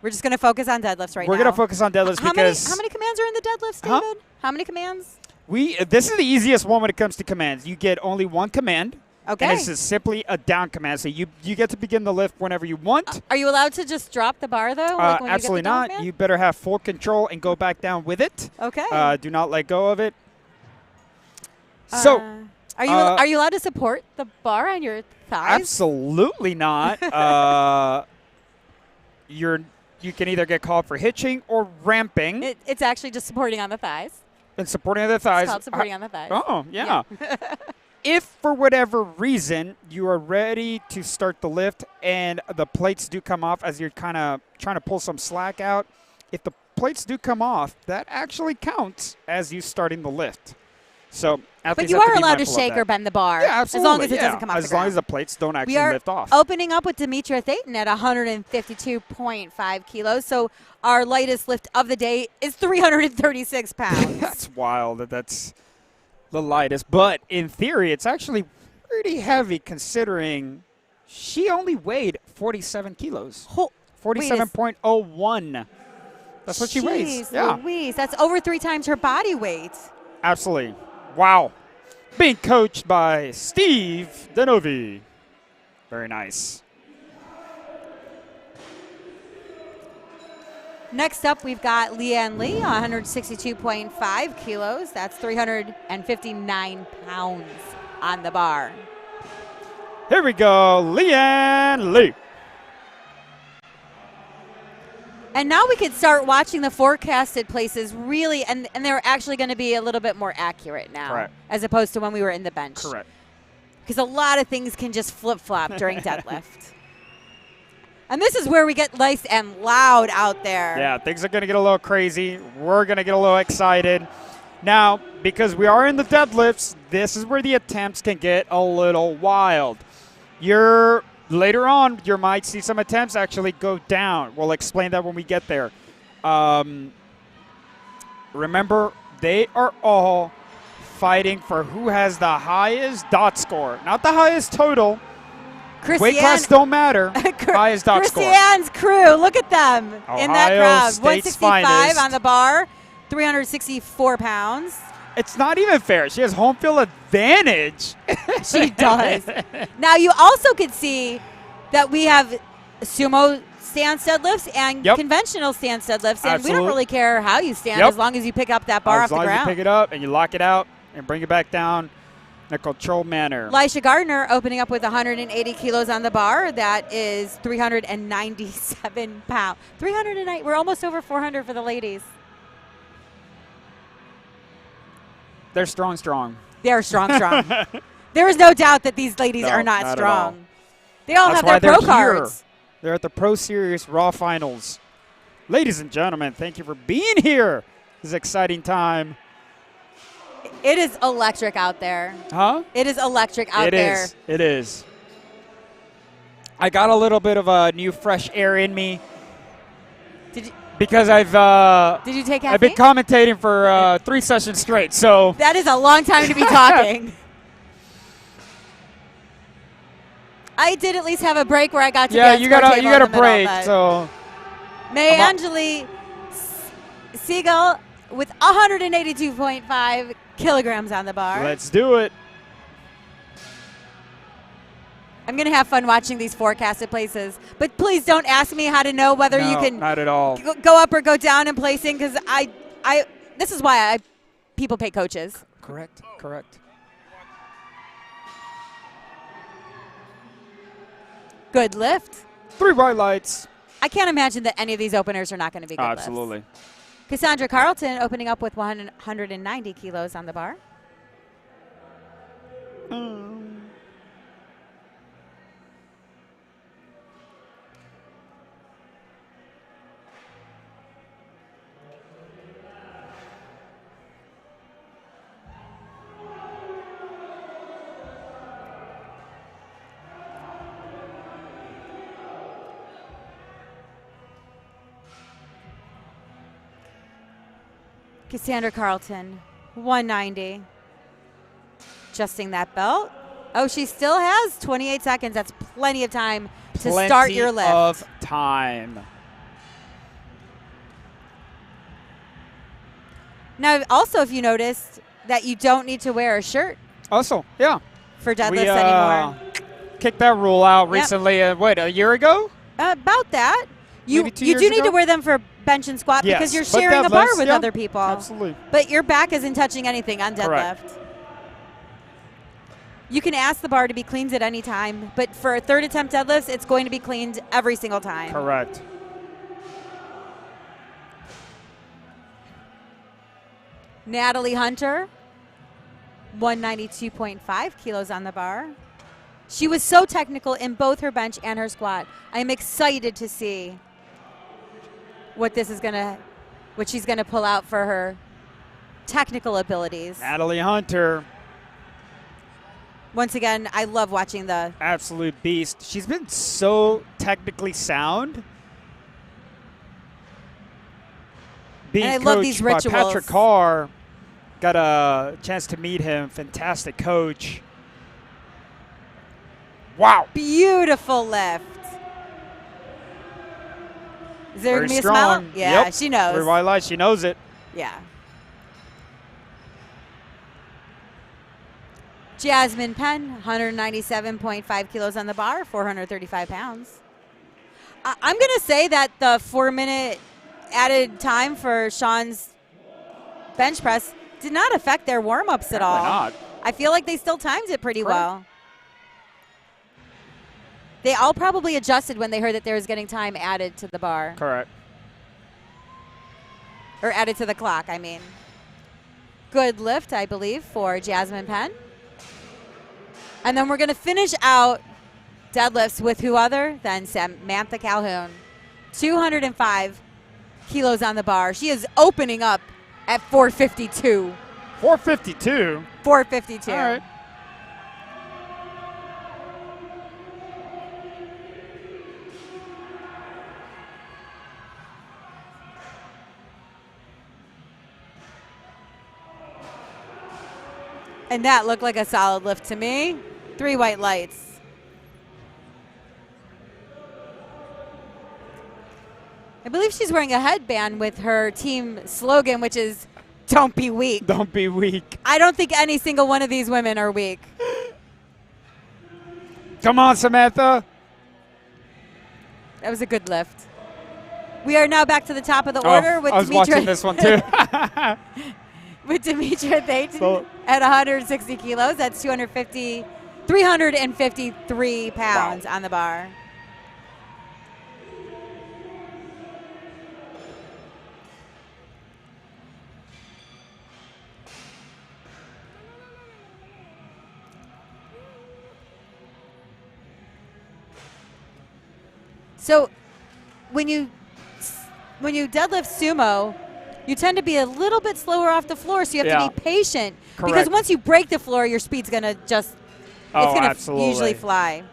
We're just going to focus on deadlifts right now. We're going to focus on deadlifts because how many commands are in the deadlifts, David? How many commands? This is the easiest one when it comes to commands. You get only one command. Okay. And this is simply a down command. So you get to begin the lift whenever you want. Are you allowed to just drop the bar, though? Absolutely not. You better have full control and go back down with it. Okay. Do not let go of it. So, are you allowed to support the bar on your thighs? Absolutely not. You can either get called for hitching or ramping. It's actually just supporting on the thighs. And supporting on the thighs. It's called supporting on the thighs. Oh, yeah. If for whatever reason you are ready to start the lift and the plates do come off as you're kind of trying to pull some slack out, if the plates do come off, that actually counts as you starting the lift. So, but you are allowed to shake or bend the bar. Yeah, absolutely. As long as it doesn't come off the ground. As long as the plates don't actually lift off. We are opening up with Demetria Thayton at 152.5 kilos. So our lightest lift of the day is 336 pounds. That's wild that that's the lightest. But in theory, it's actually pretty heavy considering she only weighed 47 kilos. 47.01. That's what she weighs. Yeah. Louise, that's over 3 times her body weight. Absolutely. Wow. Being coached by Steve Denovi. Very nice. Next up, we've got Leanne Lee, 162.5 kilos. That's 359 pounds on the bar. Here we go, Leanne Lee. And now we can start watching the forecasted places really, and they're actually going to be a little bit more accurate now. Correct. As opposed to when we were in the bench. Correct. Because a lot of things can just flip-flop during deadlift. And this is where we get nice and loud out there. Yeah, things are going to get a little crazy. We're going to get a little excited. Now, because we are in the deadlifts, this is where the attempts can get a little wild. Later on, you might see some attempts actually go down. We'll explain that when we get there. Remember, they are all fighting for who has the highest dot score. Not the highest total. Weight class don't matter. Highest dot score. Christiane's crew, look at them in that crowd. State's 165 finest. on the bar, 364 pounds. It's not even fair. She has home field advantage. She does. Now, you also could see that we have sumo stance deadlifts and conventional stance deadlifts. And we don't really care how you stand as long as you pick up that bar off the ground. As long as you pick it up and you lock it out and bring it back down in a controlled manner. Lisha Gardner opening up with 180 kilos on the bar. That is 397 pounds. 309. We're almost over 400 for the ladies. They're strong. They're strong. There is no doubt that these ladies are not strong. They all have their pro cards. They're at the Pro Series Raw Finals. Ladies and gentlemen, thank you for being here. This is an exciting time. It is electric out there. Huh? It is electric out there. It is. I got a little bit of a new fresh air in me. Because Did you take caffeine? I've been commentating for 3 sessions straight, so. That is a long time to be talking. I did at least have a break where I got to get you got a break, so. May Angeli Siegel with 182.5 kilograms on the bar. Let's do it. I'm going to have fun watching these forecasted places. But please don't ask me how to know whether you can not at all. Go up or go down in placing, because this is why people pay coaches. Correct. Good lift. 3 white lights. I can't imagine that any of these openers are not going to be good lifts. Absolutely. Cassandra Carlton opening up with 190 kilos on the bar. Cassandra Carlton, 190. Adjusting that belt. Oh, she still has 28 seconds. That's plenty of time to start your lift. Plenty of time. Now, also, if you noticed that you don't need to wear a shirt. Also, yeah. For deadlifts anymore. Kicked that rule out recently. A year ago? About that. You Maybe 2 years do need ago? to wear them for bench and squat because you're but sharing a bar deadlifts, with other people. Absolutely. But your back isn't touching anything on deadlift. Correct. You can ask the bar to be cleaned at any time, but for a third attempt deadlifts, it's going to be cleaned every single time. Correct. Natalie Hunter, 192.5 kilos on the bar. She was so technical in both her bench and her squat. I'm excited to see what she's gonna pull out for her technical abilities. Natalie Hunter. Once again, I love watching the absolute beast. She's been so technically sound. Being and I coached love these by rituals. Patrick Carr. Got a chance to meet him. Fantastic coach. Wow. Beautiful lift. Is there going to be a smile? Yeah, yep. She knows. For white light, she knows it. Yeah. Jasmine Penn, 197.5 kilos on the bar, 435 pounds. I'm going to say that the 4-minute added time for Sean's bench press did not affect their warm-ups at all. Not. I feel like they still timed it pretty well. They all probably adjusted when they heard that there was getting time added to the bar. Correct. Or added to the clock, I mean. Good lift, I believe, for Jasmine Penn. And then we're going to finish out deadlifts with who other than Samantha Calhoun. 205 kilos on the bar. She is opening up at 452. 452? 452. All right. And that looked like a solid lift to me. 3 white lights. I believe she's wearing a headband with her team slogan, which is, "Don't be weak." Don't be weak. I don't think any single one of these women are weak. Come on, Samantha. That was a good lift. We are now back to the top of the order with I was watching this one too. With Demetra Thayton at 160 kilos. That's 353 pounds on the bar. So when you deadlift sumo, you tend to be a little bit slower off the floor, so you have to be patient. Correct. Because once you break the floor, your speed's going to just, it's going to usually fly.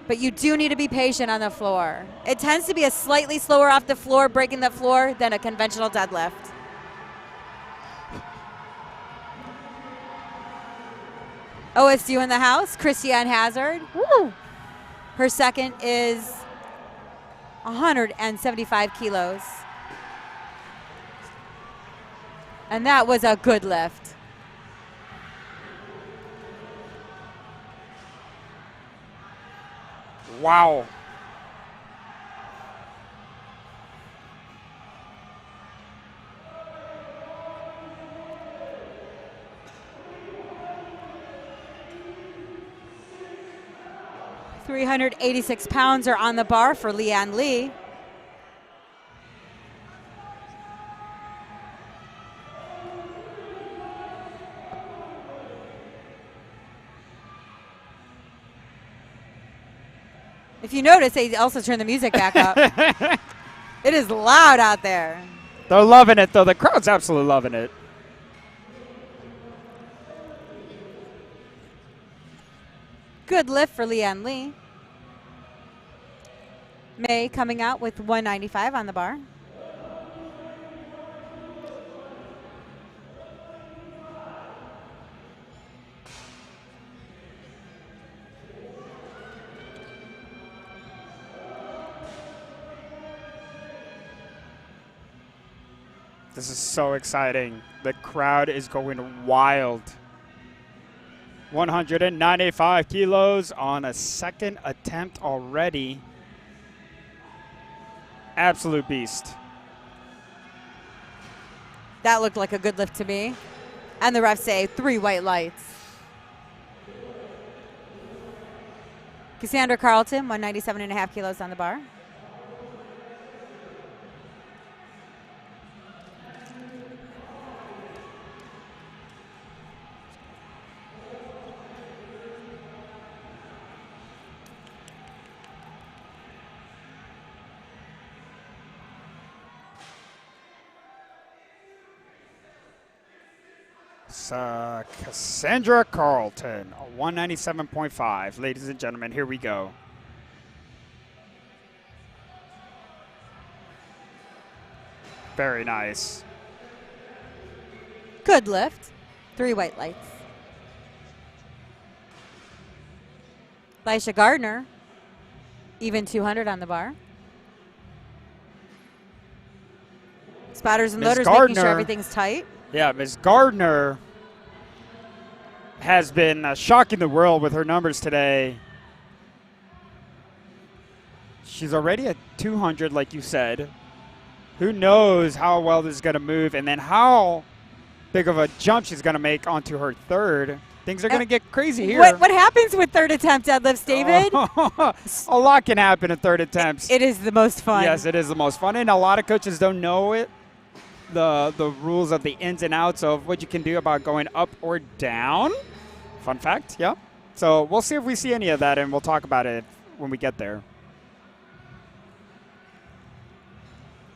But you do need to be patient on the floor. It tends to be a slightly slower off the floor, breaking the floor, than a conventional deadlift. OSU in the house, Christiane Hazard. Woo! Her second is 175 kilos. And that was a good lift. Wow. £386 are on the bar for Leanne Lee. If you notice, they also turned the music back up. It is loud out there. They're loving it, though. The crowd's absolutely loving it. Good lift for Leanne Lee. May coming out with 195 on the bar. This is so exciting. The crowd is going wild. 195 kilos on a second attempt already. Absolute beast. That looked like a good lift to me. And the refs say 3 white lights. Cassandra Carlton, 197.5 kilos on the bar. Cassandra Carlton, 197.5. Ladies and gentlemen, here we go. Very nice. Good lift. 3 white lights. Lisha Gardner, even 200 on the bar. Spotters and loaders making sure everything's tight. Yeah, Ms. Gardner has been shocking the world with her numbers today. She's already at 200, like you said. Who knows how well this is going to move and then how big of a jump she's going to make onto her third. Things are going to get crazy here. What happens with third attempt deadlifts, David? A lot can happen at third attempts. It is the most fun. Yes, it is the most fun, and a lot of coaches don't know it. The rules of the ins and outs of what you can do about going up or down. Fun fact, yeah. So we'll see if we see any of that, and we'll talk about it when we get there.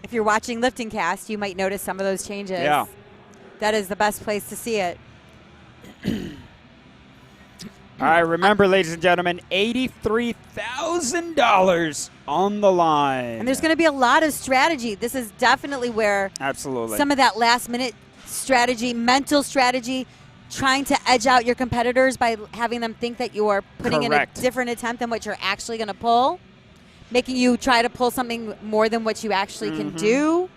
If you're watching LiftingCast, you might notice some of those changes. Yeah. That is the best place to see it. All right, remember, ladies and gentlemen, $83,000 on the line. And there's going to be a lot of strategy. This is definitely where some of that last-minute strategy, mental strategy, trying to edge out your competitors by having them think that you are putting in a different attempt than what you're actually going to pull, making you try to pull something more than what you actually can do.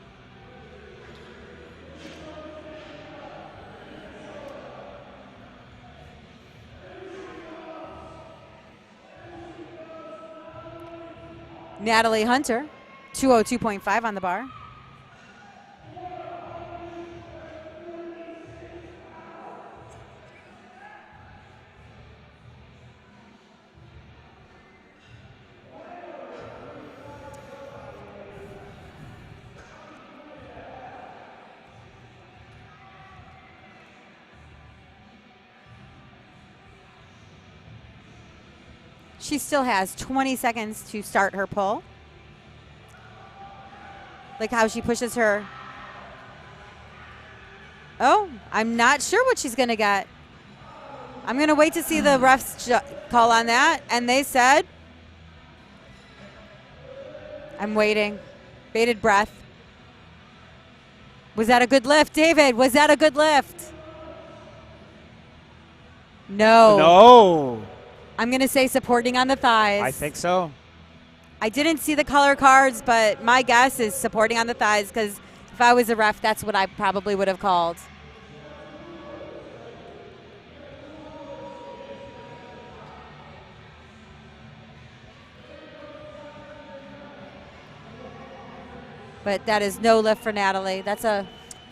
Natalie Hunter, 202.5 on the bar. She still has 20 seconds to start her pull. Like how she pushes her. Oh, I'm not sure what she's going to get. I'm going to wait to see the refs call on that. And they said, I'm waiting. Bated breath. Was that a good lift, David? Was that a good lift? No. No. I'm going to say supporting on the thighs. I think so. I didn't see the color cards, but my guess is supporting on the thighs because If I was a ref, that's what I probably would have called. But that is no lift for Natalie. That's a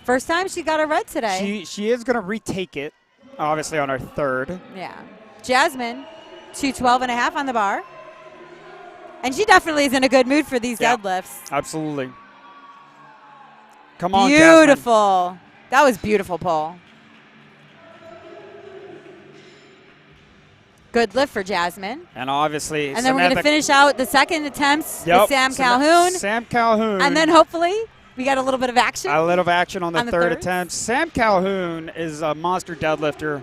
first time she got a red today. She is going to retake it, obviously, on her third. Yeah. Jasmine, 212.5 on the bar. And she definitely is in a good mood for these deadlifts. Absolutely. Come on, beautiful. Jasmine. That was beautiful, Paul. Good lift for Jasmine. And obviously, and then we're going to finish out the second attempts with Sam Calhoun. Sam Calhoun. And then hopefully we got a little bit of action. A little action on the third attempt. Sam Calhoun is a monster deadlifter.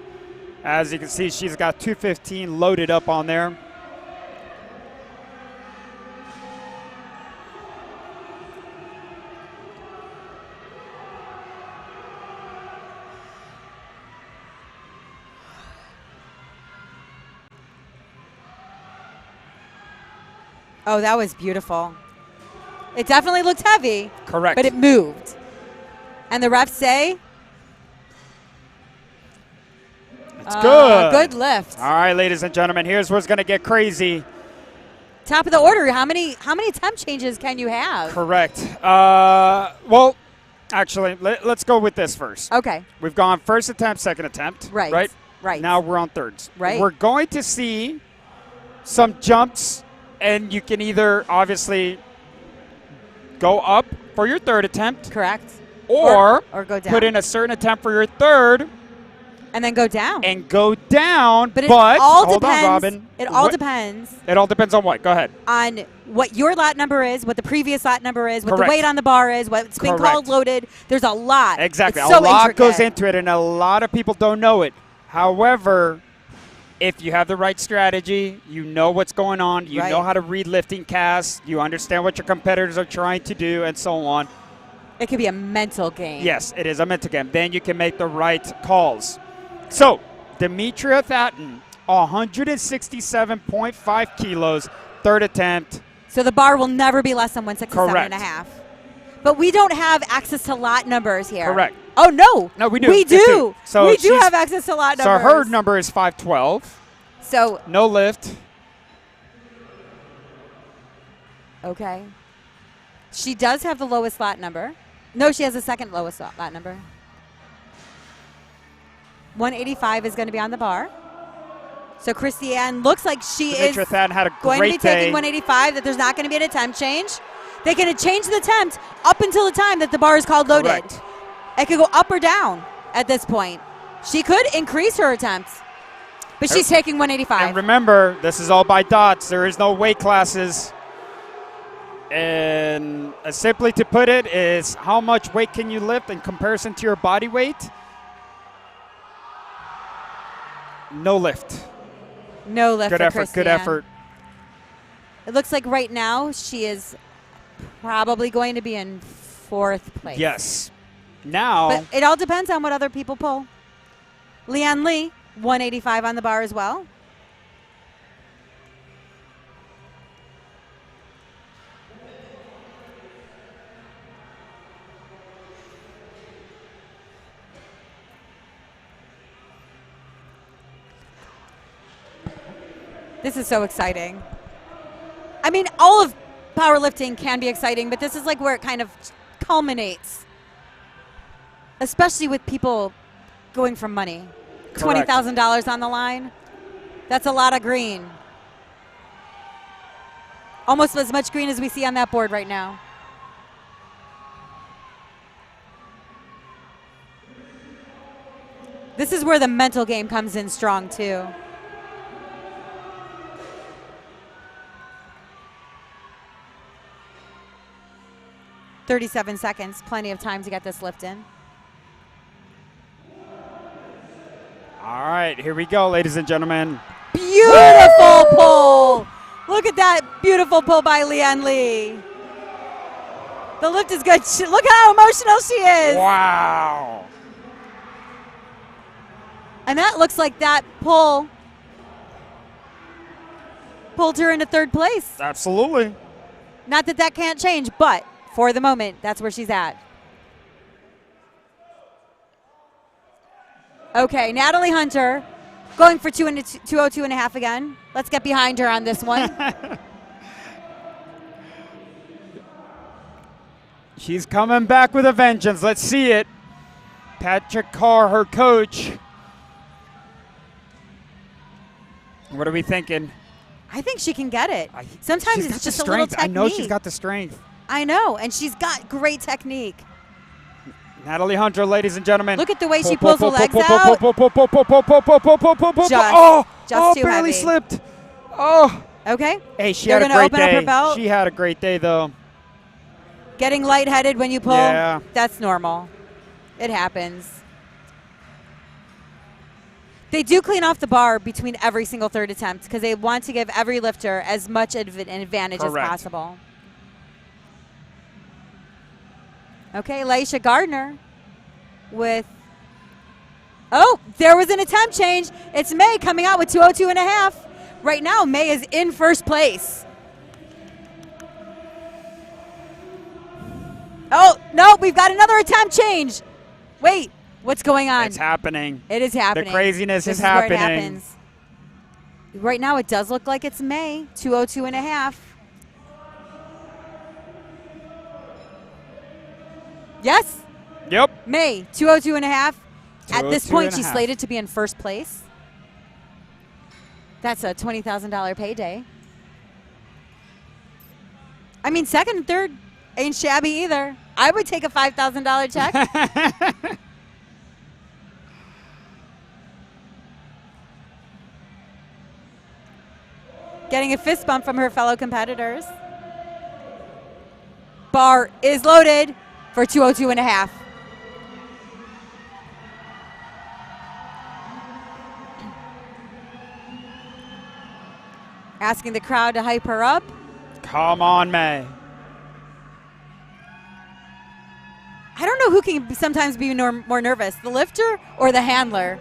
As you can see, she's got 215 loaded up on there. Oh, that was beautiful. It definitely looked heavy. Correct. But it moved. And the refs say? It's good. Good lift. All right, ladies and gentlemen, here's where it's going to get crazy. Top of the order, how many temp changes can you have? Correct. Well, actually, let's go with this first. Okay. We've gone first attempt, second attempt. Right. Now we're on thirds. Right. We're going to see some jumps. And you can either obviously go up for your third attempt. Correct. Or go down. Put in a certain attempt for your third. And then go down. And go down. But it all hold depends. on, Robin. It all depends. It all depends on what? Go ahead. On what your lot number is, what the previous lot number is, what Correct. the weight on the bar is, what's been called loaded. There's a lot. Exactly. It's a so lot intricate. goes into it, and a lot of people don't know it. However, if you have the right strategy, you know what's going on, you know how to read LiftingCast, you understand what your competitors are trying to do, and so on. It could be a mental game. Yes, it is a mental game. Then you can make the right calls. So, Demetria Thatton, 167.5 kilos, third attempt. So the bar will never be less than 167.5. Correct. But we don't have access to lot numbers here. Correct. Oh, no. No, we do. We do. So we do have access to lot numbers. So her number is 512. So no lift. Okay. She does have the lowest lot number. No, she has the second lowest lot number. 185 is going to be on the bar. So Christiane looks like she is had a going to be day. taking 185, that there's not going to be an attempt change. They can change the attempt up until the time that the bar is called loaded. Correct. It could go up or down at this point. She could increase her attempts, but she's taking 185. And remember, this is all by dots. There is no weight classes. And simply to put it is how much weight can you lift in comparison to your body weight? No lift. No lift. Good effort. Good effort. It looks like right now she is probably going to be in fourth place. Yes. Now. But it all depends on what other people pull. Leanne Lee, 185 on the bar as well. This is so exciting. I mean, all of powerlifting can be exciting, but this is like where it kind of culminates. Especially with people going for money. $20,000 on the line. That's a lot of green. Almost as much green as we see on that board right now. This is where the mental game comes in strong too. "37 seconds, plenty of time to get this lift in." All right, here we go, ladies and gentlemen. Beautiful pull. Look at that beautiful pull by Leanne Lee. The lift is good. Look at how emotional she is. Wow. And that looks like that pull pulled her into third place. Absolutely. Not that that can't change, but for the moment, that's where she's at. Okay, Natalie Hunter going for 202.5 again. Let's get behind her on this one. She's coming back with a vengeance. Let's see it. Patrick Carr, her coach. What are we thinking? I think she can get it. Sometimes it's just a little technique. I know she's got the strength. I know, and she's got great technique. Natalie Hunter, ladies and gentlemen. Look at the way she pulls her legs out. Just too barely heavy. slipped. Oh. Okay. Hey, she had a great day. She had a great day, though. Getting lightheaded when you pull, that's normal. It happens. They do clean off the bar between every single third attempt because they want to give every lifter as much an advantage as possible. Okay, Laisha Gardner with, there was an attempt change. It's May coming out with 202.5. Right now, May is in first place. Oh, no, we've got another attempt change. Wait, what's going on? It's happening. It is happening. The craziness this is happening. Where it happens. Right now, it does look like it's May, 202.5. Yes. Yep. May, 202.5. At this point, 202.5. she's slated to be in first place. That's a $20,000 payday. I mean, second and third ain't shabby either. I would take a $5,000 check. Getting a fist bump from her fellow competitors. Bar is loaded for 202.5. Asking the crowd to hype her up. Come on, May. I don't know who can sometimes be more nervous, the lifter or the handler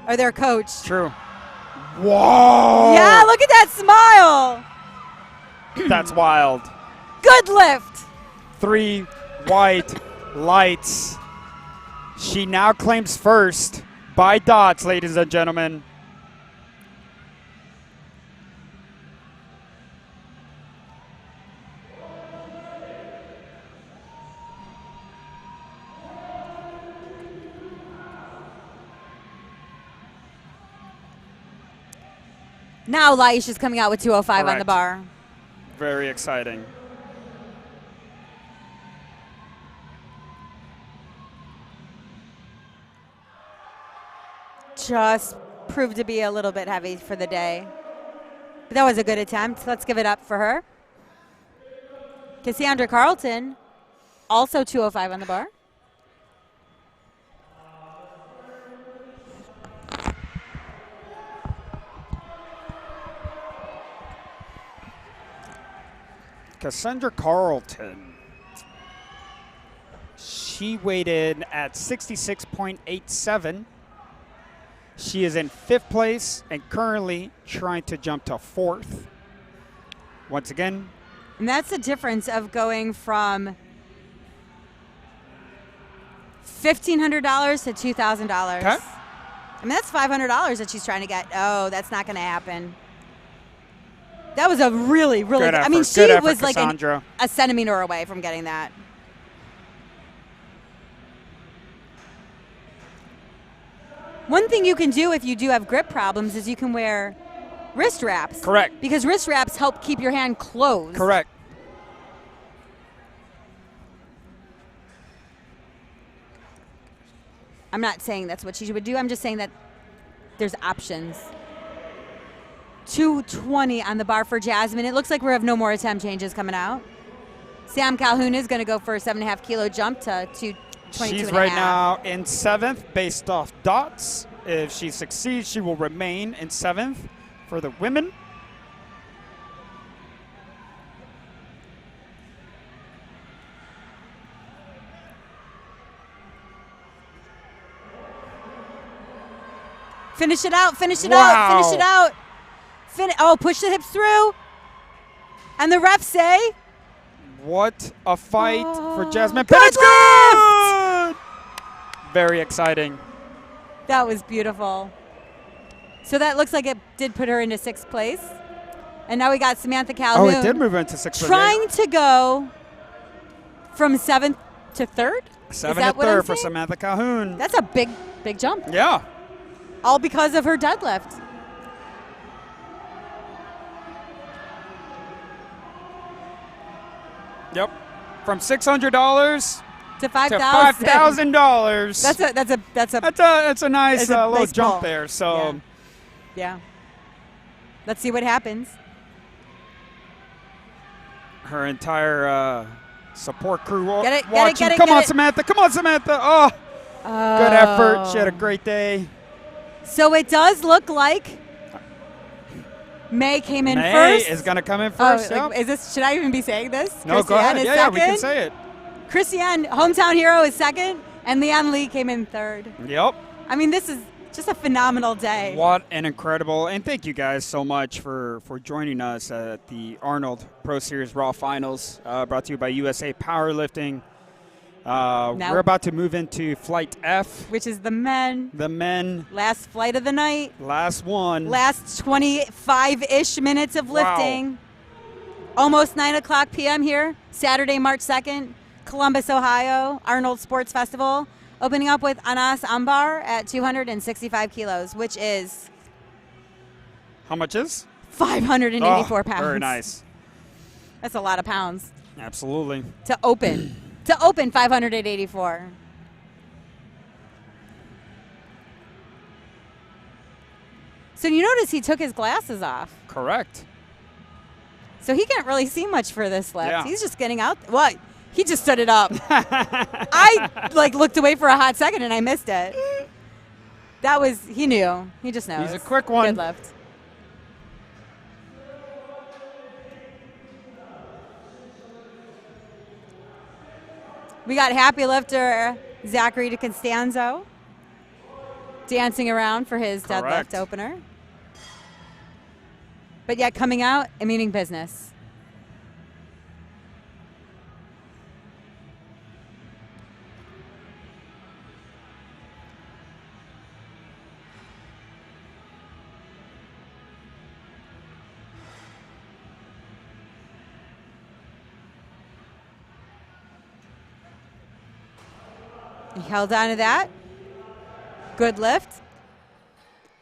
or their coach. True. Whoa. Yeah, look at that smile. That's wild. Good lift. 3 white lights. She now claims first by dots, ladies and gentlemen. Now Laisha's coming out with 205 on the bar. Very exciting. Just proved to be a little bit heavy for the day. But that was a good attempt. Let's give it up for her. Cassandra Carlton, also 205 on the bar. Cassandra Carlton. She weighed in at 66.87. She is in 5th place and currently trying to jump to 4th. Once again. And that's the difference of going from $1,500 to $2,000. Okay. I mean, that's $500 that she's trying to get. Oh, that's not going to happen. That was a really, really good effort. I mean, she was like a centimeter away from getting that. One thing you can do if you do have grip problems is you can wear wrist wraps. Correct. Because wrist wraps help keep your hand closed. Correct. I'm not saying that's what she would do. I'm just saying that there's options. 220 on the bar for Jasmine. It looks like we have no more attempt changes coming out. Sam Calhoun is going to go for a 7.5 kilo jump to 222. She's right now in 7th based off dots. If she succeeds, she will remain in 7th for the women. Finish it out, finish it out, finish it out. Push the hips through. And the refs say, what a fight for Jasmine. Good lift! Very exciting. That was beautiful. So that looks like it did put her into 6th place. And now we got Samantha Calhoun. Oh, it did move into 6th place. Trying to go from 7th to 3rd? 7th to 3rd for Samantha Calhoun. That's a big jump. Yeah. All because of her deadlift. Yep. From $600 to $5,000. That's a nice little jump pull. there. So yeah. Let's see what happens. Her entire support crew watching. Get it, Come on, Samantha. Come on, Samantha. Oh, good effort. She had a great day. So it does look like May came in first. May is going to come in first. Yep. Is this? Should I even be saying this? No, go ahead. Yeah, we can say it. Christiane, hometown hero, is 2nd, and Leanne Lee came in 3rd. Yep. I mean, this is just a phenomenal day. What an incredible, and thank you guys so much for joining us at the Arnold Pro Series Raw Finals, brought to you by USA Powerlifting. We're about to move into Flight F. Which is the men. The men. Last flight of the night. Last one. Last 25-ish minutes of lifting. Wow. Almost 9 o'clock p.m. here. Saturday, March 2nd. Columbus, Ohio. Arnold Sports Festival. Opening up with Anas Ambar at 265 kilos, which is... How much is? 584 pounds. Very nice. That's a lot of pounds. Absolutely. To open. To open 584. So you notice he took his glasses off. Correct. So he can't really see much for this lift. Yeah. He's just getting out. What? He just stood it up. I looked away for a hot second and I missed it. That was, he knew. He just knows. He's a quick one. Good lift. We got happy lifter Zachary DeCostanzo dancing around for his Correct. deadlift opener. But yet coming out and meaning business. He held on to that. Good lift.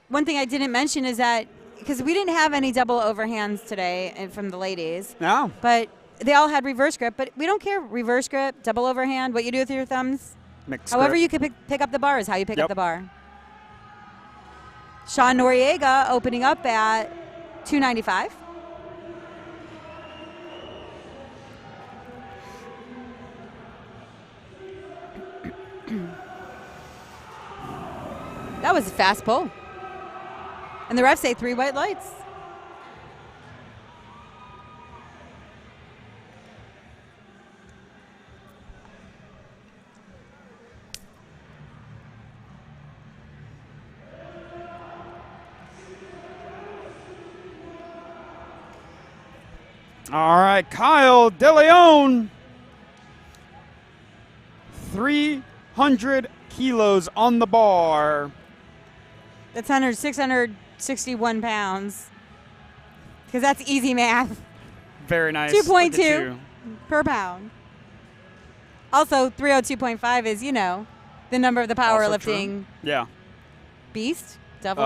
One thing I didn't mention is that, because we didn't have any double overhands today from the ladies. No. But they all had reverse grip. But we don't care reverse grip, double overhand, what you do with your thumbs. Mixed However grip. you can pick up the bar is how you pick up the bar. Sean Noriega opening up at 295. That was a fast pull. And the refs say 3 white lights. All right, Kyle DeLeon. 300 kilos on the bar. That's 661 pounds. Because that's easy math. Very nice. 2.2 per pound. Also, 302.5 is, the number of the powerlifting beast, devil,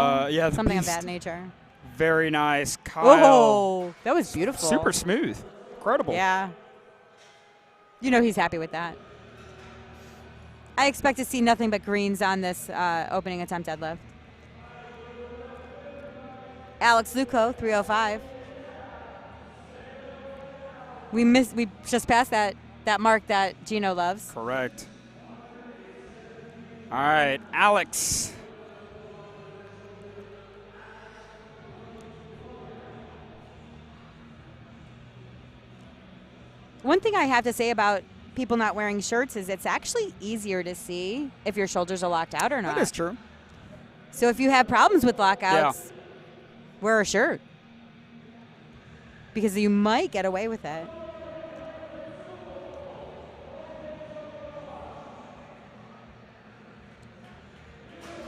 something of that nature. Very nice. Kyle. Whoa, that was beautiful. Super smooth. Incredible. Yeah. He's happy with that. I expect to see nothing but greens on this opening attempt deadlift. Alex Luco, 305. We just passed that mark that Gino loves. Correct. All right, Alex. One thing I have to say about people not wearing shirts is it's actually easier to see if your shoulders are locked out or not. That is true. So if you have problems with lockouts, wear a shirt. Because you might get away with it.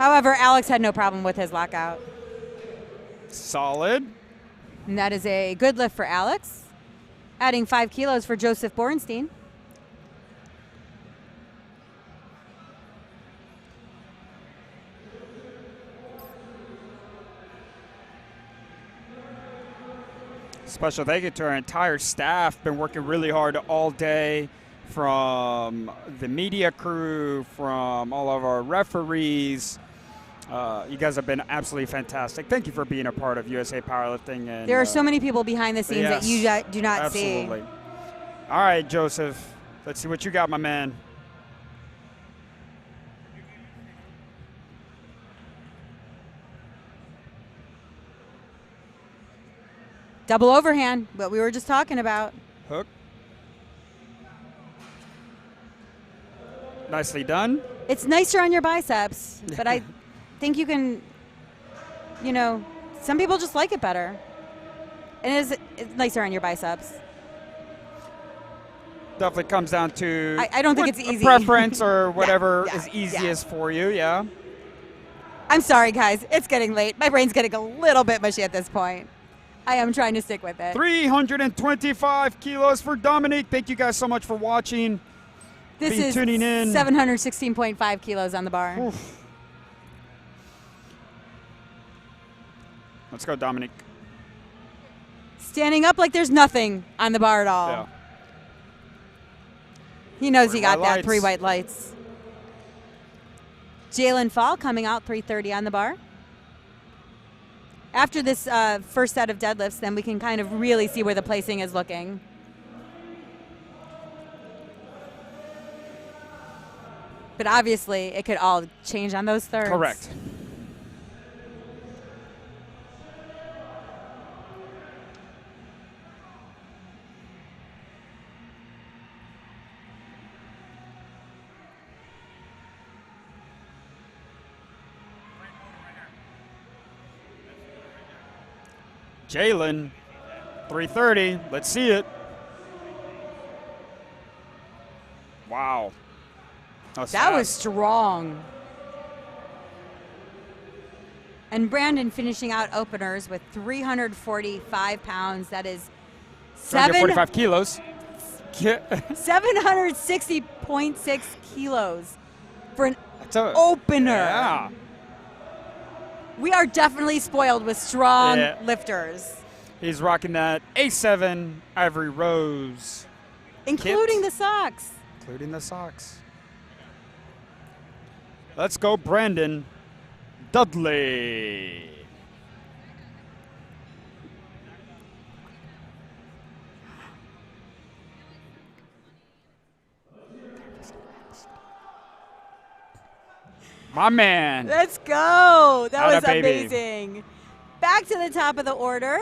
However, Alex had no problem with his lockout. Solid. And that is a good lift for Alex. Adding 5 kilos for Joseph Borenstein. Special thank you to our entire staff. Been working really hard all day, from the media crew, from all of our referees. You guys have been absolutely fantastic. Thank you for being a part of USA Powerlifting. And there are so many people behind the scenes that you do not see. Absolutely. All right, Joseph. Let's see what you got, my man. Double overhand, what we were just talking about. Hook. Nicely done. It's nicer on your biceps, but I think you can, you know, some people just like it better. And it's nicer on your biceps. Definitely comes down to I don't think it's easy. Preference or whatever Yeah, is easiest for you, yeah. I'm sorry, guys. It's getting late. My brain's getting a little bit mushy at this point. I am trying to stick with it. 325 kilos for Dominique. Thank you guys so much for watching. This is tuning in. 716.5 kilos on the bar. Oof. Let's go, Dominique. Standing up like there's nothing on the bar at all. Yeah. He knows 3 he got white that. lights. 3 white lights. Jalen Fall coming out 330 on the bar. After this first set of deadlifts, then we can kind of really see where the placing is looking. But obviously, it could all change on those thirds. Correct. Jalen, 330. Let's see it. Wow. That was strong. And Brandon finishing out openers with 345 pounds. That is 345 kilos. 760.6 kilos for an opener. Yeah. We are definitely spoiled with strong lifters. He's rocking that A7 Ivory Rose. Including the socks. Including the socks. Let's go, Brandon Dudley. My man. Let's go. That was baby. amazing. Back to the top of the order.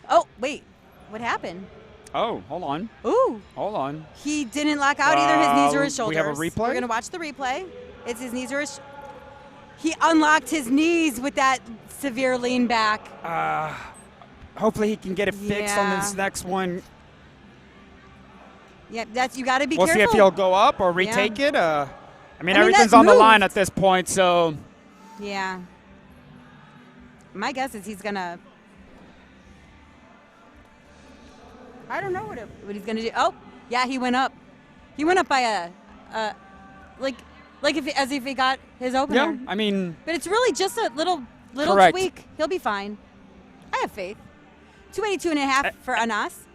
Oh, wait. What happened? Oh, hold on. Ooh. Hold on. He didn't lock out either his knees or his shoulders. We have a replay? We're going to watch the replay. It's his knees or his... He unlocked his knees with that severe lean back. Hopefully he can get it fixed on this next one. Yeah, you got to be We'll careful. see if he'll go up or retake it. I mean, everything's that's on the moved. line at this point, so. Yeah. My guess is he's going to... I don't know what he's going to do. Oh, yeah, he went up. He went up by as if he got his opener. Yeah, I mean. But it's really just a little Correct. tweak. He'll be fine. I have faith. 282.5 for Anas.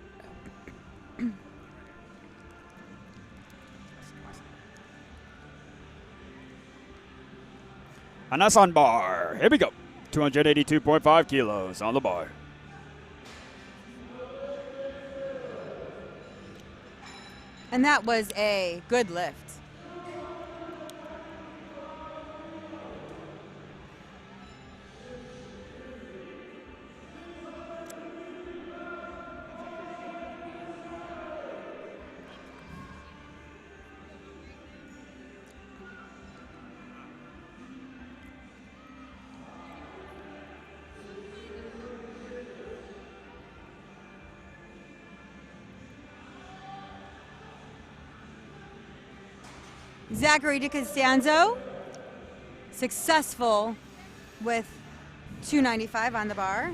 Anas on bar. Here we go. 282.5 kilos on the bar. And that was a good lift. Zachary DiCostanzo, successful with 295 on the bar.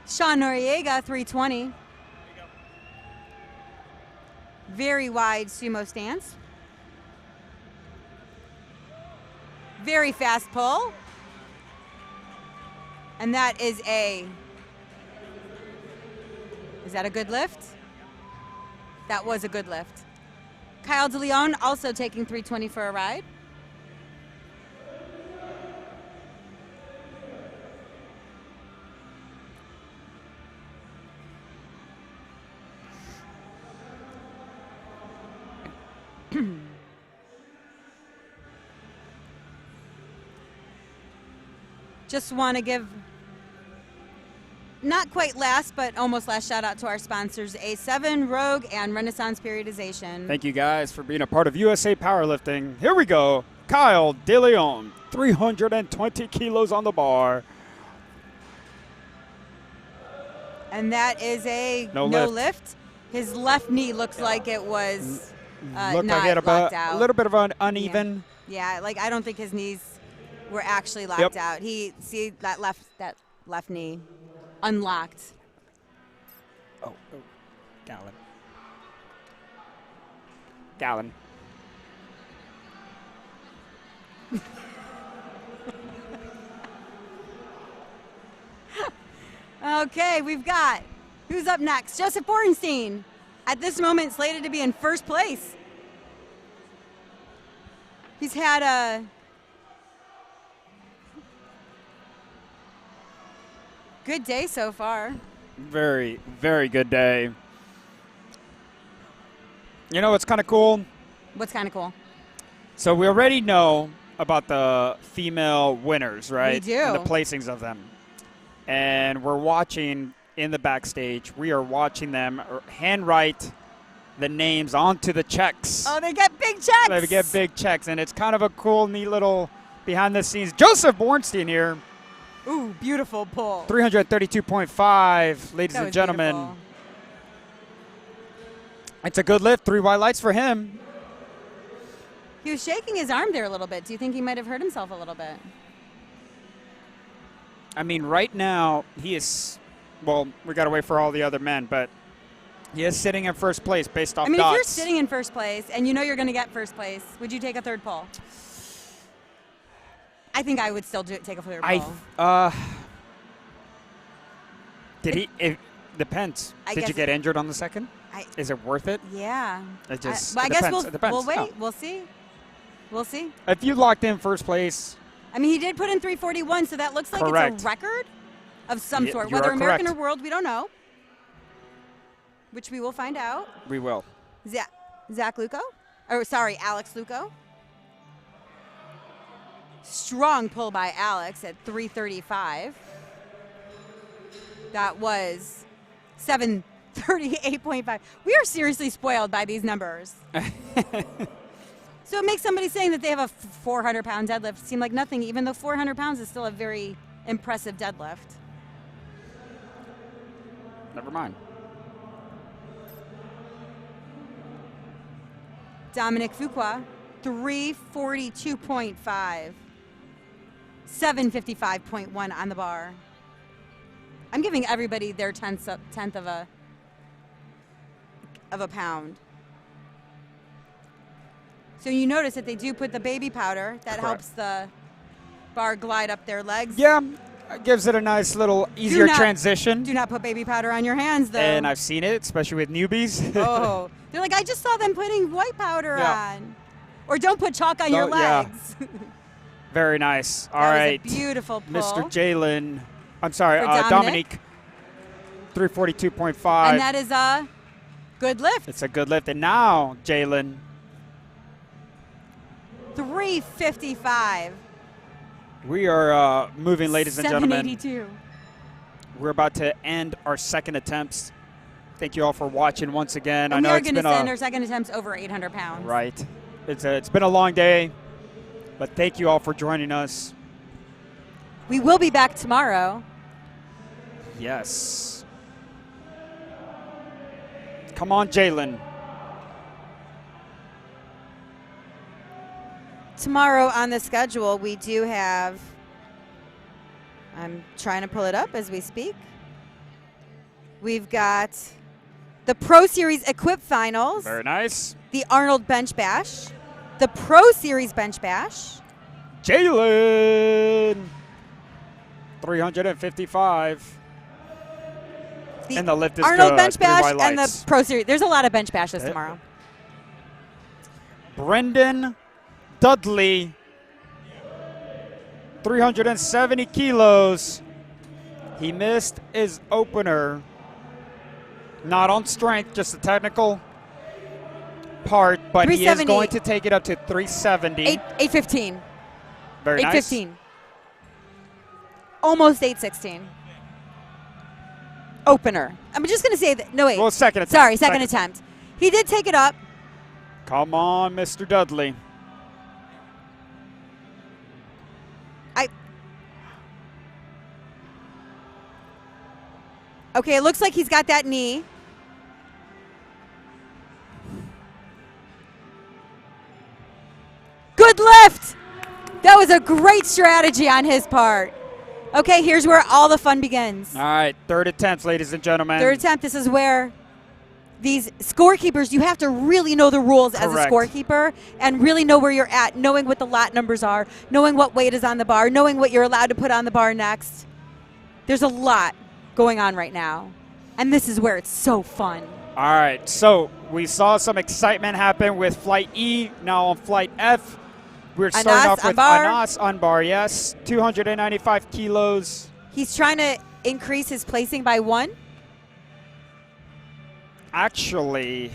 Sean Noriega, 320. Very wide sumo stance. Very fast pull. And that is that a good lift? That was a good lift. Kyle DeLeon also taking 320 for a ride. Just want to give, not quite last, but almost last shout out to our sponsors, A7, Rogue, and Renaissance Periodization. Thank you guys for being a part of USA Powerlifting. Here we go. Kyle DeLeon, 320 kilos on the bar. And that is a no lift. His left knee looks like it was looked not like it locked out. A little bit of an uneven. Yeah, like I don't think his knees were actually locked out. See that left knee unlocked. Oh, Gallon. Okay, we've got, who's up next? Joseph Borenstein, at this moment slated to be in first place. He's had a good day so far. Very, very good day. You know what's kind of cool? What's kind of cool? So we already know about the female winners, right? We do. And the placings of them. And we're watching in the backstage. We are watching them handwrite the names onto the checks. Oh, they get big checks. They get big checks, and it's kind of a cool, neat little behind-the-scenes. Joseph Bornstein here. Ooh, beautiful pull. 332.5, ladies and gentlemen. Beautiful. It's a good lift. 3 white lights for him. He was shaking his arm there a little bit. Do you think he might have hurt himself a little bit? I mean, right now, he is, well, we got to wait for all the other men, but he is sitting in first place based off dots. If you're sitting in first place and you know you're going to get first place, would you take a third pull? I think I would still take a third pull. It depends. Did you get injured on the second? Is it worth it? Yeah. It just I guess it depends. we'll wait. No. We'll see. We'll see. If you locked in first place. I mean, he did put in 341, so that looks like it's a record of some sort. You Whether are American correct. or world, we don't know. Which we will find out. We will. Zach Luco? Or, sorry, Alex Luco. Strong pull by Alex at 335. That was 738.5. We are seriously spoiled by these numbers. So it makes somebody saying that they have a 400-pound deadlift seem like nothing, even though 400 pounds is still a very impressive deadlift. Never mind. Dominic Fuqua, 342.5. 755.1 on the bar. I'm giving everybody their tenth of a pound. So you notice that they do put the baby powder. That helps the bar glide up their legs. Yeah, it gives it a nice little easier transition. Do not put baby powder on your hands, though. And I've seen it, especially with newbies. Oh, they're like, I just saw them putting white powder on. Or don't put chalk on your legs. Yeah. Very nice. All that right. was a beautiful pull. Mr. Jalen. I'm sorry, Dominic. 342.5. And that is a good lift. It's a good lift. And now, Jalen. 355. We are moving, ladies and gentlemen. 782. We're about to end our second attempts. Thank you all for watching once again. And I know we are it's going to been send our second attempts over 800 pounds. right. It's been a long day, but thank you all for joining us. We will be back tomorrow. Yes. Come on, Jalen. Tomorrow on the schedule, we do have, I'm trying to pull it up as we speak. We've got the Pro Series Equip Finals. Very nice. The Arnold Bench Bash. The Pro Series Bench Bash. Jalen. 355. And the lift is Arnold good. Bench 3 Bash white and the lights. Pro Series. There's a lot of bench bashes tomorrow. Brendan Dudley. 370 kilos. He missed his opener. Not on strength, just a technical part, but he is going to take it up to 370. 815. Very nice. 815. Almost 816. Opener. I'm just going to say that. No, wait. Well, second attempt. Sorry, second attempt. He did take it up. Come on, Mr. Dudley. Okay, it looks like he's got that knee. Good lift. That was a great strategy on his part. Okay, here's where all the fun begins. All right, third attempt, ladies and gentlemen. Third attempt, this is where these scorekeepers, you have to really know the rules as a scorekeeper and really know where you're at, knowing what the lot numbers are, knowing what weight is on the bar, knowing what you're allowed to put on the bar next. There's a lot going on right now, and this is where it's so fun. All right, so we saw some excitement happen with Flight E, now on Flight F. We're starting off with Anas on bar, yes, 295 kilos. He's trying to increase his placing by 1. Actually,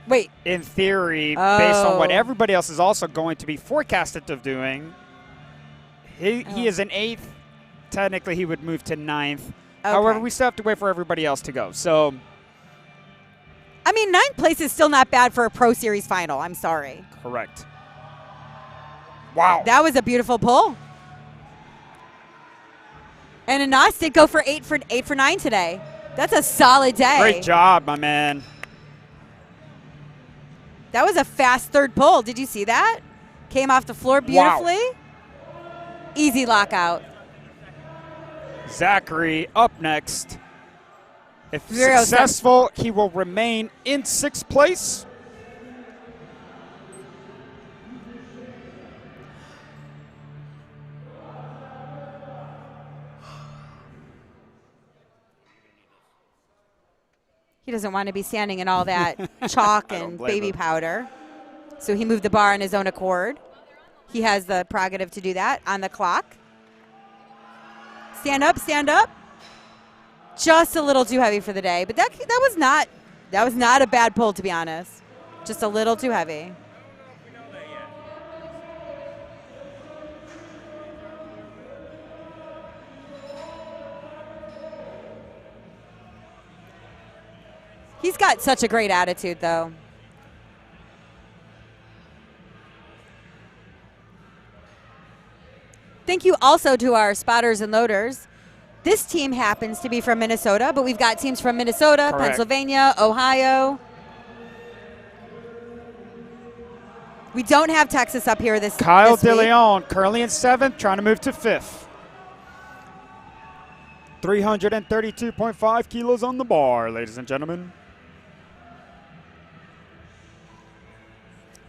wait. In theory, based on what everybody else is also going to be forecasted of doing, he is an 8th. Technically, he would move to 9th. Okay. However, we still have to wait for everybody else to go. So, I mean, 9th place is still not bad for a Pro Series final. I'm sorry. Correct. Wow. That was a beautiful pull. And Anas did go for 8 for 9 today. That's a solid day. Great job, my man. That was a fast third pull. Did you see that? Came off the floor beautifully. Wow. Easy lockout. Zachary up next. If successful, he will remain in 6th place. He doesn't want to be standing in all that chalk and baby powder. So he moved the bar on his own accord. He has the prerogative to do that on the clock. Stand up, stand up. Just a little too heavy for the day, but that was not a bad pull, to be honest. Just a little too heavy. He's got such a great attitude, though. Thank you also to our spotters and loaders. This team happens to be from Minnesota, but we've got teams from Minnesota, Pennsylvania, Ohio. We don't have Texas up here this Kyle this week. DeLeon, currently in 7th, trying to move to 5th. 332.5 kilos on the bar, ladies and gentlemen.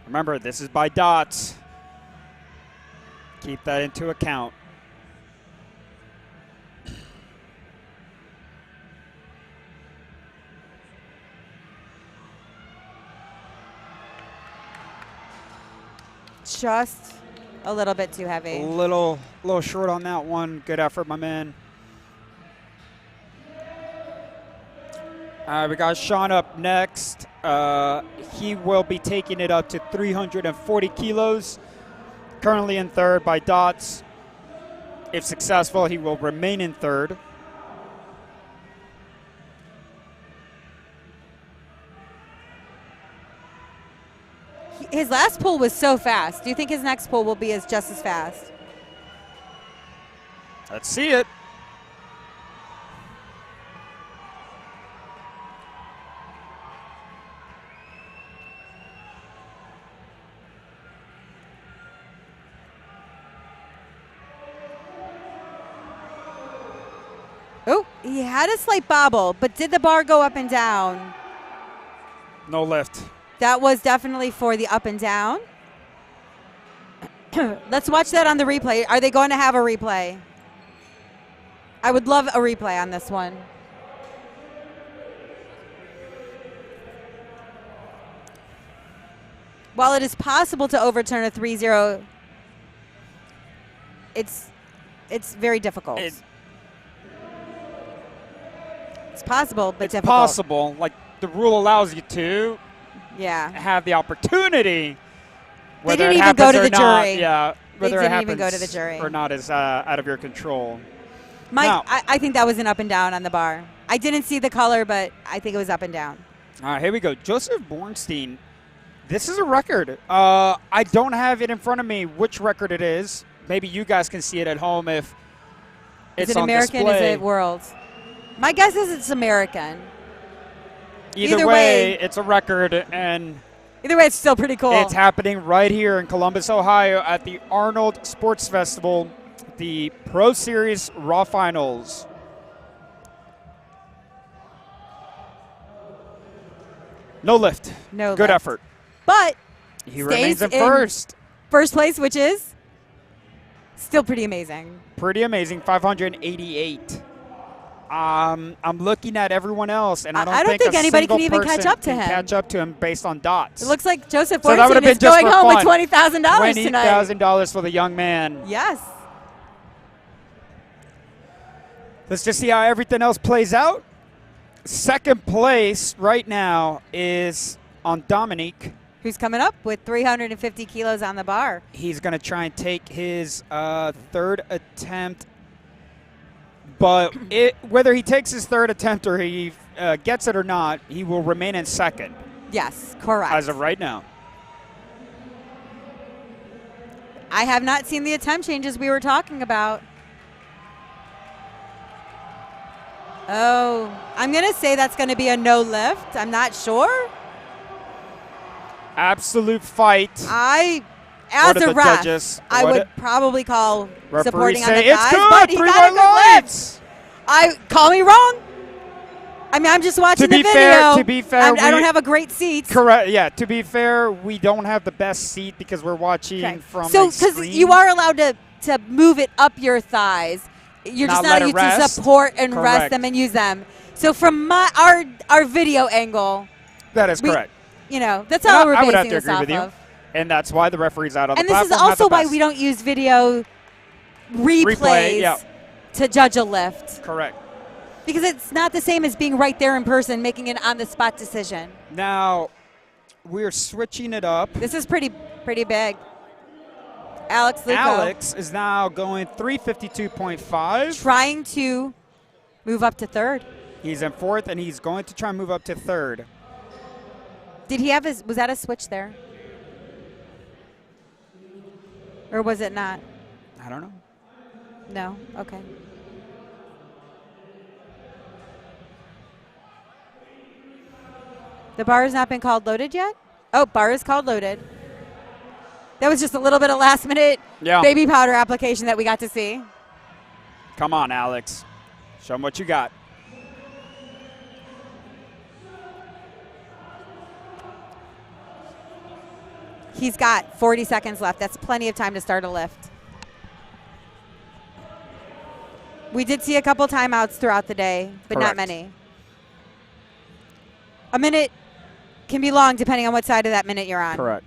Remember, this is by dots. Keep that into account. Just a little bit too heavy. A little short on that one. Good effort, my man. We got Sean up next. He will be taking it up to 340 kilos. Currently in 3rd by dots. If successful, he will remain in 3rd. his last pull was so fast. Do you think his next pull will be just as fast? Let's see it. Oh, he had a slight bobble, but did the bar go up and down? No lift. That was definitely for the up and down. Let's watch that on the replay. Are they going to have a replay? I would love a replay on this one. While it is possible to overturn a 3-0, it's very difficult. It's possible, but difficult. It's possible. Like, the rule allows you to have the opportunity. They didn't even go to the jury. Yeah, whether they didn't even go to the jury or not is out of your control. Mike, I think that was an up and down on the bar. I didn't see the color, but I think it was up and down. All right, here we go. Joseph Bornstein. This is a record. I don't have it in front of me which record it is. Maybe you guys can see it at home if it's on American? display. Is it world? My guess is it's American. Either way, it's a record, and either way, it's still pretty cool. It's happening right here in Columbus, Ohio at the Arnold Sports Festival, the Pro Series Raw Finals. No lift. No Good lift. effort. But he remains in first. First place, which is still pretty amazing. Pretty amazing, 588. I'm looking at everyone else, and I don't think anybody can even catch up to him. Catch up to him based on dots. It looks like Joseph Bornstein is going home with $20,000 tonight. $20,000 for the young man. Yes. Let's just see how everything else plays out. Second place right now is on Dominique, who's coming up with 350 kilos on the bar. He's going to try and take his third attempt. But whether he takes his third attempt or he gets it or not, he will remain in second. Yes, correct. As of right now. I have not seen the attempt changes we were talking about. Oh, I'm going to say that's going to be a no lift. I'm not sure. Absolute fight. As a ref, I would probably call supporting on the guys, good. But he got a good lift. Call me wrong. I mean, I'm just watching the video. To be fair, I don't have a great seat. Correct. Yeah. To be fair, we don't have the best seat because we're watching from a screen. So, because you are allowed to move it up your thighs, you're just not allowed to support and rest them and use them. So, from our video angle, that is correct. You know, that's how we're basing this off of. And that's why the referee's out on the platform. And this is also why we don't use video replays to judge a lift. Correct. Because it's not the same as being right there in person, making an on-the-spot decision. Now, we're switching it up. This is pretty big. Alex Luco. Alex is now going 352.5. Trying to move up to third. He's in fourth, and he's going to try and move up to third. Did he have was that a switch there? Or was it not? I don't know. No? Okay. The bar has not been called loaded yet? Oh, bar is called loaded. That was just a little bit of last-minute baby powder application that we got to see. Come on, Alex. Show them what you got. He's got 40 seconds left. That's plenty of time to start a lift. We did see a couple timeouts throughout the day, but not many. A minute can be long depending on what side of that minute you're on. Correct.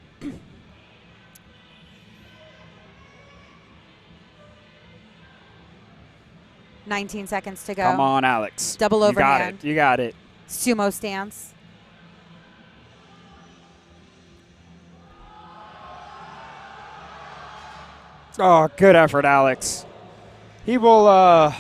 $19 seconds to go. Come on, Alex. Double overhand. You got it. Sumo stance. Oh, good effort, Alex. He will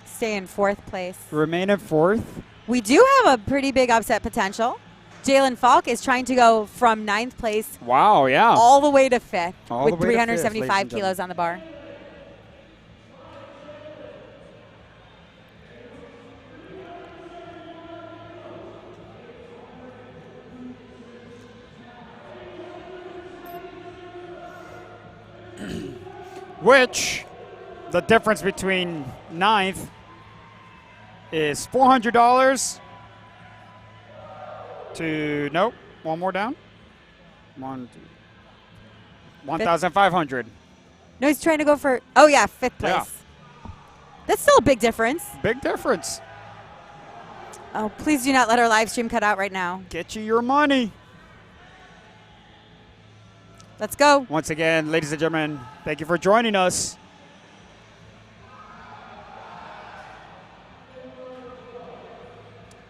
stay in fourth place. Remain in fourth. We do have a pretty big upset potential. Jalen Falk is trying to go from 9th place Wow, yeah. all the way to 5th All with the way to 5th, 375 kilos on the bar. Which, the difference between 9th is $400 to, nope, one more down. 1,500. No, he's trying to go for, oh yeah, 5th place. Yeah. That's still a big difference. Big difference. Oh, please do not let our live stream cut out right now. Get you your money. Let's go. Once again, ladies and gentlemen, thank you for joining us.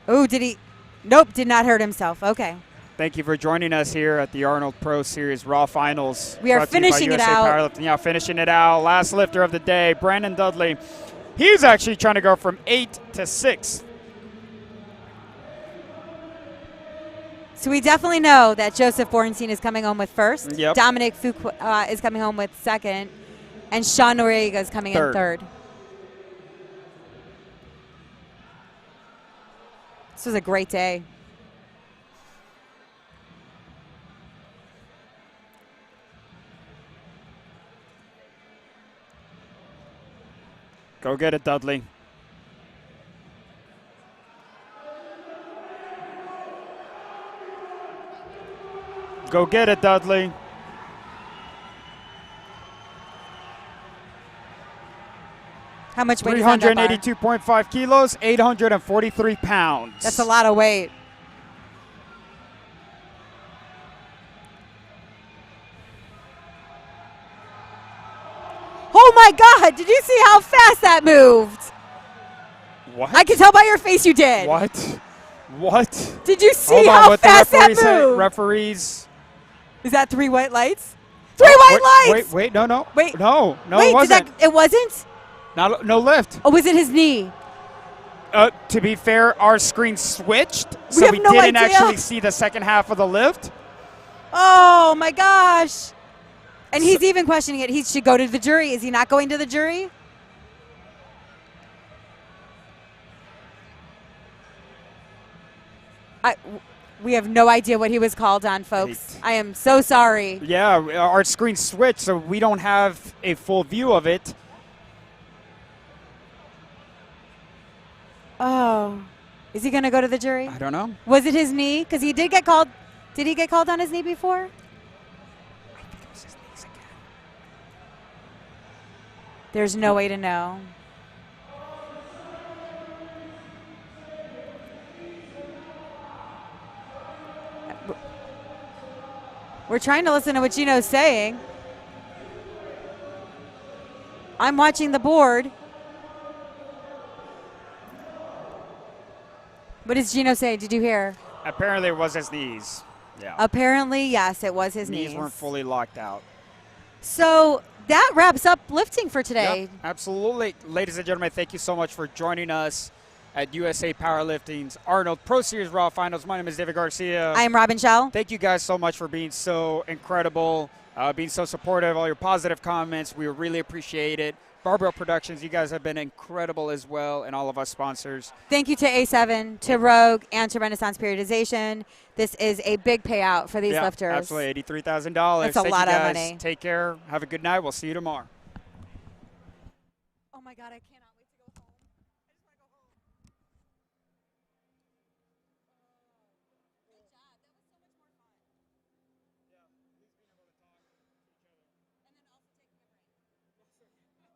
Oh, did he? Nope, did not hurt himself. Okay. Thank you for joining us here at the Arnold Pro Series Raw Finals. We are brought to you by finishing it USA out. Powerlifting. Yeah, finishing it out. Last lifter of the day, Brandon Dudley. He's actually trying to go from 8 to 6. So we definitely know that Joseph Borenstein is coming home with 1st. Yep. Dominic Fuqua is coming home with 2nd. And Sean Noriega is coming in 3rd. This was a great day. Go get it, Dudley. Go get it, Dudley. How much weight is on that bar? 382.5 kilos, 843 pounds. That's a lot of weight. Oh my God, did you see how fast that moved? What? I can tell by your face you did. What? What? Did you see Hold on, how what the fast that referees say? moved? Referees. Is that 3 white lights? 3 white lights! Wait, no. Wait. No, Wait, it wasn't. it wasn't? No lift. Oh, was it his knee? To be fair, our screen switched, We so have we no didn't idea. actually see the second half of the lift. Oh my gosh. And he's even questioning it. He should go to the jury. Is he not going to the jury? We have no idea what he was called on, folks. Right. I am so sorry. Yeah, our screen switched, so we don't have a full view of it. Oh. Is he going to go to the jury? I don't know. Was it his knee? Because he did get called. Did he get called on his knee before? I think it was his knees again. There's no way to know. We're trying to listen to what Gino's saying. I'm watching the board. What does Gino say? Did you hear? Apparently, it was his knees. Yeah. Apparently, yes, it was his Knees knees. weren't fully locked out. So that wraps up lifting for today. Yep, absolutely. Ladies and gentlemen, thank you so much for joining us at USA Powerlifting's Arnold Pro Series Raw Finals. My name is David Garcia. I am Robin Schell. Thank you guys so much for being so incredible, being so supportive, all your positive comments. We really appreciate it. Barbell Productions, you guys have been incredible as well, and all of us sponsors. Thank you to A7, to Rogue, and to Renaissance Periodization. This is a big payout for these lifters. Absolutely, $83,000. That's a lot of money. Take care. Have a good night. We'll see you tomorrow. Oh my God, I cannot wait to go home. I just want to go home. Good job. That was so much more fun. Yeah, at least being able to talk to each other. And then also taking a break.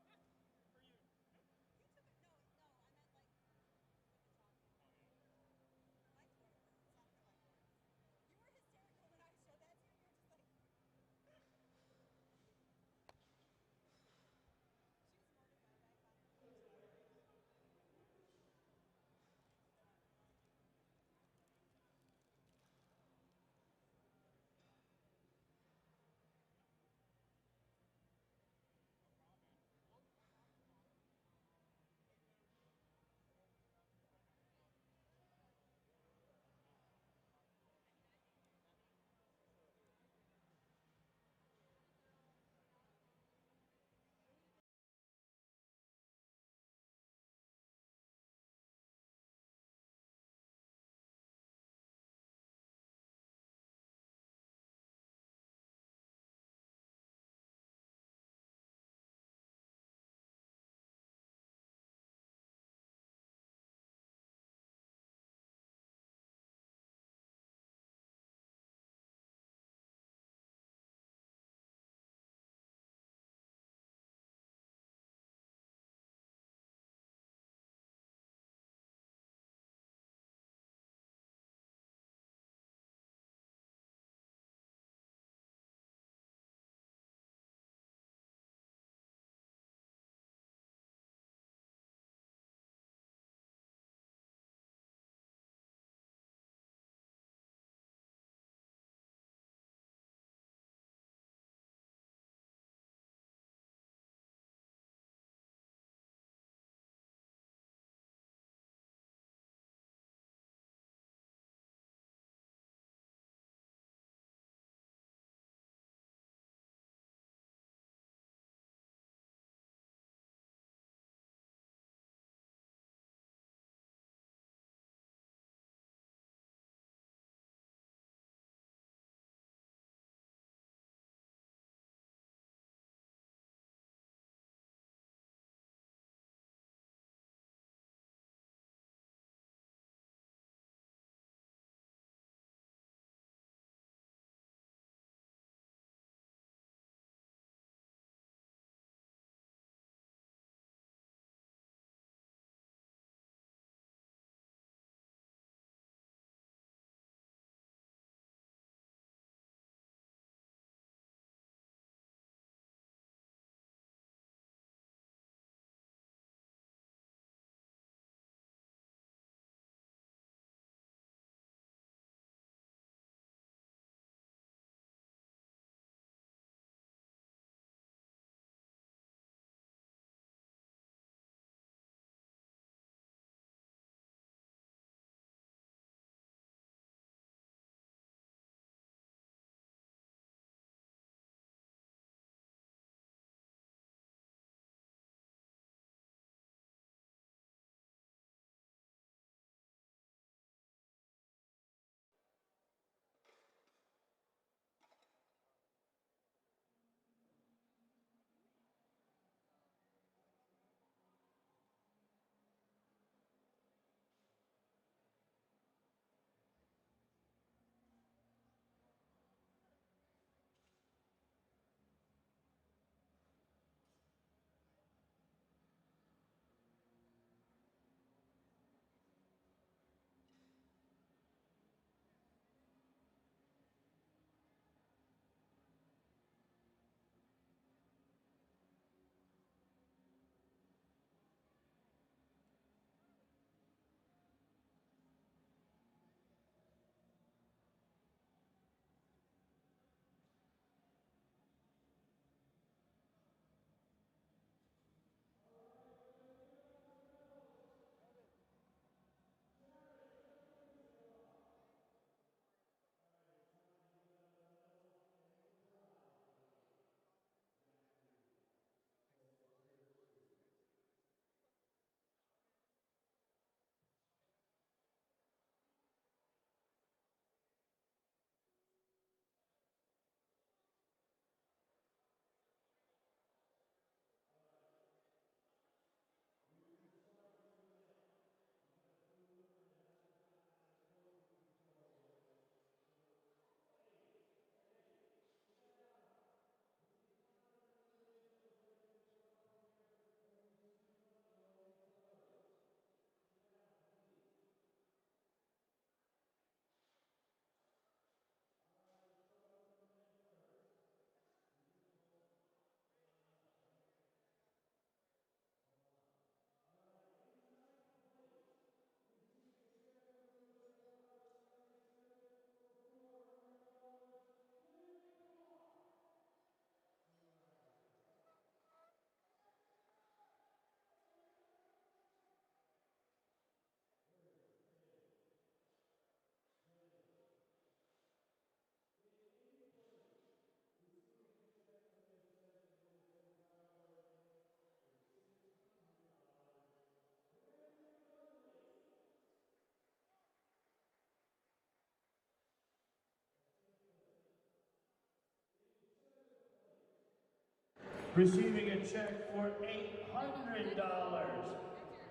receiving a check for $800,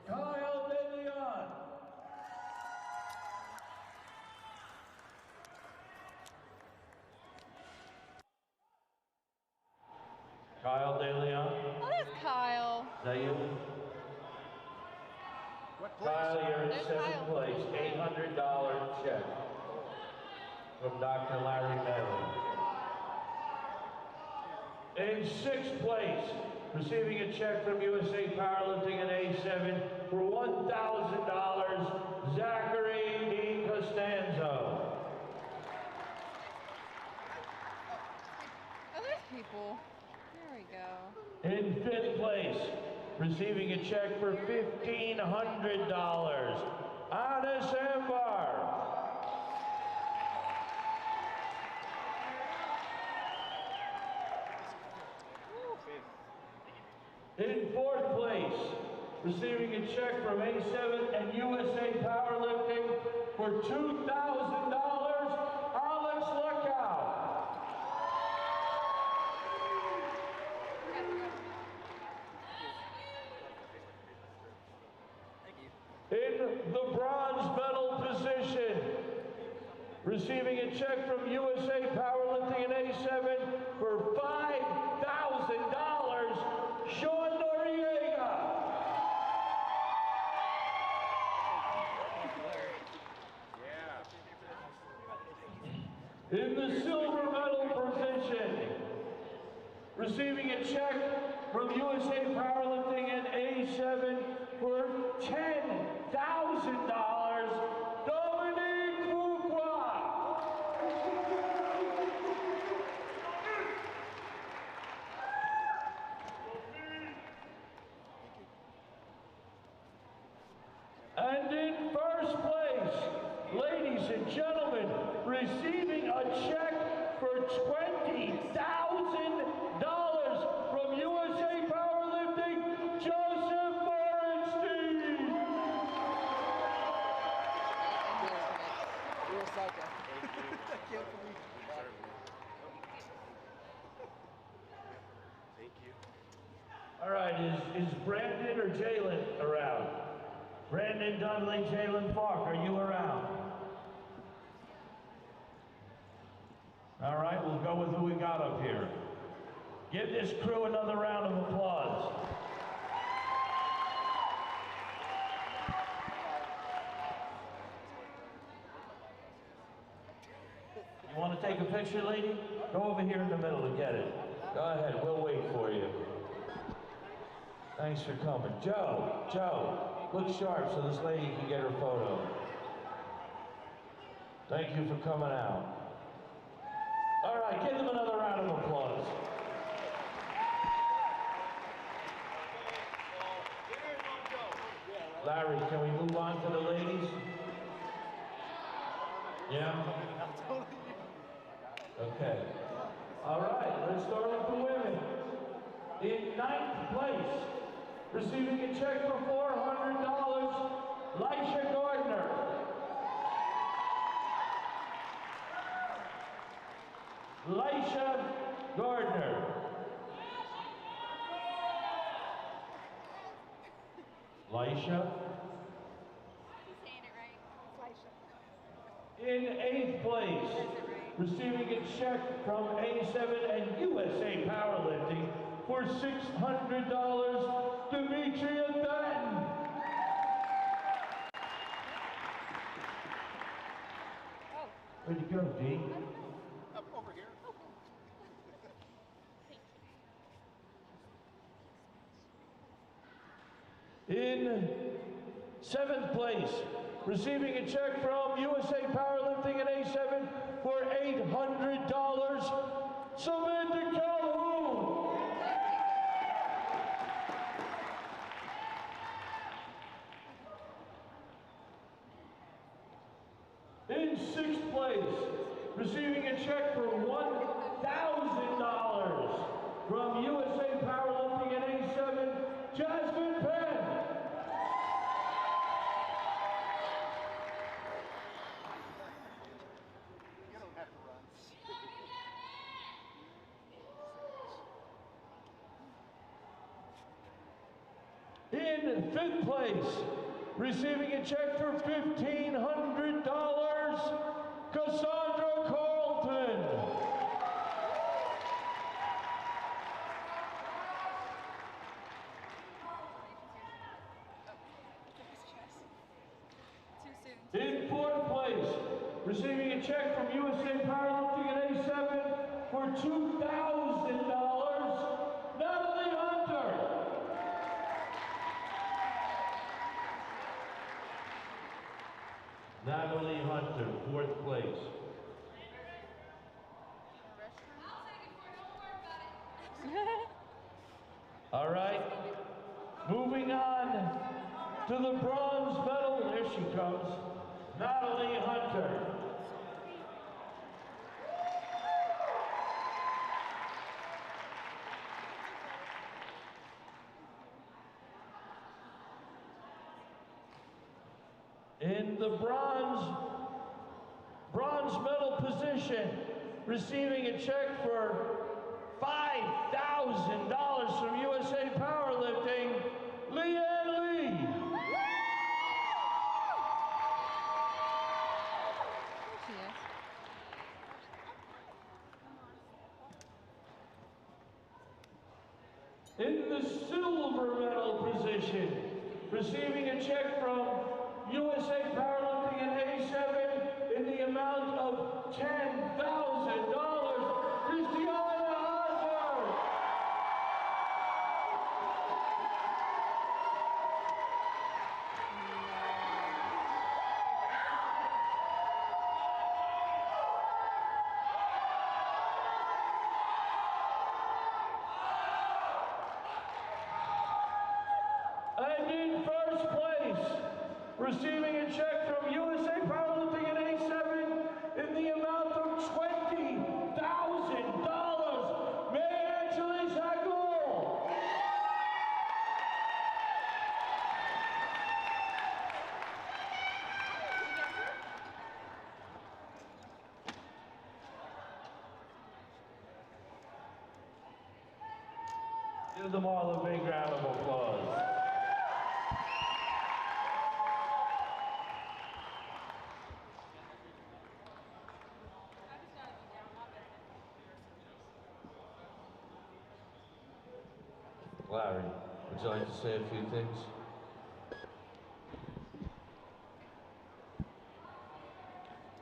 Kyle DeLeon. Kyle DeLeon. Oh, that's Kyle. Is that you? What place? Kyle, you're in There's 7th Kyle. place, $800 check from Dr. Larry Bailey. In 6th place, receiving a check from USA Powerlifting and A7 for $1,000, Zachary D. Costanzo. Oh, there's people. There we go. In 5th place, receiving a check for $1,500, Anna Sambar. In 4th place, receiving a check from A7 and USA Powerlifting for $2,000, Alex Luckow. In the bronze medal position, receiving a check from USA Powerlifting and A7 for $5,000, Sean Noriega. In the silver medal position, receiving a check from USA Powerlifting and A7 for $10,000, Dominique Fuqua. And in first place, ladies and gentlemen, receiving a check for $20,000 from USA Powerlifting, Joseph Morenstein. You're a psycho. I can't believe you. Thank you. All right, is Brandon or Jalen around? Brandon Dudley, Jalen Falk, are you around? All right, we'll go with who we got up here. Give this crew another round of applause. You want to take a picture, lady? Go over here in the middle and get it. Go ahead, we'll wait for you. Thanks for coming. Joe, look sharp so this lady can get her photo. Thank you for coming out. All right, give them another round of applause. Larry, can we move on to the ladies? Yeah? Okay. All right, let's start with the women. In 9th place, receiving a check for $400, Lisha Gardner. Lisha Gardner. Lisha. He's saying it right. In 8th place, receiving a check from A7 and USA Powerlifting for $600, Demetria Benton. Where'd you go, Dee? Up over here. In 7th place, receiving a check from USA Powerlifting and A7 for $800, Samantha Calhoun. In 6th place, receiving a check for $1,000 from USA Powerlifting and A7, Jasmine Penn. You don't have to run. In fifth place, receiving a check for $1,500, Cassandra Carlton. In fourth place, receiving a check from USA Powerlifting at A7 for $2,000, Natalie Hunter. Natalie Hunter, fourth place. All right, moving on to the bronze medal. There she comes, Natalie Hunter. In the bronze medal position, receiving a check for $5,000 from USA Powerlifting, Leanne Lee. In the silver medal position, receiving a check from USA Powerlifting in A7 in the amount of $10,000, Christiana Hazard. And in first place, receiving a check from USA Powerlifting in A7 in the amount of $20,000, May Angeli Zagor. Give them all a big round of applause. Larry, would you like to say a few things?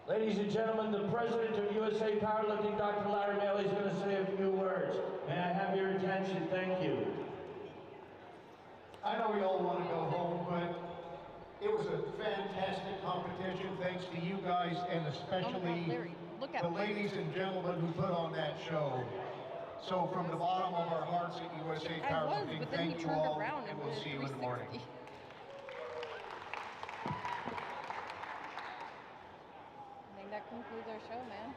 Ladies and gentlemen, the president of USA Powerlifting, Dr. Larry Bailey, is going to say a few words. May I have your attention? Thank you. I know we all want to go home, but it was a fantastic competition, thanks to you guys and especially the ladies and gentlemen who put on that show. So from the bottom of our hearts at USA Powerlifting, thank you all, and we'll see you in the morning. I think that concludes our show, man.